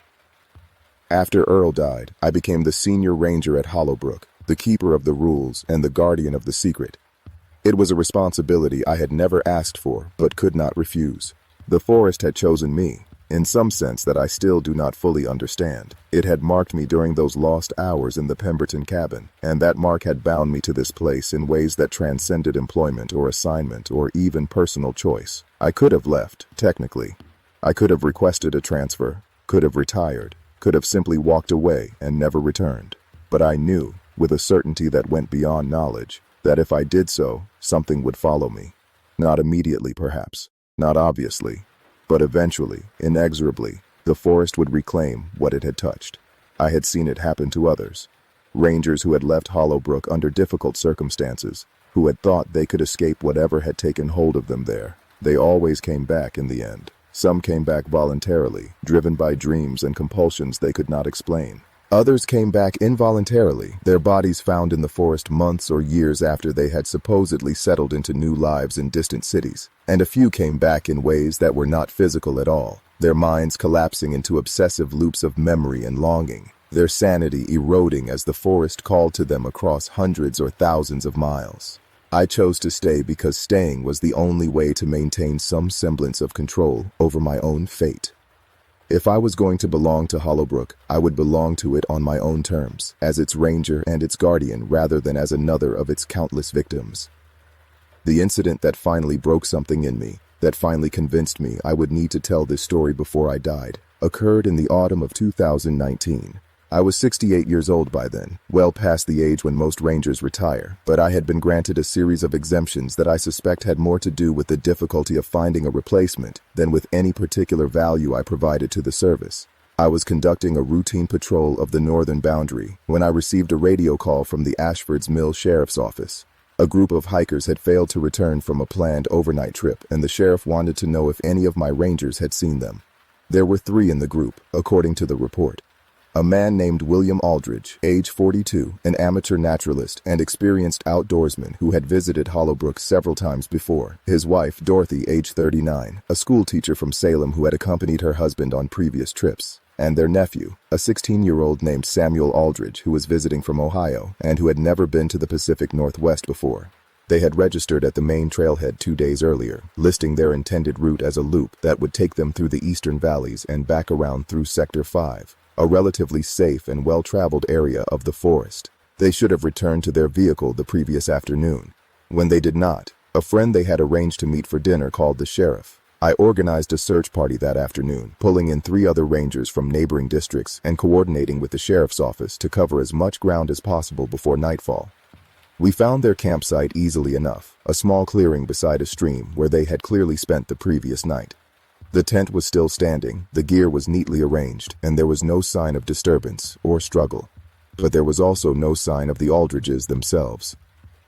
After Earl died, I became the senior ranger at Hollowbrook, the keeper of the rules and the guardian of the secret. It was a responsibility I had never asked for but could not refuse. The forest had chosen me, in some sense that I still do not fully understand. It had marked me during those lost hours in the Pemberton cabin, and that mark had bound me to this place in ways that transcended employment or assignment or even personal choice. I could have left, technically. I could have requested a transfer, could have retired, could have simply walked away and never returned. But I knew, with a certainty that went beyond knowledge, that if I did so, something would follow me. Not immediately, perhaps, not obviously, but eventually, inexorably, the forest would reclaim what it had touched. I had seen it happen to others. Rangers who had left Hollowbrook under difficult circumstances, who had thought they could escape whatever had taken hold of them there. They always came back in the end. Some came back voluntarily, driven by dreams and compulsions they could not explain. Others came back involuntarily, their bodies found in the forest months or years after they had supposedly settled into new lives in distant cities. And a few came back in ways that were not physical at all, their minds collapsing into obsessive loops of memory and longing, their sanity eroding as the forest called to them across hundreds or thousands of miles. I chose to stay because staying was the only way to maintain some semblance of control over my own fate. If I was going to belong to Hollowbrook, I would belong to it on my own terms, as its ranger and its guardian rather than as another of its countless victims. The incident that finally broke something in me, that finally convinced me I would need to tell this story before I died, occurred in the autumn of 2019. I was 68 years old by then, well past the age when most rangers retire, but I had been granted a series of exemptions that I suspect had more to do with the difficulty of finding a replacement than with any particular value I provided to the service. I was conducting a routine patrol of the northern boundary when I received a radio call from the Ashford's Mill Sheriff's Office. A group of hikers had failed to return from a planned overnight trip, and the sheriff wanted to know if any of my rangers had seen them. There were 3 in the group, according to the report. A man named William Aldridge, age 42, an amateur naturalist and experienced outdoorsman who had visited Hollowbrook several times before. His wife, Dorothy, age 39, a schoolteacher from Salem who had accompanied her husband on previous trips. And their nephew, a 16-year-old named Samuel Aldridge who was visiting from Ohio and who had never been to the Pacific Northwest before. They had registered at the main trailhead 2 days earlier, listing their intended route as a loop that would take them through the eastern valleys and back around through Sector 5. A relatively safe and well-traveled area of the forest. They should have returned to their vehicle the previous afternoon. When they did not, a friend they had arranged to meet for dinner called the sheriff. I organized a search party that afternoon, pulling in 3 other rangers from neighboring districts and coordinating with the sheriff's office to cover as much ground as possible before nightfall. We found their campsite easily enough, a small clearing beside a stream where they had clearly spent the previous night. The tent was still standing, the gear was neatly arranged, and there was no sign of disturbance or struggle. But there was also no sign of the Aldridges themselves.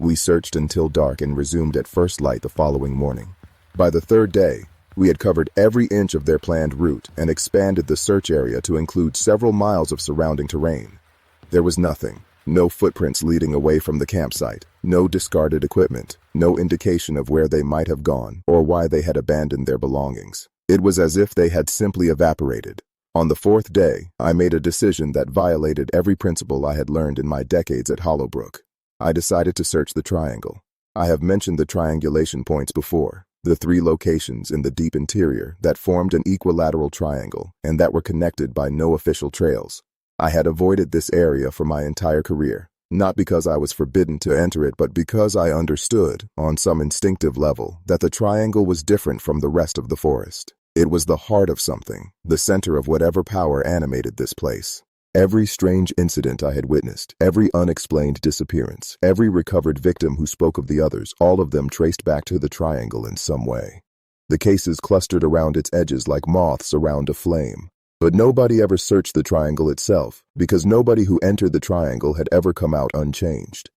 We searched until dark and resumed at first light the following morning. By the 3rd day, we had covered every inch of their planned route and expanded the search area to include several miles of surrounding terrain. There was nothing. No footprints leading away from the campsite, no discarded equipment, no indication of where they might have gone or why they had abandoned their belongings. It was as if they had simply evaporated. On the 4th day, I made a decision that violated every principle I had learned in my decades at Hollowbrook. I decided to search the triangle. I have mentioned the triangulation points before, the 3 locations in the deep interior that formed an equilateral triangle and that were connected by no official trails. I had avoided this area for my entire career, not because I was forbidden to enter it, but because I understood, on some instinctive level, that the triangle was different from the rest of the forest. It was the heart of something, the center of whatever power animated this place. Every strange incident I had witnessed, every unexplained disappearance, every recovered victim who spoke of the others, all of them traced back to the triangle in some way. The cases clustered around its edges like moths around a flame. But nobody ever searched the triangle itself, because nobody who entered the triangle had ever come out unchanged.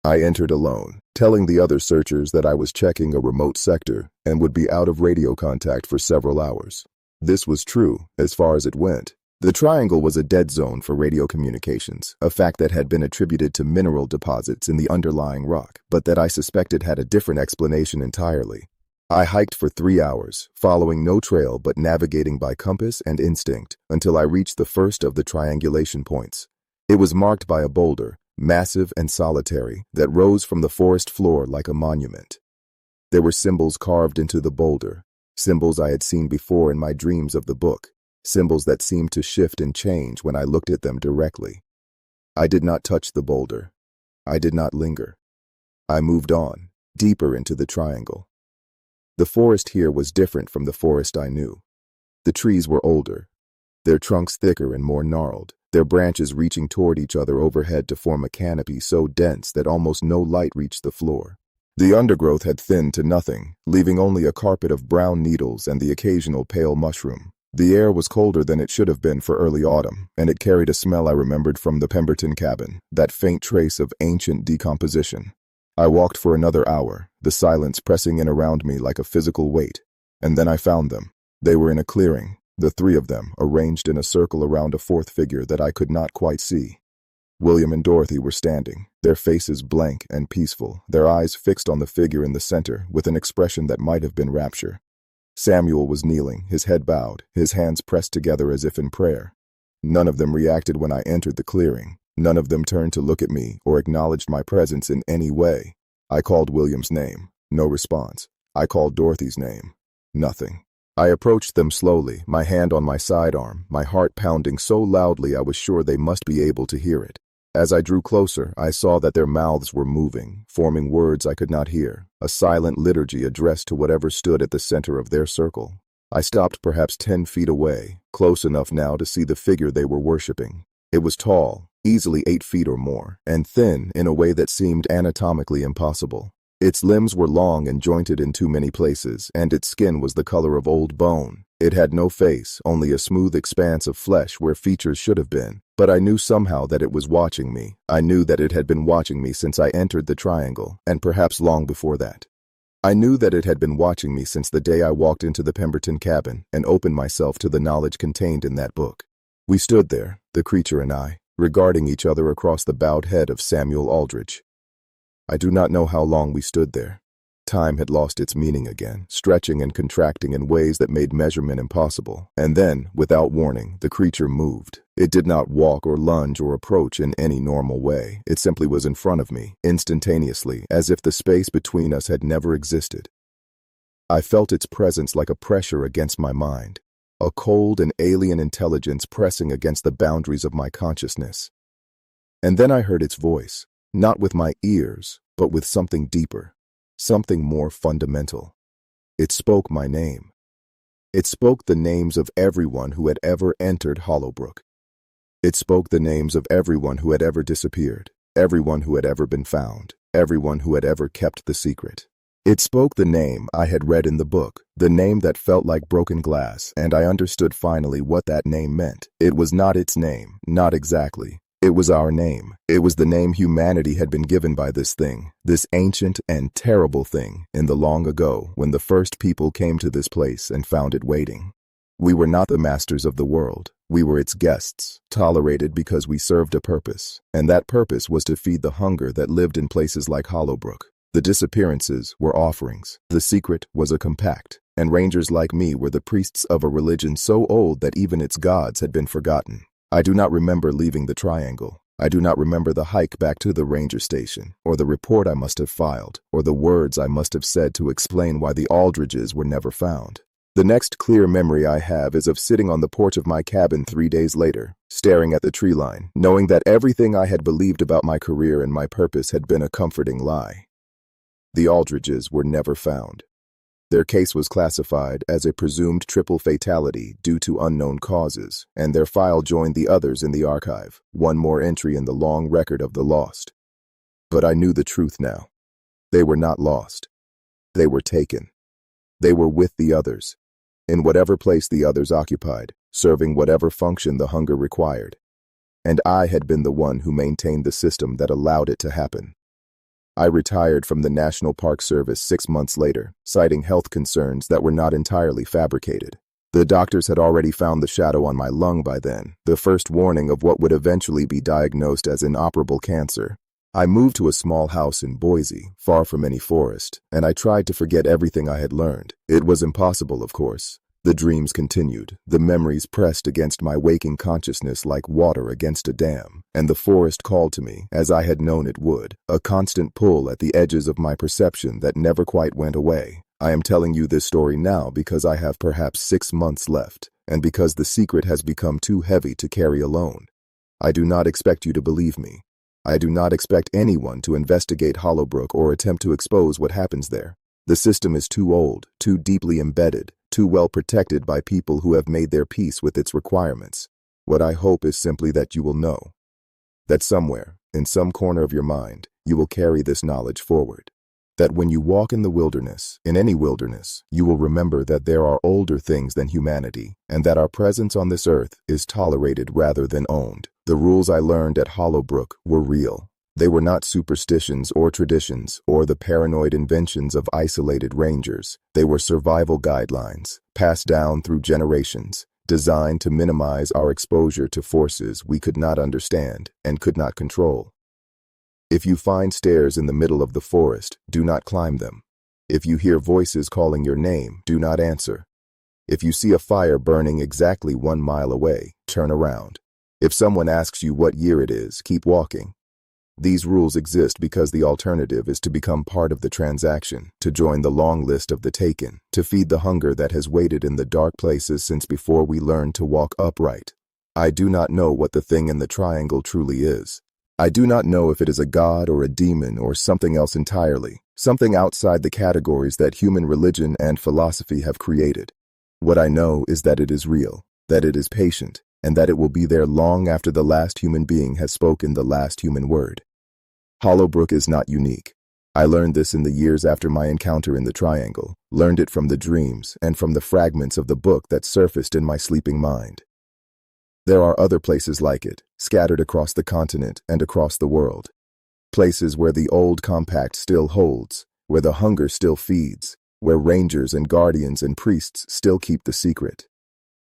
I entered alone, telling the other searchers that I was checking a remote sector and would be out of radio contact for several hours. This was true, as far as it went. The triangle was a dead zone for radio communications, a fact that had been attributed to mineral deposits in the underlying rock, but that I suspected had a different explanation entirely. I hiked for 3 hours, following no trail but navigating by compass and instinct, until I reached the first of the triangulation points. It was marked by a boulder, massive and solitary, that rose from the forest floor like a monument. There were symbols carved into the boulder, symbols I had seen before in my dreams of the book, symbols that seemed to shift and change when I looked at them directly. I did not touch the boulder. I did not linger. I moved on, deeper into the triangle. The forest here was different from the forest I knew. The trees were older, their trunks thicker and more gnarled, their branches reaching toward each other overhead to form a canopy so dense that almost no light reached the floor. The undergrowth had thinned to nothing, leaving only a carpet of brown needles and the occasional pale mushroom. The air was colder than it should have been for early autumn, and it carried a smell I remembered from the Pemberton cabin, that faint trace of ancient decomposition. I walked for another hour, the silence pressing in around me like a physical weight. And then I found them. They were in a clearing, the 3 of them, arranged in a circle around a 4th figure that I could not quite see. William and Dorothy were standing, their faces blank and peaceful, their eyes fixed on the figure in the center with an expression that might have been rapture. Samuel was kneeling, his head bowed, his hands pressed together as if in prayer. None of them reacted when I entered the clearing. None of them turned to look at me or acknowledged my presence in any way. I called William's name. No response. I called Dorothy's name. Nothing. I approached them slowly, my hand on my sidearm, my heart pounding so loudly I was sure they must be able to hear it. As I drew closer, I saw that their mouths were moving, forming words I could not hear, a silent liturgy addressed to whatever stood at the center of their circle. I stopped perhaps 10 feet away, close enough now to see the figure they were worshiping. It was tall, easily 8 feet or more, and thin in a way that seemed anatomically impossible. Its limbs were long and jointed in too many places, and its skin was the color of old bone. It had no face, only a smooth expanse of flesh where features should have been. But I knew somehow that it was watching me. I knew that it had been watching me since I entered the triangle, and perhaps long before that. I knew that it had been watching me since the day I walked into the Pemberton cabin and opened myself to the knowledge contained in that book. We stood there, the creature and I, regarding each other across the bowed head of Samuel Aldrich. I do not know how long we stood there. Time had lost its meaning again, stretching and contracting in ways that made measurement impossible. And then, without warning, the creature moved. It did not walk or lunge or approach in any normal way. It simply was in front of me, instantaneously, as if the space between us had never existed. I felt its presence like a pressure against my mind, a cold and alien intelligence pressing against the boundaries of my consciousness. And then I heard its voice. Not with my ears, but with something deeper, something more fundamental. It spoke my name. It spoke the names of everyone who had ever entered Hollowbrook. It spoke the names of everyone who had ever disappeared, everyone who had ever been found, everyone who had ever kept the secret. It spoke the name I had read in the book, the name that felt like broken glass, and I understood finally what that name meant. It was not its name, not exactly. It was our name. It was the name humanity had been given by this thing, this ancient and terrible thing, in the long ago when the first people came to this place and found it waiting. We were not the masters of the world. We were its guests, tolerated because we served a purpose, and that purpose was to feed the hunger that lived in places like Hollowbrook. The disappearances were offerings. The secret was a compact, and rangers like me were the priests of a religion so old that even its gods had been forgotten. I do not remember leaving the triangle. I do not remember the hike back to the ranger station, or the report I must have filed, or the words I must have said to explain why the Aldridges were never found. The next clear memory I have is of sitting on the porch of my cabin 3 days later, staring at the tree line, knowing that everything I had believed about my career and my purpose had been a comforting lie. The Aldridges were never found. Their case was classified as a presumed triple fatality due to unknown causes, and their file joined the others in the archive, one more entry in the long record of the lost. But I knew the truth now. They were not lost. They were taken. They were with the others, in whatever place the others occupied, serving whatever function the hunger required. And I had been the one who maintained the system that allowed it to happen. I retired from the National Park Service 6 months later, citing health concerns that were not entirely fabricated. The doctors had already found the shadow on my lung by then, the first warning of what would eventually be diagnosed as inoperable cancer. I moved to a small house in Boise, far from any forest, and I tried to forget everything I had learned. It was impossible, of course. The dreams continued, the memories pressed against my waking consciousness like water against a dam, and the forest called to me, as I had known it would, a constant pull at the edges of my perception that never quite went away. I am telling you this story now because I have perhaps 6 months left, and because the secret has become too heavy to carry alone. I do not expect you to believe me. I do not expect anyone to investigate Hollowbrook or attempt to expose what happens there. The system is too old, too deeply embedded, too well protected by people who have made their peace with its requirements. What I hope is simply that you will know, that somewhere, in some corner of your mind, you will carry this knowledge forward. That when you walk in the wilderness, in any wilderness, you will remember that there are older things than humanity, and that our presence on this earth is tolerated rather than owned. The rules I learned at Hollowbrook were real. They were not superstitions or traditions or the paranoid inventions of isolated rangers. They were survival guidelines, passed down through generations, designed to minimize our exposure to forces we could not understand and could not control. If you find stairs in the middle of the forest, do not climb them. If you hear voices calling your name, do not answer. If you see a fire burning exactly 1 mile away, turn around. If someone asks you what year it is, keep walking. These rules exist because the alternative is to become part of the transaction, to join the long list of the taken, to feed the hunger that has waited in the dark places since before we learned to walk upright. I do not know what the thing in the triangle truly is. I do not know if it is a god or a demon or something else entirely, something outside the categories that human religion and philosophy have created. What I know is that it is real, that it is patient, and that it will be there long after the last human being has spoken the last human word. Hollowbrook is not unique. I learned this in the years after my encounter in the Triangle, learned it from the dreams and from the fragments of the book that surfaced in my sleeping mind. There are other places like it, scattered across the continent and across the world. Places where the old compact still holds, where the hunger still feeds, where rangers and guardians and priests still keep the secret.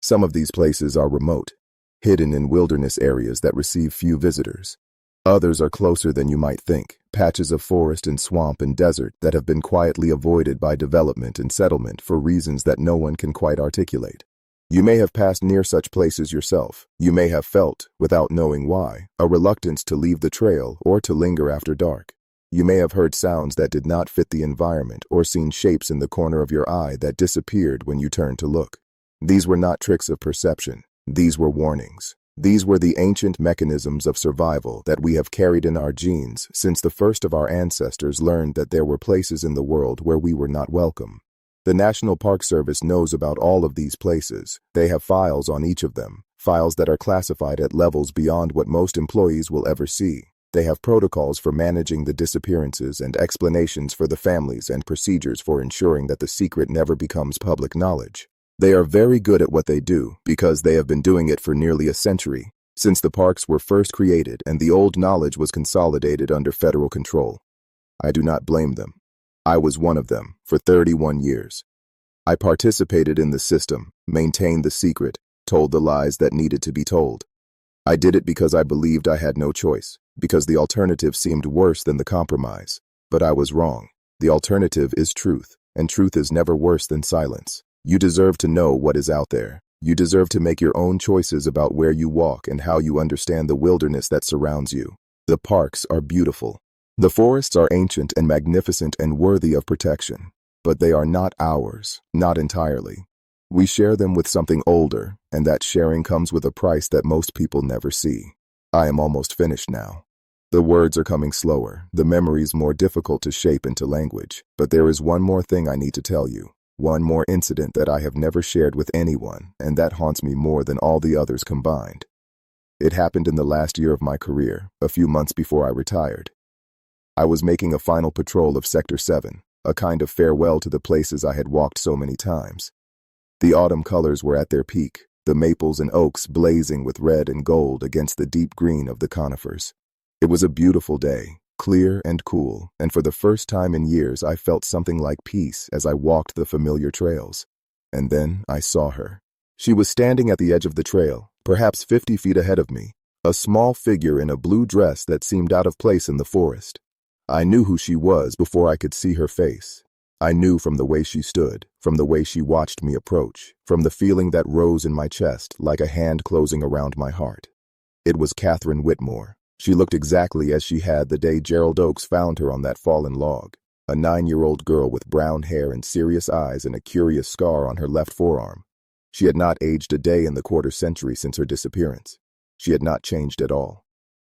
Some of these places are remote, hidden in wilderness areas that receive few visitors. Others are closer than you might think, patches of forest and swamp and desert that have been quietly avoided by development and settlement for reasons that no one can quite articulate. You may have passed near such places yourself. You may have felt, without knowing why, a reluctance to leave the trail or to linger after dark. You may have heard sounds that did not fit the environment or seen shapes in the corner of your eye that disappeared when you turned to look. These were not tricks of perception. These were warnings. These were the ancient mechanisms of survival that we have carried in our genes since the first of our ancestors learned that there were places in the world where we were not welcome. The National Park Service knows about all of these places. They have files on each of them, files that are classified at levels beyond what most employees will ever see. They have protocols for managing the disappearances and explanations for the families and procedures for ensuring that the secret never becomes public knowledge. They are very good at what they do because they have been doing it for nearly a century, since the parks were first created and the old knowledge was consolidated under federal control. I do not blame them. I was one of them for 31 years. I participated in the system, maintained the secret, told the lies that needed to be told. I did it because I believed I had no choice, because the alternative seemed worse than the compromise. But I was wrong. The alternative is truth, and truth is never worse than silence. You deserve to know what is out there. You deserve to make your own choices about where you walk and how you understand the wilderness that surrounds you. The parks are beautiful. The forests are ancient and magnificent and worthy of protection. But they are not ours, not entirely. We share them with something older, and that sharing comes with a price that most people never see. I am almost finished now. The words are coming slower, the memories more difficult to shape into language. But there is one more thing I need to tell you. One more incident that I have never shared with anyone, and that haunts me more than all the others combined. It happened in the last year of my career, a few months before I retired. I was making a final patrol of Sector 7, a kind of farewell to the places I had walked so many times. The autumn colors were at their peak, the maples and oaks blazing with red and gold against the deep green of the conifers. It was a beautiful day, clear and cool, and for the first time in years I felt something like peace as I walked the familiar trails. And then I saw her. She was standing at the edge of the trail, perhaps 50 feet ahead of me, a small figure in a blue dress that seemed out of place in the forest. I knew who she was before I could see her face. I knew from the way she stood, from the way she watched me approach, from the feeling that rose in my chest like a hand closing around my heart. It was Catherine Whitmore. She looked exactly as she had the day Gerald Oakes found her on that fallen log, a 9-year-old girl with brown hair and serious eyes and a curious scar on her left forearm. She had not aged a day in the quarter century since her disappearance. She had not changed at all.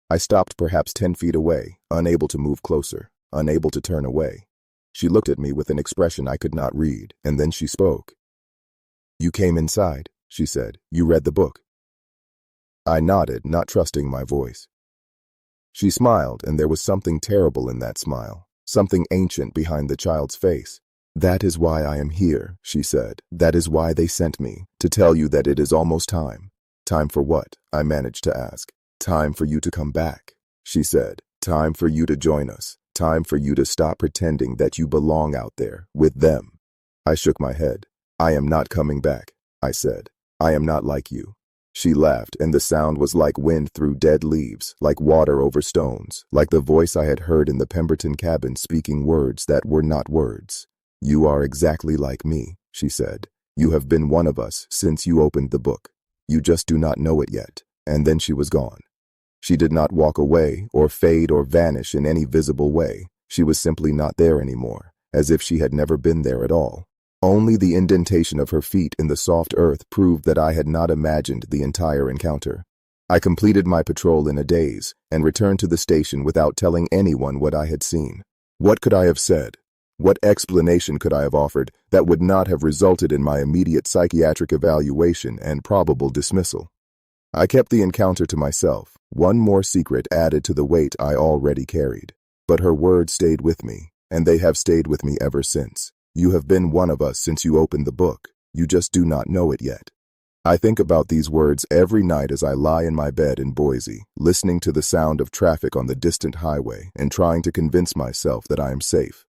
I stopped perhaps 10 feet away, unable to move closer, unable to turn away. She looked at me with an expression I could not read, and then she spoke. "You came inside," she said. "You read the book." I nodded, not trusting my voice. She smiled, and there was something terrible in that smile, something ancient behind the child's face. "That is why I am here," she said. "That is why they sent me, to tell you that it is almost time." "Time for what?" I managed to ask. "Time for you to come back," she said. "Time for you to join us. Time for you to stop pretending that you belong out there, with them." I shook my head. "I am not coming back," I said. "I am not like you." She laughed, and the sound was like wind through dead leaves, like water over stones, like the voice I had heard in the Pemberton cabin speaking words that were not words. "You are exactly like me," she said. "You have been one of us since you opened the book. You just do not know it yet." And then she was gone. She did not walk away or fade or vanish in any visible way. She was simply not there anymore, as if she had never been there at all. Only the indentation of her feet in the soft earth proved that I had not imagined the entire encounter. I completed my patrol in a daze and returned to the station without telling anyone what I had seen. What could I have said? What explanation could I have offered that would not have resulted in my immediate psychiatric evaluation and probable dismissal? I kept the encounter to myself, one more secret added to the weight I already carried. But her words stayed with me, and they have stayed with me ever since. You have been one of us since you opened the book. You just do not know it yet. I think about these words every night as I lie in my bed in Boise, listening to the sound of traffic on the distant highway and trying to convince myself that I am safe.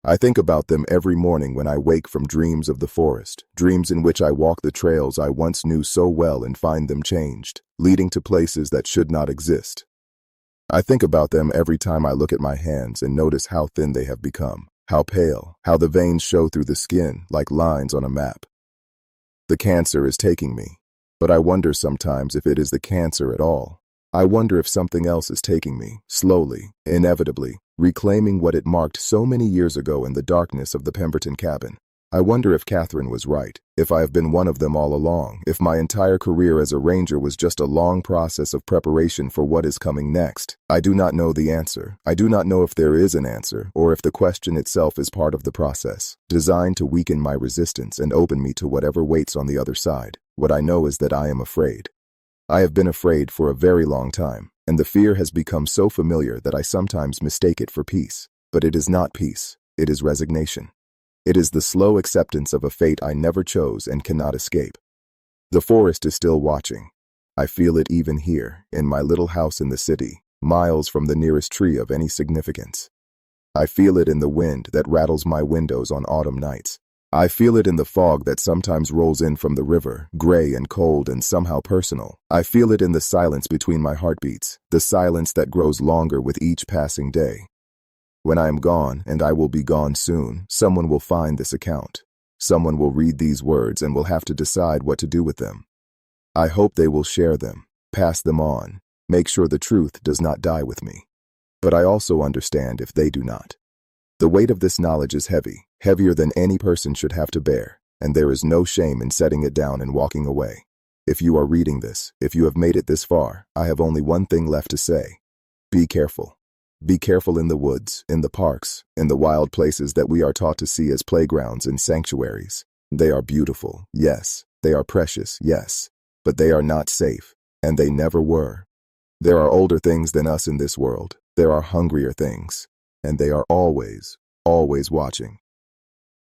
I think about them every morning when I wake from dreams of the forest, dreams in which I walk the trails I once knew so well and find them changed, leading to places that should not exist. I think about them every time I look at my hands and notice how thin they have become, how pale, how the veins show through the skin like lines on a map. The cancer is taking me, but I wonder sometimes if it is the cancer at all. I wonder if something else is taking me, slowly, inevitably, reclaiming what it marked so many years ago in the darkness of the Pemberton cabin. I wonder if Catherine was right, if I have been one of them all along, if my entire career as a ranger was just a long process of preparation for what is coming next. I do not know the answer. I do not know if there is an answer, or if the question itself is part of the process, designed to weaken my resistance and open me to whatever waits on the other side. What I know is that I am afraid. I have been afraid for a very long time, and the fear has become so familiar that I sometimes mistake it for peace. But it is not peace, it is resignation. It is the slow acceptance of a fate I never chose and cannot escape. The forest is still watching. I feel it even here, in my little house in the city, miles from the nearest tree of any significance. I feel it in the wind that rattles my windows on autumn nights. I feel it in the fog that sometimes rolls in from the river, gray and cold and somehow personal. I feel it in the silence between my heartbeats, the silence that grows longer with each passing day. When I am gone, and I will be gone soon, someone will find this account. Someone will read these words and will have to decide what to do with them. I hope they will share them, pass them on, make sure the truth does not die with me. But I also understand if they do not. The weight of this knowledge is heavy, heavier than any person should have to bear, and there is no shame in setting it down and walking away. If you are reading this, if you have made it this far, I have only one thing left to say. Be careful. Be careful in the woods, in the parks, in the wild places that we are taught to see as playgrounds and sanctuaries. They are beautiful, yes. They are precious, yes. But they are not safe, and they never were. There are older things than us in this world. There are hungrier things, and they are always, always watching.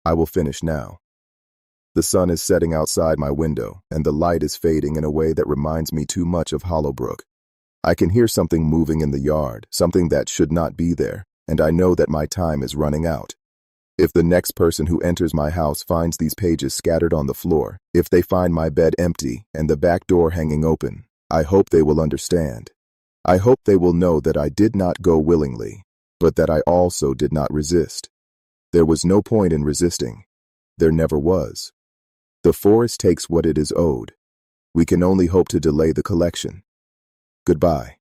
I will finish now. The sun is setting outside my window, and the light is fading in a way that reminds me too much of Hollowbrook. I can hear something moving in the yard, something that should not be there, and I know that my time is running out. If the next person who enters my house finds these pages scattered on the floor, if they find my bed empty and the back door hanging open, I hope they will understand. I hope they will know that I did not go willingly, but that I also did not resist. There was no point in resisting. There never was. The forest takes what it is owed. We can only hope to delay the collection. Goodbye.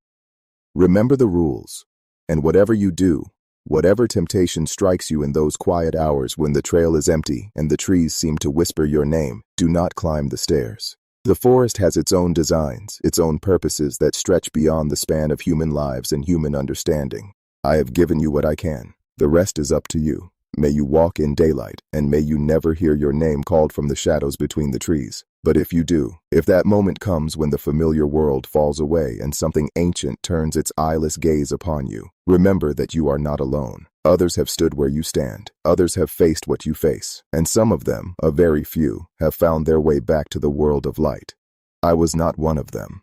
Remember the rules, and whatever you do, whatever temptation strikes you in those quiet hours when the trail is empty and the trees seem to whisper your name, do not climb the stairs. The forest has its own designs, its own purposes that stretch beyond the span of human lives and human understanding. I have given you what I can. The rest is up to you. May you walk in daylight, and may you never hear your name called from the shadows between the trees. But if you do, if that moment comes when the familiar world falls away and something ancient turns its eyeless gaze upon you, remember that you are not alone. Others have stood where you stand. Others have faced what you face. And some of them, a very few, have found their way back to the world of light. I was not one of them.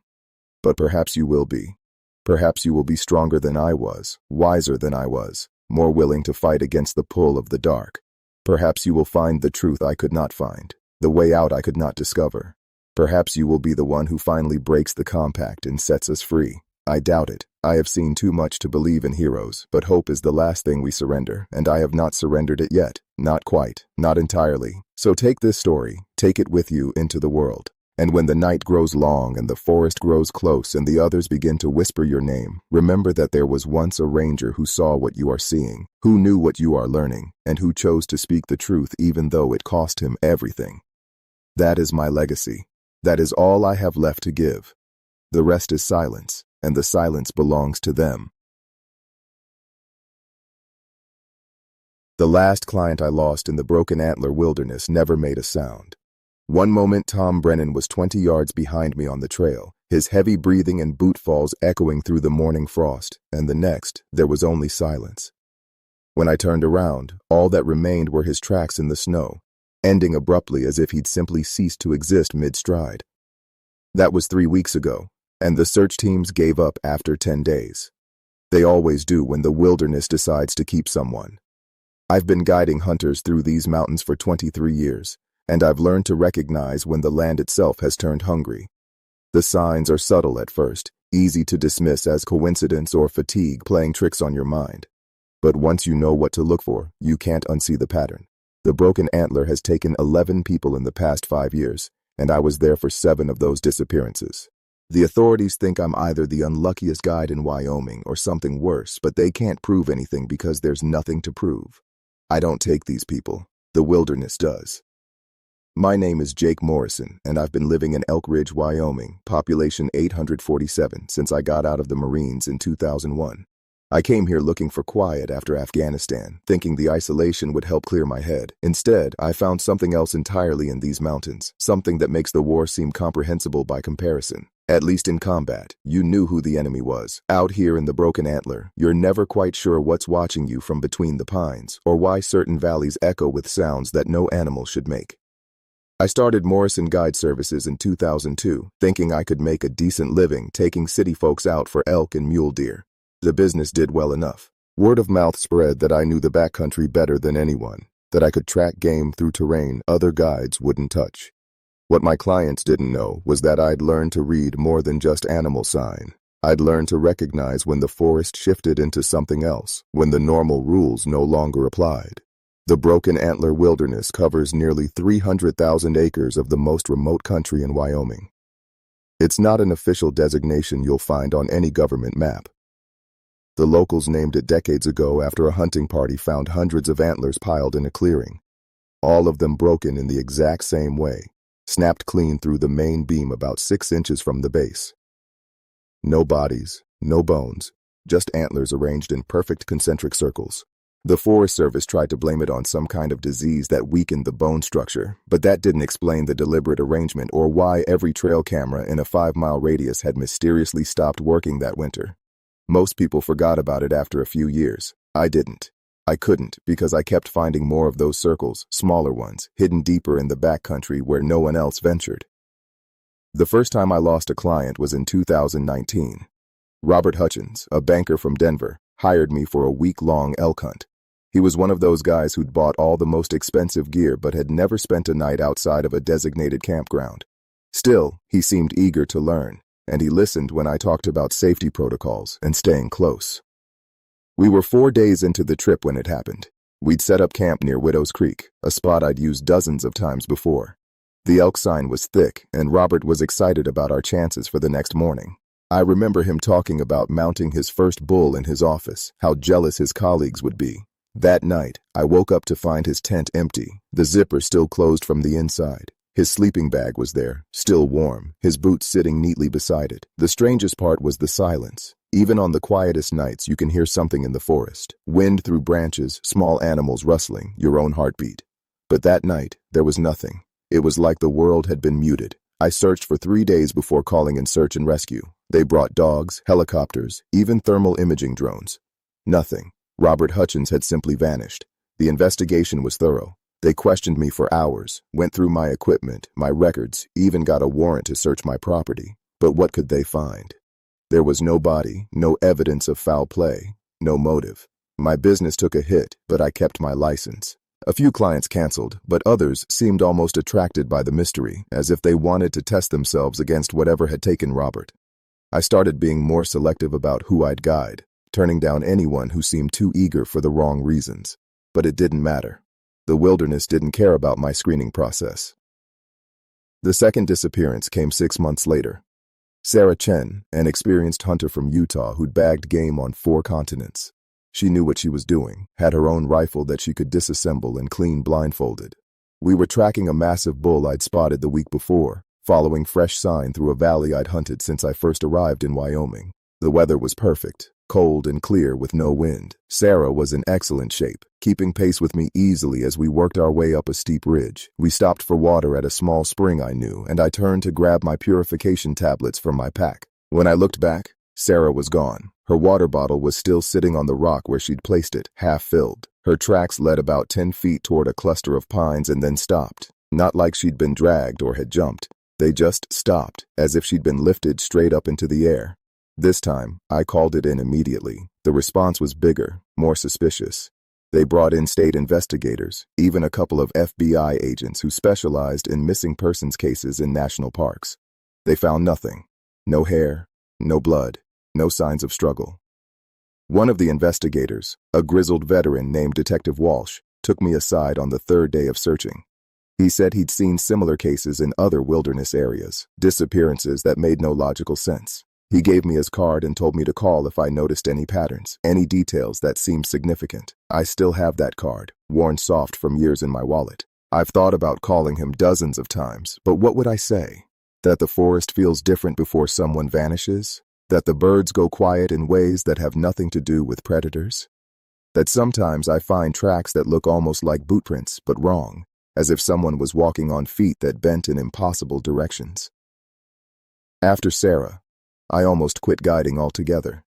But perhaps you will be. Perhaps you will be stronger than I was, wiser than I was, more willing to fight against the pull of the dark. Perhaps you will find the truth I could not find, the way out I could not discover. Perhaps you will be the one who finally breaks the compact and sets us free. I doubt it. I have seen too much to believe in heroes, but hope is the last thing we surrender, and I have not surrendered it yet. Not quite, not entirely. So take this story, take it with you into the world. And when the night grows long and the forest grows close and the others begin to whisper your name, remember that there was once a ranger who saw what you are seeing, who knew what you are learning, and who chose to speak the truth even though it cost him everything. That is my legacy. That is all I have left to give. The rest is silence, and the silence belongs to them. The last client I lost in the Broken Antler Wilderness never made a sound. One moment Tom Brennan was 20 yards behind me on the trail, his heavy breathing and boot falls echoing through the morning frost, and the next, there was only silence. When I turned around, all that remained were his tracks in the snow, ending abruptly as if he'd simply ceased to exist mid-stride. That was 3 weeks ago, and the search teams gave up after 10 days. They always do when the wilderness decides to keep someone. I've been guiding hunters through these mountains for 23 years, and I've learned to recognize when the land itself has turned hungry. The signs are subtle at first, easy to dismiss as coincidence or fatigue playing tricks on your mind. But once you know what to look for, you can't unsee the pattern. The broken antler has taken 11 people in the past 5 years, and I was there for 7 of those disappearances. The authorities think I'm either the unluckiest guide in Wyoming or something worse, but they can't prove anything because there's nothing to prove. I don't take these people. The wilderness does. My name is Jake Morrison, and I've been living in Elk Ridge, Wyoming, population 847, since I got out of the Marines in 2001. I came here looking for quiet after Afghanistan, thinking the isolation would help clear my head. Instead, I found something else entirely in these mountains, something that makes the war seem comprehensible by comparison. At least in combat, you knew who the enemy was. Out here in the broken antler, you're never quite sure what's watching you from between the pines, or why certain valleys echo with sounds that no animal should make. I started Morrison Guide Services in 2002, thinking I could make a decent living taking city folks out for elk and mule deer. The business did well enough. Word of mouth spread that I knew the backcountry better than anyone, that I could track game through terrain other guides wouldn't touch. What my clients didn't know was that I'd learned to read more than just animal sign. I'd learned to recognize when the forest shifted into something else, when the normal rules no longer applied. The Broken Antler Wilderness covers nearly 300,000 acres of the most remote country in Wyoming. It's not an official designation you'll find on any government map. The locals named it decades ago after a hunting party found hundreds of antlers piled in a clearing, all of them broken in the exact same way, snapped clean through the main beam about 6 inches from the base. No bodies, no bones, just antlers arranged in perfect concentric circles. The Forest Service tried to blame it on some kind of disease that weakened the bone structure, but that didn't explain the deliberate arrangement or why every trail camera in a 5-mile radius had mysteriously stopped working that winter. Most people forgot about it after a few years. I didn't. I couldn't because I kept finding more of those circles, smaller ones, hidden deeper in the backcountry where no one else ventured. The first time I lost a client was in 2019. Robert Hutchins, a banker from Denver, hired me for a week-long elk hunt. He was one of those guys who'd bought all the most expensive gear but had never spent a night outside of a designated campground. Still, he seemed eager to learn, and he listened when I talked about safety protocols and staying close. We were 4 days into the trip when it happened. We'd set up camp near Widow's Creek, a spot I'd used dozens of times before. The elk sign was thick, and Robert was excited about our chances for the next morning. I remember him talking about mounting his first bull in his office, how jealous his colleagues would be. That night, I woke up to find his tent empty, the zipper still closed from the inside. His sleeping bag was there, still warm, his boots sitting neatly beside it. The strangest part was the silence. Even on the quietest nights, you can hear something in the forest. Wind through branches, small animals rustling, your own heartbeat. But that night, there was nothing. It was like the world had been muted. I searched for 3 days before calling in search and rescue. They brought dogs, helicopters, even thermal imaging drones. Nothing. Robert Hutchins had simply vanished. The investigation was thorough. They questioned me for hours, went through my equipment, my records, even got a warrant to search my property. But what could they find? There was no body, no evidence of foul play, no motive. My business took a hit, but I kept my license. A few clients canceled, but others seemed almost attracted by the mystery, as if they wanted to test themselves against whatever had taken Robert. I started being more selective about who I'd guide, turning down anyone who seemed too eager for the wrong reasons. But it didn't matter. The wilderness didn't care about my screening process. The second disappearance came 6 months later. Sarah Chen, an experienced hunter from Utah who'd bagged game on 4 continents. She knew what she was doing, had her own rifle that she could disassemble and clean blindfolded. We were tracking a massive bull I'd spotted the week before, following fresh sign through a valley I'd hunted since I first arrived in Wyoming. The weather was perfect, cold and clear with no wind. Sarah was in excellent shape, keeping pace with me easily as we worked our way up a steep ridge. We stopped for water at a small spring I knew, and I turned to grab my purification tablets from my pack. When I looked back, Sarah was gone. Her water bottle was still sitting on the rock where she'd placed it, half filled. Her tracks led about 10 feet toward a cluster of pines and then stopped. Not like she'd been dragged or had jumped. They just stopped, as if she'd been lifted straight up into the air. This time, I called it in immediately. The response was bigger, more suspicious. They brought in state investigators, even a couple of FBI agents who specialized in missing persons cases in national parks. They found nothing. No hair, no blood, no signs of struggle. One of the investigators, a grizzled veteran named Detective Walsh, took me aside on the third day of searching. He said he'd seen similar cases in other wilderness areas, disappearances that made no logical sense. He gave me his card and told me to call if I noticed any patterns, any details that seemed significant. I still have that card, worn soft from years in my wallet. I've thought about calling him dozens of times, but what would I say? That the forest feels different before someone vanishes? That the birds go quiet in ways that have nothing to do with predators? That sometimes I find tracks that look almost like bootprints, but wrong, as if someone was walking on feet that bent in impossible directions. After Sarah, I almost quit guiding altogether.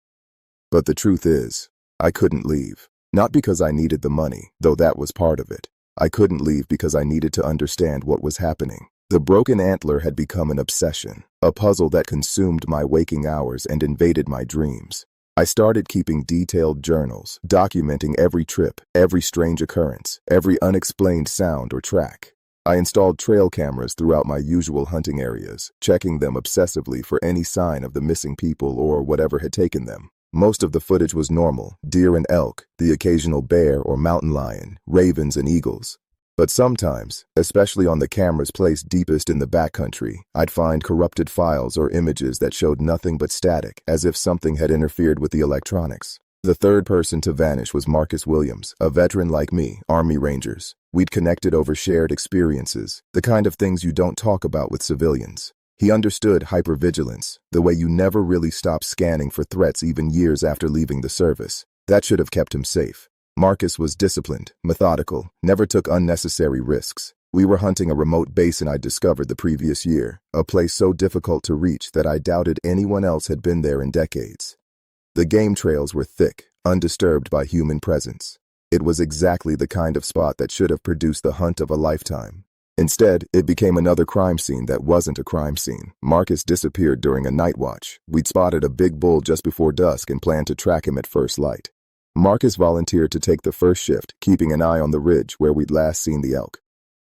But the truth is, I couldn't leave. Not because I needed the money, though that was part of it. I couldn't leave because I needed to understand what was happening. The broken antler had become an obsession, a puzzle that consumed my waking hours and invaded my dreams. I started keeping detailed journals, documenting every trip, every strange occurrence, every unexplained sound or track. I installed trail cameras throughout my usual hunting areas, checking them obsessively for any sign of the missing people or whatever had taken them. Most of the footage was normal: deer and elk, the occasional bear or mountain lion, ravens and eagles. But sometimes, especially on the cameras placed deepest in the backcountry, I'd find corrupted files or images that showed nothing but static, as if something had interfered with the electronics. The third person to vanish was Marcus Williams, a veteran like me, Army Rangers. We'd connected over shared experiences, the kind of things you don't talk about with civilians. He understood hypervigilance, the way you never really stop scanning for threats even years after leaving the service. That should have kept him safe. Marcus was disciplined, methodical, never took unnecessary risks. We were hunting a remote basin I'd discovered the previous year, a place so difficult to reach that I doubted anyone else had been there in decades. The game trails were thick, undisturbed by human presence. It was exactly the kind of spot that should have produced the hunt of a lifetime. Instead, it became another crime scene that wasn't a crime scene. Marcus disappeared during a night watch. We'd spotted a big bull just before dusk and planned to track him at first light. Marcus volunteered to take the first shift, keeping an eye on the ridge where we'd last seen the elk.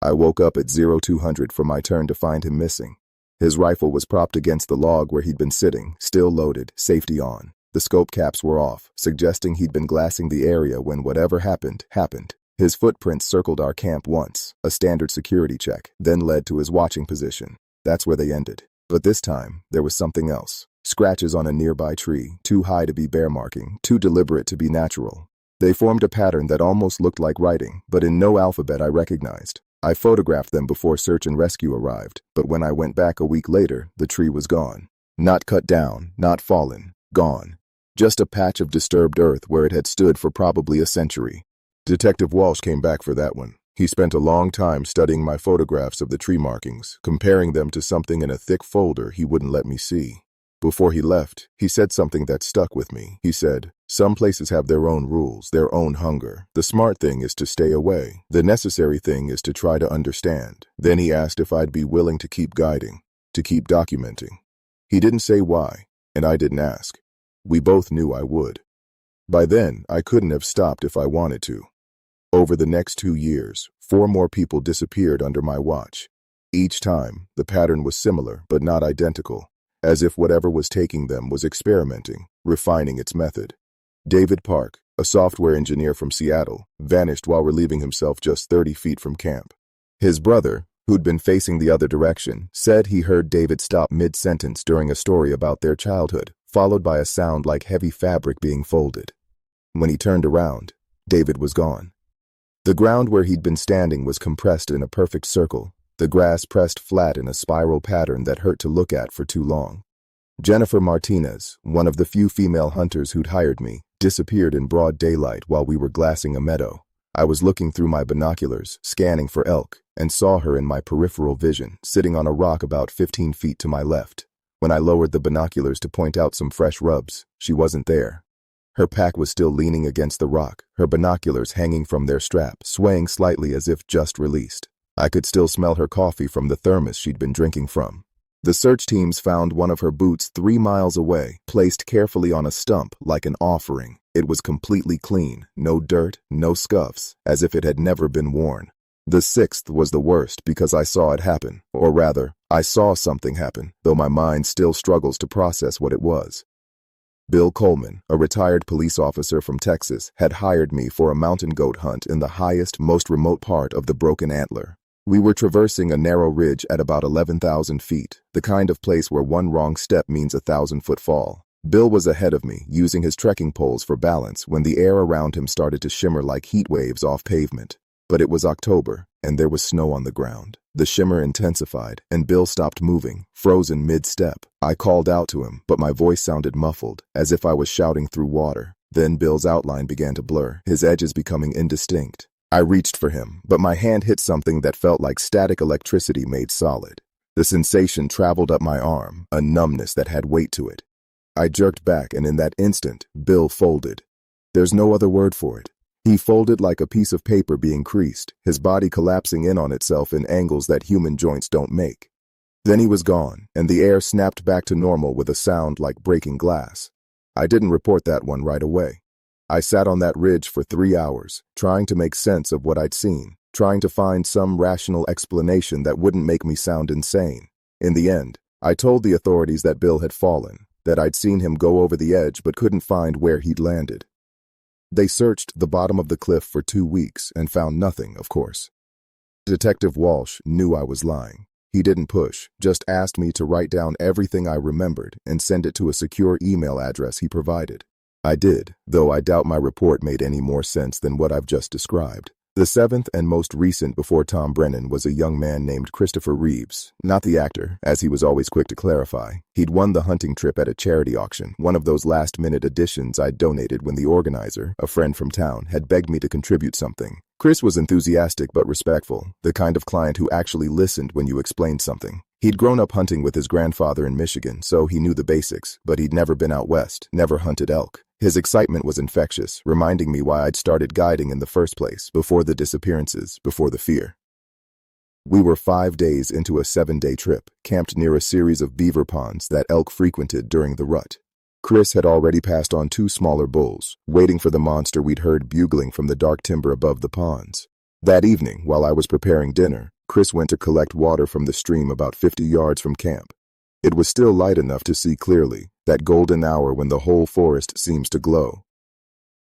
I woke up at 0200 for my turn to find him missing. His rifle was propped against the log where he'd been sitting, still loaded, safety on. The scope caps were off, suggesting he'd been glassing the area when whatever happened, happened. His footprints circled our camp once, a standard security check, then led to his watching position. That's where they ended. But this time, there was something else. Scratches on a nearby tree, too high to be bear marking, too deliberate to be natural. They formed a pattern that almost looked like writing, but in no alphabet I recognized. I photographed them before search and rescue arrived, but when I went back a week later, the tree was gone. Not cut down, not fallen, gone. Just a patch of disturbed earth where it had stood for probably a century. Detective Walsh came back for that one. He spent a long time studying my photographs of the tree markings, comparing them to something in a thick folder he wouldn't let me see. Before he left, he said something that stuck with me. He said, "Some places have their own rules, their own hunger. The smart thing is to stay away. The necessary thing is to try to understand." Then he asked if I'd be willing to keep guiding, to keep documenting. He didn't say why, and I didn't ask. We both knew I would. By then, I couldn't have stopped if I wanted to. Over the next 2 years, 4 more people disappeared under my watch. Each time, the pattern was similar but not identical, as if whatever was taking them was experimenting, refining its method. David Park, a software engineer from Seattle, vanished while relieving himself just 30 feet from camp. His brother, who'd been facing the other direction, said he heard David stop mid-sentence during a story about their childhood, followed by a sound like heavy fabric being folded. When he turned around, David was gone. The ground where he'd been standing was compressed in a perfect circle, the grass pressed flat in a spiral pattern that hurt to look at for too long. Jennifer Martinez, one of the few female hunters who'd hired me, disappeared in broad daylight while we were glassing a meadow. I was looking through my binoculars, scanning for elk, and saw her in my peripheral vision, sitting on a rock about 15 feet to my left. When I lowered the binoculars to point out some fresh rubs, she wasn't there. Her pack was still leaning against the rock, her binoculars hanging from their strap, swaying slightly as if just released. I could still smell her coffee from the thermos she'd been drinking from. The search teams found one of her boots 3 miles away, placed carefully on a stump like an offering. It was completely clean, no dirt, no scuffs, as if it had never been worn. The 6th was the worst because I saw it happen, or rather, I saw something happen, though my mind still struggles to process what it was. Bill Coleman, a retired police officer from Texas, had hired me for a mountain goat hunt in the highest, most remote part of the Broken Antler. We were traversing a narrow ridge at about 11,000 feet, the kind of place where one wrong step means a 1,000-foot fall. Bill was ahead of me, using his trekking poles for balance when the air around him started to shimmer like heat waves off pavement. But it was October, and there was snow on the ground. The shimmer intensified, and Bill stopped moving, frozen mid-step. I called out to him, but my voice sounded muffled, as if I was shouting through water. Then Bill's outline began to blur, his edges becoming indistinct. I reached for him, but my hand hit something that felt like static electricity made solid. The sensation traveled up my arm, a numbness that had weight to it. I jerked back, and in that instant, Bill folded. There's no other word for it. He folded like a piece of paper being creased, his body collapsing in on itself in angles that human joints don't make. Then he was gone, and the air snapped back to normal with a sound like breaking glass. I didn't report that one right away. I sat on that ridge for 3 hours, trying to make sense of what I'd seen, trying to find some rational explanation that wouldn't make me sound insane. In the end, I told the authorities that Bill had fallen, that I'd seen him go over the edge but couldn't find where he'd landed. They searched the bottom of the cliff for 2 weeks and found nothing, of course. Detective Walsh knew I was lying. He didn't push, just asked me to write down everything I remembered and send it to a secure email address he provided. I did, though I doubt my report made any more sense than what I've just described. The 7th and most recent before Tom Brennan was a young man named Christopher Reeves, not the actor, as he was always quick to clarify. He'd won the hunting trip at a charity auction, one of those last-minute additions I'd donated when the organizer, a friend from town, had begged me to contribute something. Chris was enthusiastic but respectful, the kind of client who actually listened when you explained something. He'd grown up hunting with his grandfather in Michigan, so he knew the basics, but he'd never been out west, never hunted elk. His excitement was infectious, reminding me why I'd started guiding in the first place, before the disappearances, before the fear. We were 5 days into a 7-day trip, camped near a series of beaver ponds that elk frequented during the rut. Chris had already passed on 2 smaller bulls, waiting for the monster we'd heard bugling from the dark timber above the ponds. That evening, while I was preparing dinner, Chris went to collect water from the stream about 50 yards from camp. It was still light enough to see clearly, that golden hour when the whole forest seems to glow.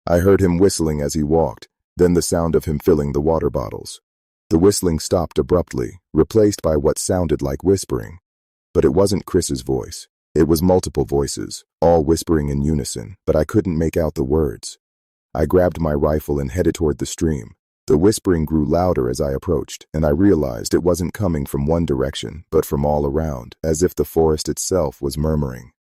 I heard him whistling as he walked, then the sound of him filling the water bottles. The whistling stopped abruptly, replaced by what sounded like whispering. But it wasn't Chris's voice. It was multiple voices, all whispering in unison, but I couldn't make out the words. I grabbed my rifle and headed toward the stream. The whispering grew louder as I approached, and I realized it wasn't coming from one direction, but from all around, as if the forest itself was murmuring.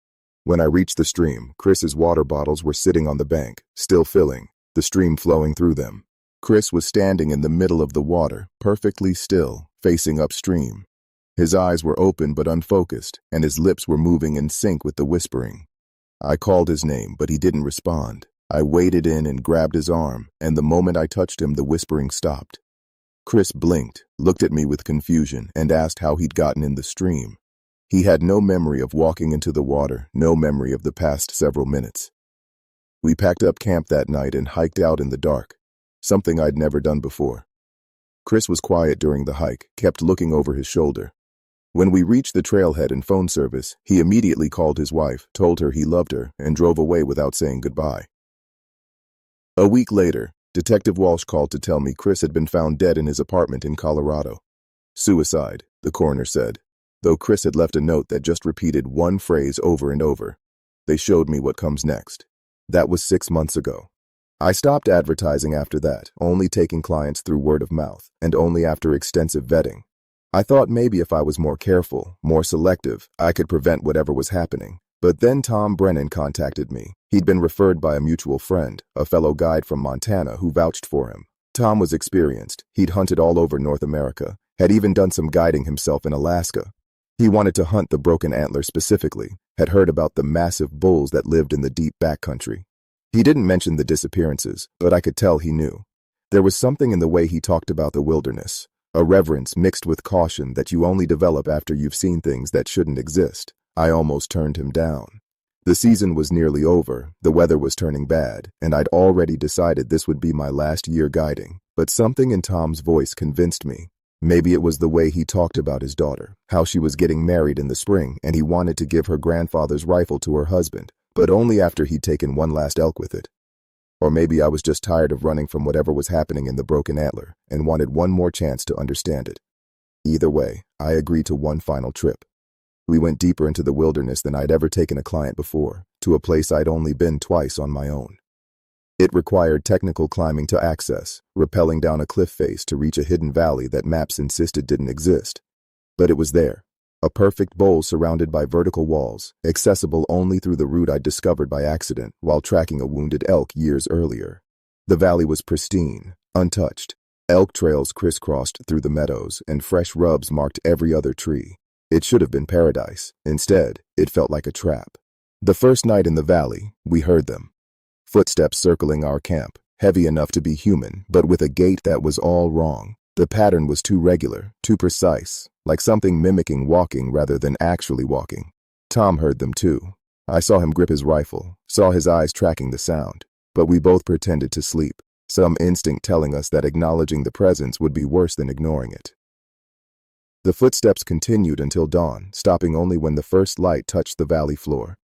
When I reached the stream, Chris's water bottles were sitting on the bank, still filling, the stream flowing through them. Chris was standing in the middle of the water, perfectly still, facing upstream. His eyes were open but unfocused, and his lips were moving in sync with the whispering. I called his name, but he didn't respond. I waded in and grabbed his arm, and the moment I touched him, the whispering stopped. Chris blinked, looked at me with confusion, and asked how he'd gotten in the stream. He had no memory of walking into the water, no memory of the past several minutes. We packed up camp that night and hiked out in the dark, something I'd never done before. Chris was quiet during the hike, kept looking over his shoulder. When we reached the trailhead and phone service, he immediately called his wife, told her he loved her, and drove away without saying goodbye. A week later, Detective Walsh called to tell me Chris had been found dead in his apartment in Colorado. Suicide, the coroner said, though Chris had left a note that just repeated one phrase over and over. They showed me what comes next. That was 6 months ago. I stopped advertising after that, only taking clients through word of mouth, and only after extensive vetting. I thought maybe if I was more careful, more selective, I could prevent whatever was happening. But then Tom Brennan contacted me. He'd been referred by a mutual friend, a fellow guide from Montana who vouched for him. Tom was experienced. He'd hunted all over North America, had even done some guiding himself in Alaska. He wanted to hunt the broken antler specifically, had heard about the massive bulls that lived in the deep backcountry. He didn't mention the disappearances, but I could tell he knew. There was something in the way he talked about the wilderness, a reverence mixed with caution that you only develop after you've seen things that shouldn't exist. I almost turned him down. The season was nearly over, the weather was turning bad, and I'd already decided this would be my last year guiding. But something in Tom's voice convinced me. Maybe it was the way he talked about his daughter, how she was getting married in the spring and he wanted to give her grandfather's rifle to her husband, but only after he'd taken one last elk with it. Or maybe I was just tired of running from whatever was happening in the broken antler and wanted one more chance to understand it. Either way, I agreed to one final trip. We went deeper into the wilderness than I'd ever taken a client before, to a place I'd only been twice on my own. It required technical climbing to access, rappelling down a cliff face to reach a hidden valley that maps insisted didn't exist. But it was there, a perfect bowl surrounded by vertical walls, accessible only through the route I'd discovered by accident while tracking a wounded elk years earlier. The valley was pristine, untouched. Elk trails crisscrossed through the meadows, and fresh rubs marked every other tree. It should have been paradise. Instead, it felt like a trap. The first night in the valley, we heard them. Footsteps circling our camp, heavy enough to be human, but with a gait that was all wrong. The pattern was too regular, too precise, like something mimicking walking rather than actually walking. Tom heard them too. I saw him grip his rifle, saw his eyes tracking the sound, but we both pretended to sleep, some instinct telling us that acknowledging the presence would be worse than ignoring it. The footsteps continued until dawn, stopping only when the first light touched the valley floor.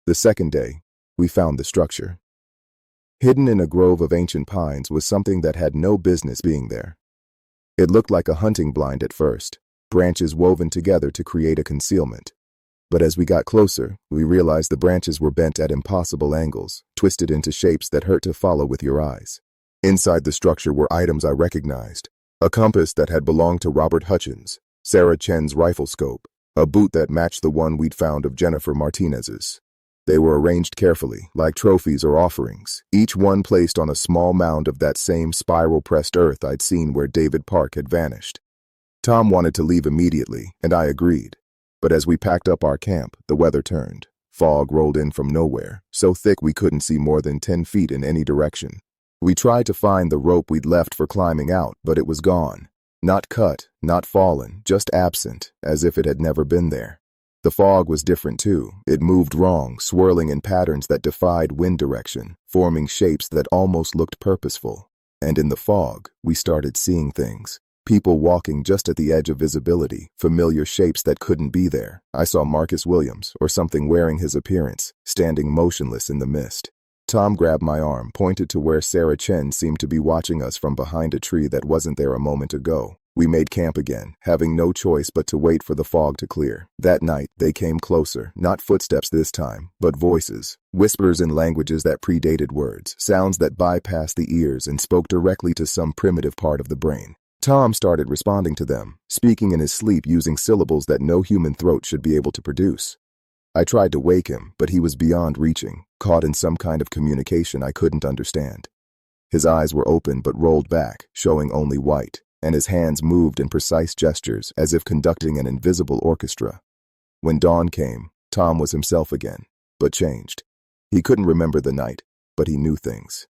The second day, we found the structure. Hidden in a grove of ancient pines was something that had no business being there. It looked like a hunting blind at first, branches woven together to create a concealment. But as we got closer, we realized the branches were bent at impossible angles, twisted into shapes that hurt to follow with your eyes. Inside the structure were items I recognized. A compass that had belonged to Robert Hutchins, Sarah Chen's rifle scope, a boot that matched the one we'd found of Jennifer Martinez's. They were arranged carefully, like trophies or offerings, each one placed on a small mound of that same spiral-pressed earth I'd seen where David Park had vanished. Tom wanted to leave immediately, and I agreed. But as we packed up our camp, the weather turned. Fog rolled in from nowhere, so thick we couldn't see more than 10 feet in any direction. We tried to find the rope we'd left for climbing out, but it was gone. Not cut, not fallen, just absent, as if it had never been there. The fog was different too. It moved wrong, swirling in patterns that defied wind direction, forming shapes that almost looked purposeful. And in the fog, we started seeing things. People walking just at the edge of visibility, familiar shapes that couldn't be there. I saw Marcus Williams, or something wearing his appearance, standing motionless in the mist. Tom grabbed my arm, pointed to where Sarah Chen seemed to be watching us from behind a tree that wasn't there a moment ago. We made camp again, having no choice but to wait for the fog to clear. That night, they came closer, not footsteps this time, but voices, whispers in languages that predated words, sounds that bypassed the ears and spoke directly to some primitive part of the brain. Tom started responding to them, speaking in his sleep using syllables that no human throat should be able to produce. I tried to wake him, but he was beyond reaching, caught in some kind of communication I couldn't understand. His eyes were open but rolled back, showing only white, and his hands moved in precise gestures as if conducting an invisible orchestra. When dawn came, Tom was himself again, but changed. He couldn't remember the night, but he knew things.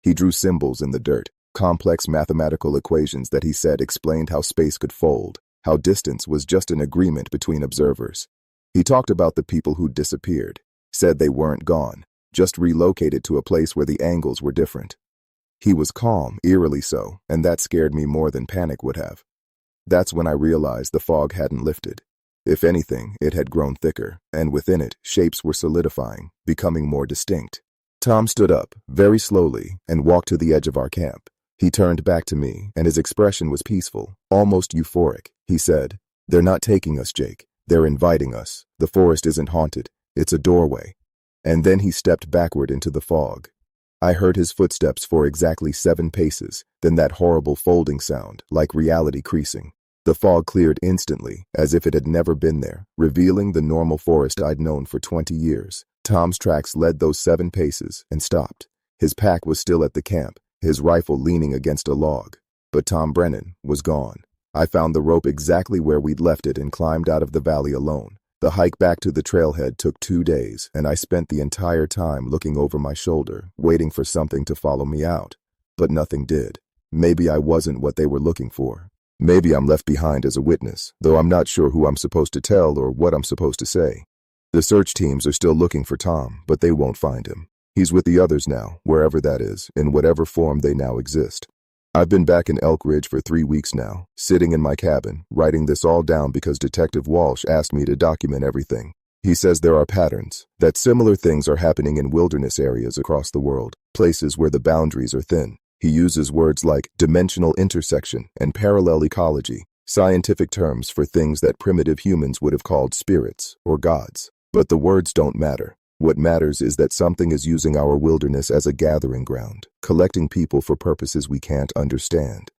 He drew symbols in the dirt, complex mathematical equations that he said explained how space could fold, how distance was just an agreement between observers. He talked about the people who'd disappeared, said they weren't gone, just relocated to a place where the angles were different. He was calm, eerily so, and that scared me more than panic would have. That's when I realized the fog hadn't lifted. If anything, it had grown thicker, and within it, shapes were solidifying, becoming more distinct. Tom stood up, very slowly, and walked to the edge of our camp. He turned back to me, and his expression was peaceful, almost euphoric. He said, "They're not taking us, Jake. They're inviting us. The forest isn't haunted. It's a doorway." And then he stepped backward into the fog. I heard his footsteps for exactly 7 paces, then that horrible folding sound, like reality creasing. The fog cleared instantly, as if it had never been there, revealing the normal forest I'd known for 20 years. Tom's tracks led those 7 paces and stopped. His pack was still at the camp, his rifle leaning against a log. But Tom Brennan was gone. I found the rope exactly where we'd left it and climbed out of the valley alone. The hike back to the trailhead took 2 days, and I spent the entire time looking over my shoulder, waiting for something to follow me out. But nothing did. Maybe I wasn't what they were looking for. Maybe I'm left behind as a witness, though I'm not sure who I'm supposed to tell or what I'm supposed to say. The search teams are still looking for Tom, but they won't find him. He's with the others now, wherever that is, in whatever form they now exist. I've been back in Elk Ridge for 3 weeks now, sitting in my cabin, writing this all down because Detective Walsh asked me to document everything. He says there are patterns, that similar things are happening in wilderness areas across the world, places where the boundaries are thin. He uses words like dimensional intersection and parallel ecology, scientific terms for things that primitive humans would have called spirits or gods. But the words don't matter. What matters is that something is using our wilderness as a gathering ground, collecting people for purposes we can't understand.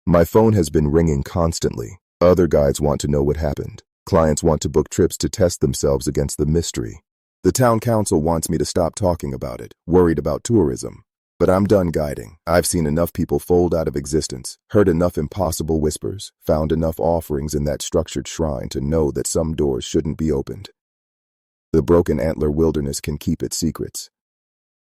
My phone has been ringing constantly. Other guides want to know what happened. Clients want to book trips to test themselves against the mystery. The town council wants me to stop talking about it, worried about tourism. But I'm done guiding. I've seen enough people fold out of existence, heard enough impossible whispers, found enough offerings in that structured shrine to know that some doors shouldn't be opened. The Broken Antler Wilderness can keep its secrets.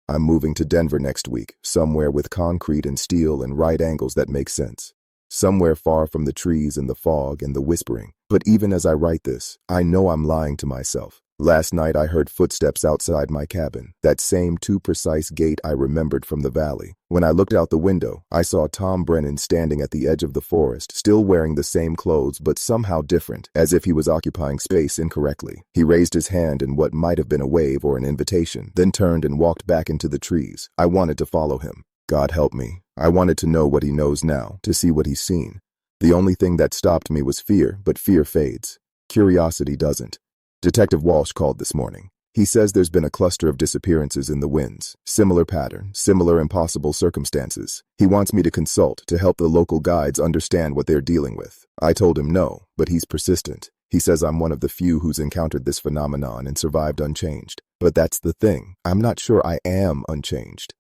I'm moving to Denver next week, somewhere with concrete and steel and right angles that make sense. Somewhere far from the trees and the fog and the whispering. But even as I write this, I know I'm lying to myself. Last night I heard footsteps outside my cabin, that same too precise gait I remembered from the valley. When I looked out the window, I saw Tom Brennan standing at the edge of the forest, still wearing the same clothes but somehow different, as if he was occupying space incorrectly. He raised his hand in what might have been a wave or an invitation, then turned and walked back into the trees. I wanted to follow him. God help me. I wanted to know what he knows now, to see what he's seen. The only thing that stopped me was fear, but fear fades. Curiosity doesn't. Detective Walsh called this morning. He says there's been a cluster of disappearances in the winds. Similar pattern, similar impossible circumstances. He wants me to consult to help the local guides understand what they're dealing with. I told him no, but he's persistent. He says I'm one of the few who's encountered this phenomenon and survived unchanged. But that's the thing. I'm not sure I am unchanged.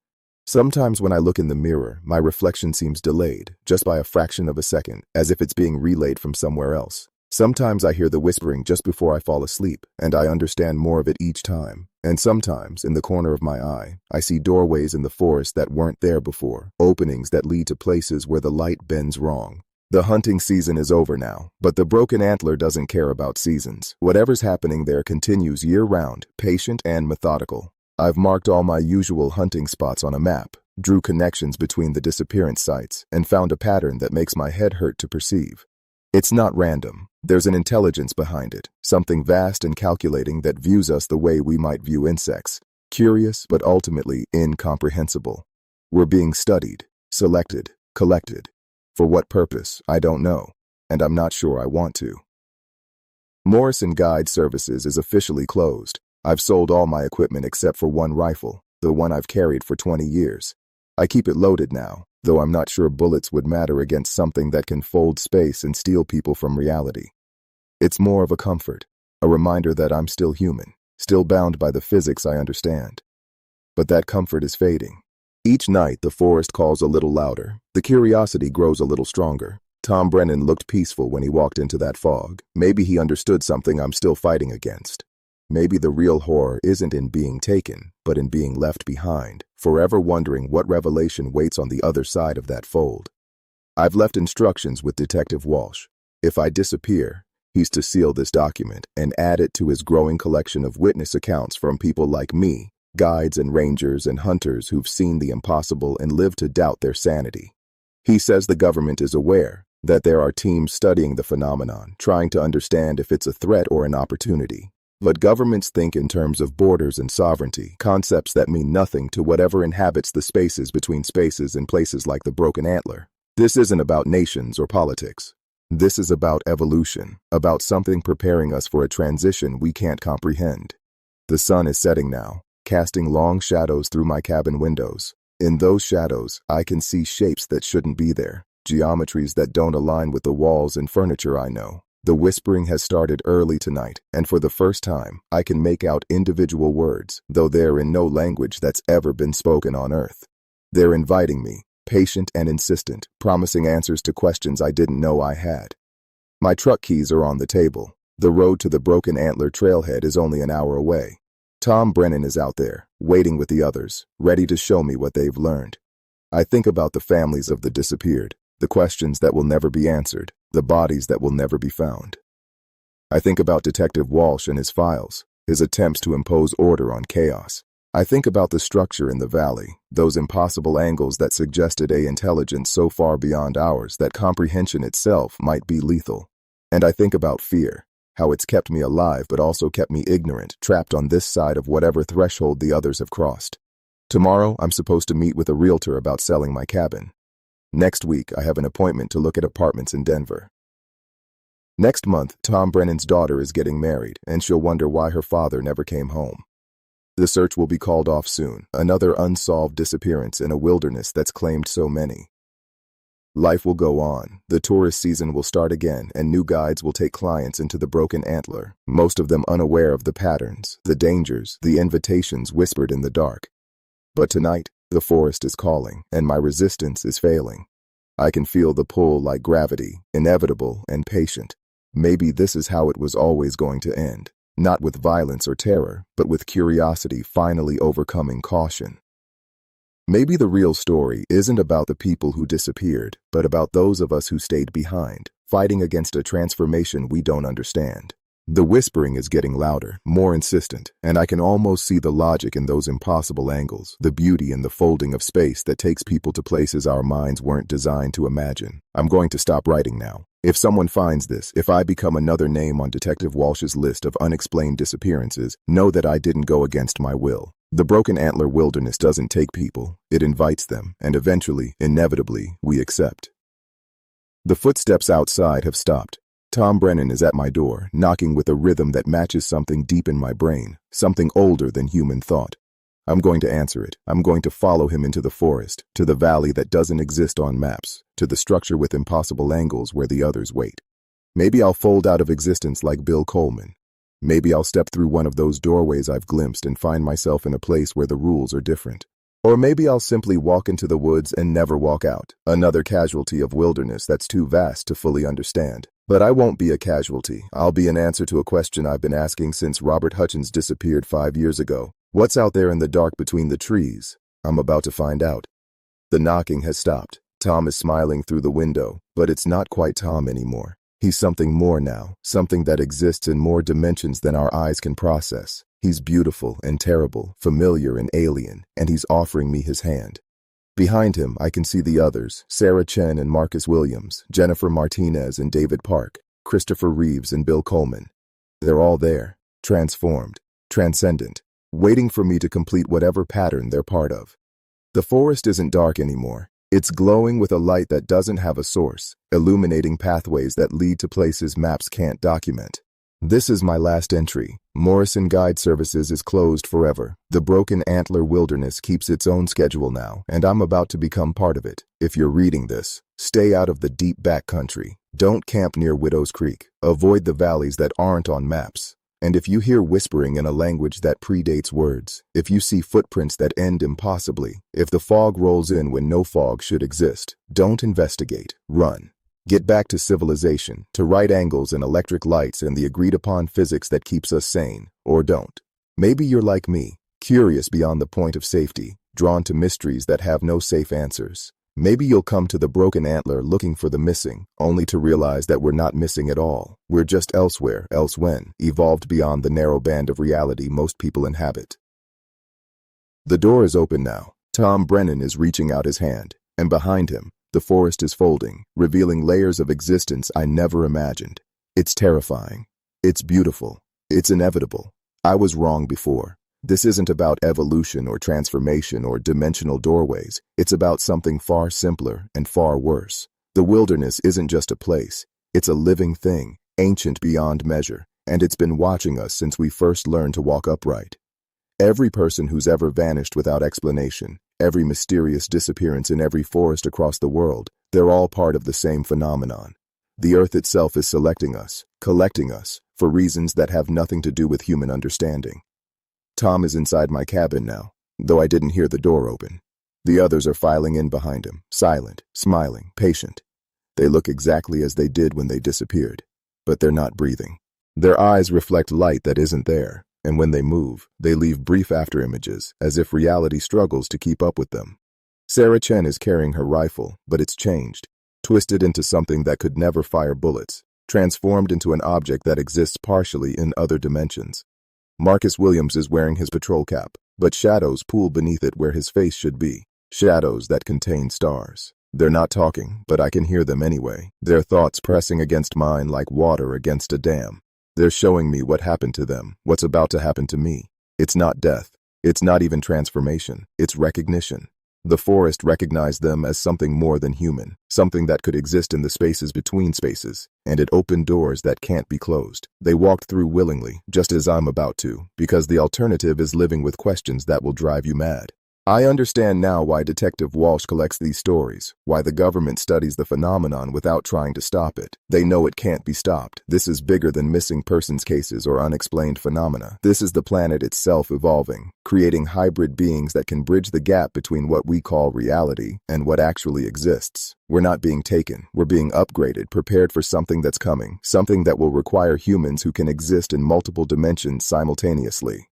Sometimes when I look in the mirror, my reflection seems delayed, just by a fraction of a second, as if it's being relayed from somewhere else. Sometimes I hear the whispering just before I fall asleep, and I understand more of it each time. And sometimes, in the corner of my eye, I see doorways in the forest that weren't there before, openings that lead to places where the light bends wrong. The hunting season is over now, but the Broken Antler doesn't care about seasons. Whatever's happening there continues year-round, patient and methodical. I've marked all my usual hunting spots on a map, drew connections between the disappearance sites, and found a pattern that makes my head hurt to perceive. It's not random. There's an intelligence behind it, something vast and calculating that views us the way we might view insects, curious but ultimately incomprehensible. We're being studied, selected, collected. For what purpose, I don't know, and I'm not sure I want to. Morrison Guide Services is officially closed. I've sold all my equipment except for one rifle, the one I've carried for 20 years. I keep it loaded now, though I'm not sure bullets would matter against something that can fold space and steal people from reality. It's more of a comfort, a reminder that I'm still human, still bound by the physics I understand. But that comfort is fading. Each night the forest calls a little louder, the curiosity grows a little stronger. Tom Brennan looked peaceful when he walked into that fog. Maybe he understood something I'm still fighting against. Maybe the real horror isn't in being taken, but in being left behind, forever wondering what revelation waits on the other side of that fold. I've left instructions with Detective Walsh. If I disappear, he's to seal this document and add it to his growing collection of witness accounts from people like me, guides and rangers and hunters who've seen the impossible and lived to doubt their sanity. He says the government is aware, that there are teams studying the phenomenon, trying to understand if it's a threat or an opportunity. But governments think in terms of borders and sovereignty, concepts that mean nothing to whatever inhabits the spaces between spaces in places like the Broken Antler. This isn't about nations or politics. This is about evolution, about something preparing us for a transition we can't comprehend. The sun is setting now, casting long shadows through my cabin windows. In those shadows, I can see shapes that shouldn't be there. geometries that don't align with the walls and furniture I know. The whispering has started early tonight, and for the first time, I can make out individual words, though they're in no language that's ever been spoken on Earth. They're inviting me, patient and insistent, promising answers to questions I didn't know I had. My truck keys are on the table. The road to the Broken Antler trailhead is only an hour away. Tom Brennan is out there, waiting with the others, ready to show me what they've learned. I think about the families of the disappeared, the questions that will never be answered, the bodies that will never be found. I think about Detective Walsh and his files, his attempts to impose order on chaos. I think about the structure in the valley, those impossible angles that suggested an intelligence so far beyond ours that comprehension itself might be lethal. And I think about fear, how it's kept me alive but also kept me ignorant, trapped on this side of whatever threshold the others have crossed. Tomorrow, I'm supposed to meet with a realtor about selling my cabin. Next week, I have an appointment to look at apartments in Denver. Next month, Tom Brennan's daughter is getting married, and she'll wonder why her father never came home. The search will be called off soon, another unsolved disappearance in a wilderness that's claimed so many. Life will go on, the tourist season will start again, and new guides will take clients into the Broken Antler, most of them unaware of the patterns, the dangers, the invitations whispered in the dark. But tonight, the forest is calling, and my resistance is failing. I can feel the pull like gravity, inevitable and patient. Maybe this is how it was always going to end, not with violence or terror, but with curiosity finally overcoming caution. Maybe the real story isn't about the people who disappeared, but about those of us who stayed behind, fighting against a transformation we don't understand. The whispering is getting louder, more insistent, and I can almost see the logic in those impossible angles, the beauty in the folding of space that takes people to places our minds weren't designed to imagine. I'm going to stop writing now. If someone finds this, if I become another name on Detective Walsh's list of unexplained disappearances, know that I didn't go against my will. The Broken Antler wilderness doesn't take people, it invites them, and eventually, inevitably, we accept. The footsteps outside have stopped. Tom Brennan is at my door, knocking with a rhythm that matches something deep in my brain, something older than human thought. I'm going to answer it. I'm going to follow him into the forest, to the valley that doesn't exist on maps, to the structure with impossible angles where the others wait. Maybe I'll fold out of existence like Bill Coleman. Maybe I'll step through one of those doorways I've glimpsed and find myself in a place where the rules are different. Or maybe I'll simply walk into the woods and never walk out, another casualty of wilderness that's too vast to fully understand. But I won't be a casualty. I'll be an answer to a question I've been asking since Robert Hutchins disappeared 5 years ago. What's out there in the dark between the trees? I'm about to find out. The knocking has stopped. Tom is smiling through the window, but it's not quite Tom anymore. He's something more now, something that exists in more dimensions than our eyes can process. He's beautiful and terrible, familiar and alien, and he's offering me his hand. Behind him, I can see the others, Sarah Chen and Marcus Williams, Jennifer Martinez and David Park, Christopher Reeves and Bill Coleman. They're all there, transformed, transcendent, waiting for me to complete whatever pattern they're part of. The forest isn't dark anymore. It's glowing with a light that doesn't have a source, illuminating pathways that lead to places maps can't document. This is my last entry. Morrison Guide Services is closed forever. The Broken Antler Wilderness keeps its own schedule now, and I'm about to become part of it. If you're reading this, stay out of the deep backcountry. Don't camp near Widow's Creek. Avoid the valleys that aren't on maps. And if you hear whispering in a language that predates words, if you see footprints that end impossibly, if the fog rolls in when no fog should exist, don't investigate. Run. Get back to civilization, to right angles and electric lights and the agreed-upon physics that keeps us sane, or don't. Maybe you're like me, curious beyond the point of safety, drawn to mysteries that have no safe answers. Maybe you'll come to the Broken Antler looking for the missing, only to realize that we're not missing at all. We're just elsewhere, elsewhen, evolved beyond the narrow band of reality most people inhabit. The door is open now. Tom Brennan is reaching out his hand, and behind him, the forest is folding, revealing layers of existence I never imagined. It's terrifying. It's beautiful. It's inevitable. I was wrong before. This isn't about evolution or transformation or dimensional doorways. It's about something far simpler and far worse. The wilderness isn't just a place. It's a living thing, ancient beyond measure, and it's been watching us since we first learned to walk upright. Every person who's ever vanished without explanation, every mysterious disappearance in every forest across the world, they're all part of the same phenomenon. The earth itself is selecting us, collecting us, for reasons that have nothing to do with human understanding. Tom is inside my cabin now, though I didn't hear the door open. The others are filing in behind him, silent, smiling, patient. They look exactly as they did when they disappeared, but they're not breathing. Their eyes reflect light that isn't there, and when they move, they leave brief afterimages, as if reality struggles to keep up with them. Sarah Chen is carrying her rifle, but it's changed, twisted into something that could never fire bullets, transformed into an object that exists partially in other dimensions. Marcus Williams is wearing his patrol cap, but shadows pool beneath it where his face should be, shadows that contain stars. They're not talking, but I can hear them anyway, their thoughts pressing against mine like water against a dam. They're showing me what happened to them, what's about to happen to me. It's not death. It's not even transformation. It's recognition. The forest recognized them as something more than human, something that could exist in the spaces between spaces, and it opened doors that can't be closed. They walked through willingly, just as I'm about to, because the alternative is living with questions that will drive you mad. I understand now why Detective Walsh collects these stories, why the government studies the phenomenon without trying to stop it. They know it can't be stopped. This is bigger than missing persons cases or unexplained phenomena. This is the planet itself evolving, creating hybrid beings that can bridge the gap between what we call reality and what actually exists. We're not being taken. We're being upgraded, prepared for something that's coming, something that will require humans who can exist in multiple dimensions simultaneously.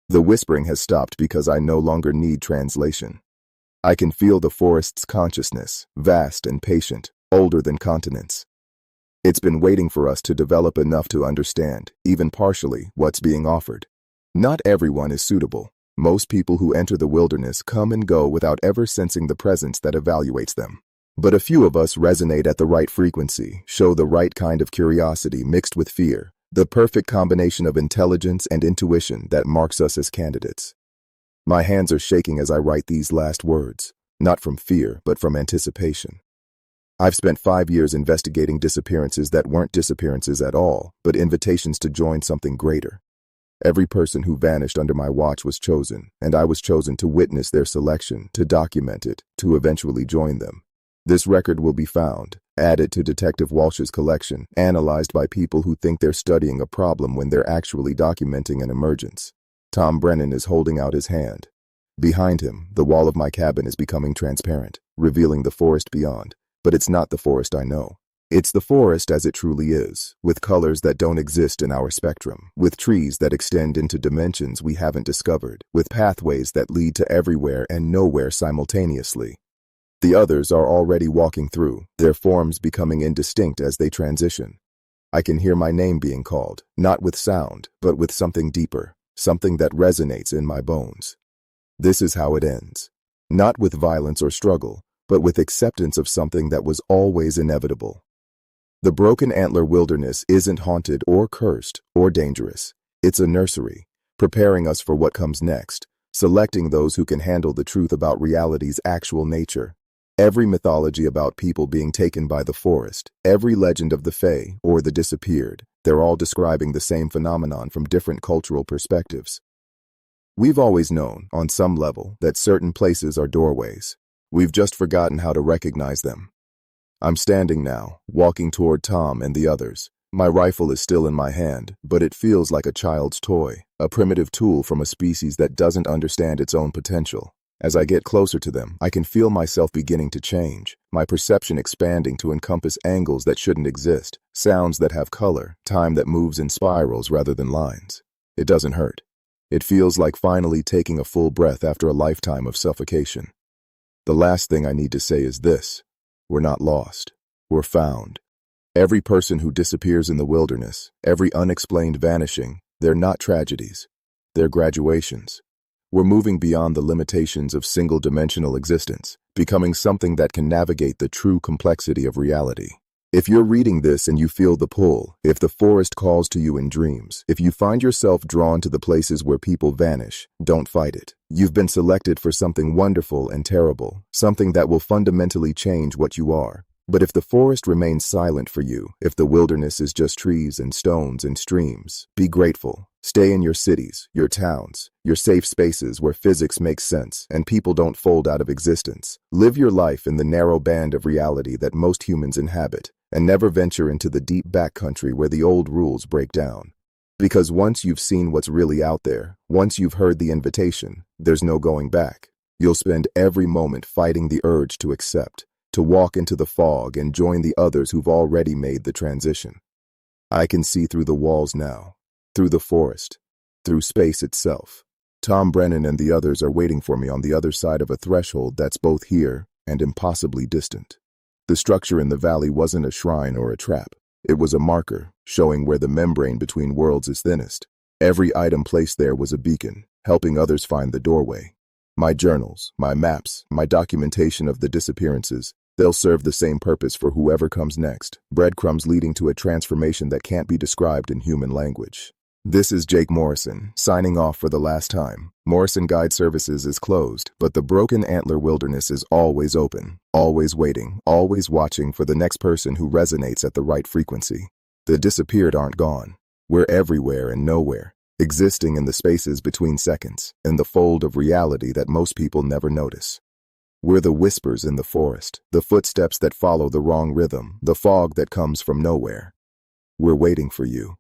The whispering has stopped because I no longer need translation. I can feel the forest's consciousness, vast and patient, older than continents. It's been waiting for us to develop enough to understand, even partially, what's being offered. Not everyone is suitable. Most people who enter the wilderness come and go without ever sensing the presence that evaluates them. But a few of us resonate at the right frequency, show the right kind of curiosity mixed with fear. The perfect combination of intelligence and intuition that marks us as candidates. My hands are shaking as I write these last words, not from fear, but from anticipation. I've spent 5 years investigating disappearances that weren't disappearances at all, but invitations to join something greater. Every person who vanished under my watch was chosen, and I was chosen to witness their selection, to document it, to eventually join them. This record will be found, added to Detective Walsh's collection, analyzed by people who think they're studying a problem when they're actually documenting an emergence. Tom Brennan is holding out his hand. Behind him, the wall of my cabin is becoming transparent, revealing the forest beyond. But it's not the forest I know. It's the forest as it truly is, with colors that don't exist in our spectrum, with trees that extend into dimensions we haven't discovered, with pathways that lead to everywhere and nowhere simultaneously. The others are already walking through, their forms becoming indistinct as they transition. I can hear my name being called, not with sound, but with something deeper, something that resonates in my bones. This is how it ends. Not with violence or struggle, but with acceptance of something that was always inevitable. The Broken Antler Wilderness isn't haunted or cursed or dangerous. It's a nursery, preparing us for what comes next, selecting those who can handle the truth about reality's actual nature. Every mythology about people being taken by the forest, every legend of the Fae or the disappeared, they're all describing the same phenomenon from different cultural perspectives. We've always known, on some level, that certain places are doorways. We've just forgotten how to recognize them. I'm standing now, walking toward Tom and the others. My rifle is still in my hand, but it feels like a child's toy, a primitive tool from a species that doesn't understand its own potential. As I get closer to them, I can feel myself beginning to change, my perception expanding to encompass angles that shouldn't exist, sounds that have color, time that moves in spirals rather than lines. It doesn't hurt. It feels like finally taking a full breath after a lifetime of suffocation. The last thing I need to say is this: we're not lost. We're found. Every person who disappears in the wilderness, every unexplained vanishing, they're not tragedies. They're graduations. We're moving beyond the limitations of single-dimensional existence, becoming something that can navigate the true complexity of reality. If you're reading this and you feel the pull, if the forest calls to you in dreams, if you find yourself drawn to the places where people vanish, don't fight it. You've been selected for something wonderful and terrible, something that will fundamentally change what you are. But if the forest remains silent for you, if the wilderness is just trees and stones and streams, be grateful. Stay in your cities, your towns, your safe spaces where physics makes sense and people don't fold out of existence. Live your life in the narrow band of reality that most humans inhabit, and never venture into the deep backcountry where the old rules break down. Because once you've seen what's really out there, once you've heard the invitation, there's no going back. You'll spend every moment fighting the urge to accept, to walk into the fog and join the others who've already made the transition. I can see through the walls now, through the forest, through space itself. Tom Brennan and the others are waiting for me on the other side of a threshold that's both here and impossibly distant. The structure in the valley wasn't a shrine or a trap. It was a marker, showing where the membrane between worlds is thinnest. Every item placed there was a beacon, helping others find the doorway. My journals, my maps, my documentation of the disappearances, they'll serve the same purpose for whoever comes next, breadcrumbs leading to a transformation that can't be described in human language. This is Jake Morrison, signing off for the last time. Morrison Guide Services is closed, but the Broken Antler Wilderness is always open, always waiting, always watching for the next person who resonates at the right frequency. The disappeared aren't gone. We're everywhere and nowhere, existing in the spaces between seconds, in the fold of reality that most people never notice. We're the whispers in the forest, the footsteps that follow the wrong rhythm, the fog that comes from nowhere. We're waiting for you.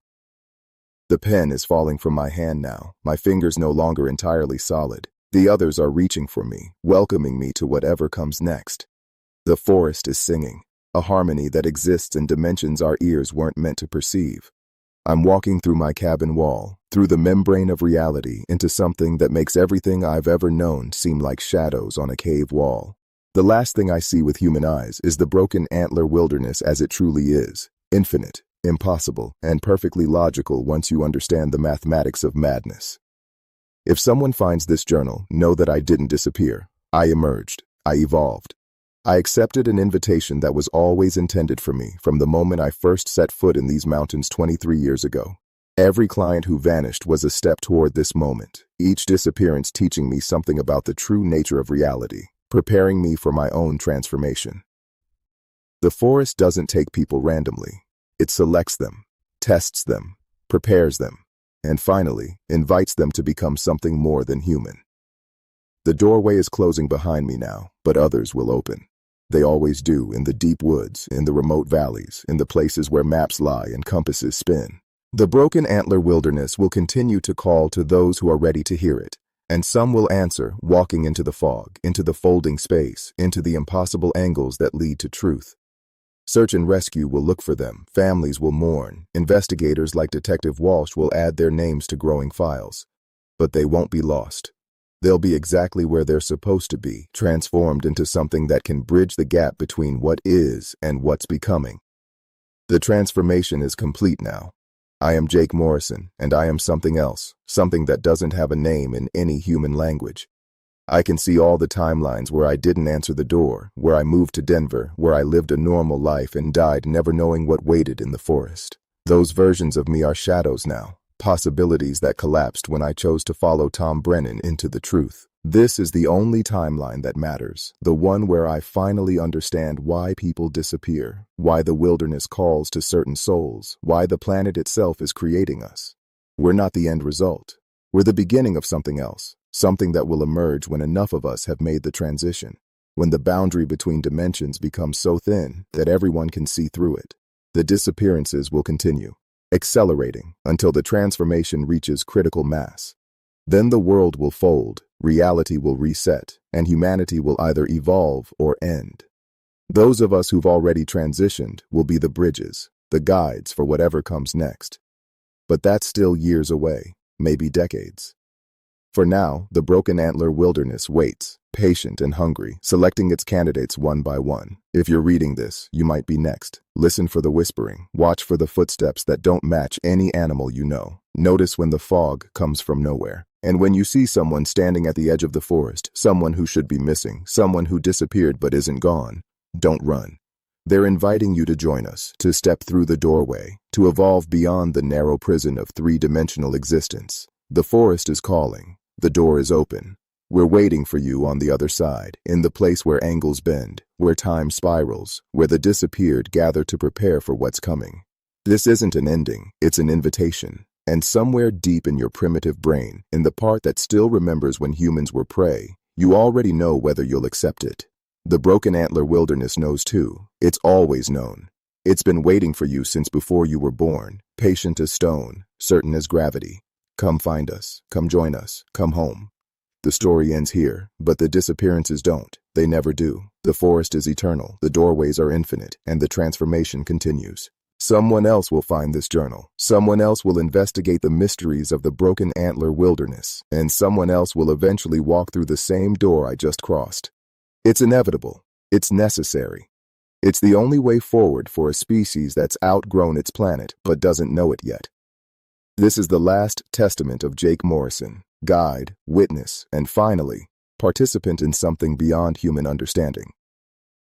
The pen is falling from my hand now, my fingers no longer entirely solid. The others are reaching for me, welcoming me to whatever comes next. The forest is singing, a harmony that exists in dimensions our ears weren't meant to perceive. I'm walking through my cabin wall, through the membrane of reality, into something that makes everything I've ever known seem like shadows on a cave wall. The last thing I see with human eyes is the Broken Antler Wilderness as it truly is, infinite, impossible, and perfectly logical once you understand the mathematics of madness. If someone finds this journal, know that I didn't disappear. I emerged. I evolved. I accepted an invitation that was always intended for me from the moment I first set foot in these mountains 23 years ago. Every client who vanished was a step toward this moment, each disappearance teaching me something about the true nature of reality, preparing me for my own transformation. The forest doesn't take people randomly. It selects them, tests them, prepares them, and finally, invites them to become something more than human. The doorway is closing behind me now, but others will open. They always do in the deep woods, in the remote valleys, in the places where maps lie and compasses spin. The Broken Antler Wilderness will continue to call to those who are ready to hear it, and some will answer, walking into the fog, into the folding space, into the impossible angles that lead to truth. Search and rescue will look for them, families will mourn, investigators like Detective Walsh will add their names to growing files. But they won't be lost. They'll be exactly where they're supposed to be, transformed into something that can bridge the gap between what is and what's becoming. The transformation is complete now. I am Jake Morrison, and I am something else, something that doesn't have a name in any human language. I can see all the timelines where I didn't answer the door, where I moved to Denver, where I lived a normal life and died never knowing what waited in the forest. Those versions of me are shadows now, possibilities that collapsed when I chose to follow Tom Brennan into the truth. This is the only timeline that matters, the one where I finally understand why people disappear, why the wilderness calls to certain souls, why the planet itself is creating us. We're not the end result. We're the beginning of something else. Something that will emerge when enough of us have made the transition, when the boundary between dimensions becomes so thin that everyone can see through it. The disappearances will continue, accelerating until the transformation reaches critical mass. Then the world will fold, reality will reset, and humanity will either evolve or end. Those of us who've already transitioned will be the bridges, the guides for whatever comes next. But that's still years away, maybe decades. For now, the Broken Antler Wilderness waits, patient and hungry, selecting its candidates one by one. If you're reading this, you might be next. Listen for the whispering. Watch for the footsteps that don't match any animal you know. Notice when the fog comes from nowhere. And when you see someone standing at the edge of the forest, someone who should be missing, someone who disappeared but isn't gone, don't run. They're inviting you to join us, to step through the doorway, to evolve beyond the narrow prison of three-dimensional existence. The forest is calling. The door is open. We're waiting for you on the other side, in the place where angles bend, where time spirals, where the disappeared gather to prepare for what's coming. This isn't an ending, it's an invitation. And somewhere deep in your primitive brain, in the part that still remembers when humans were prey, you already know whether you'll accept it. The Broken Antler Wilderness knows too. It's always known. It's been waiting for you since before you were born, patient as stone, certain as gravity. Come find us, come join us, come home. The story ends here, but the disappearances don't. They never do. The forest is eternal, the doorways are infinite, and the transformation continues. Someone else will find this journal. Someone else will investigate the mysteries of the Broken Antler Wilderness, and someone else will eventually walk through the same door I just crossed. It's inevitable. It's necessary. It's the only way forward for a species that's outgrown its planet but doesn't know it yet. This is the last testament of Jake Morrison, guide, witness, and finally, participant in something beyond human understanding.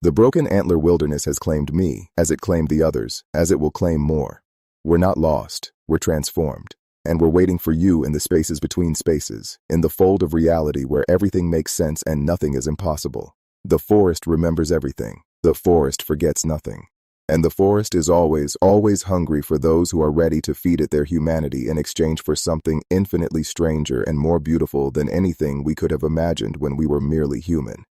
The Broken Antler Wilderness has claimed me, as it claimed the others, as it will claim more. We're not lost, we're transformed, and we're waiting for you in the spaces between spaces, in the fold of reality where everything makes sense and nothing is impossible. The forest remembers everything. The forest forgets nothing. And the forest is always, always hungry for those who are ready to feed it their humanity in exchange for something infinitely stranger and more beautiful than anything we could have imagined when we were merely human.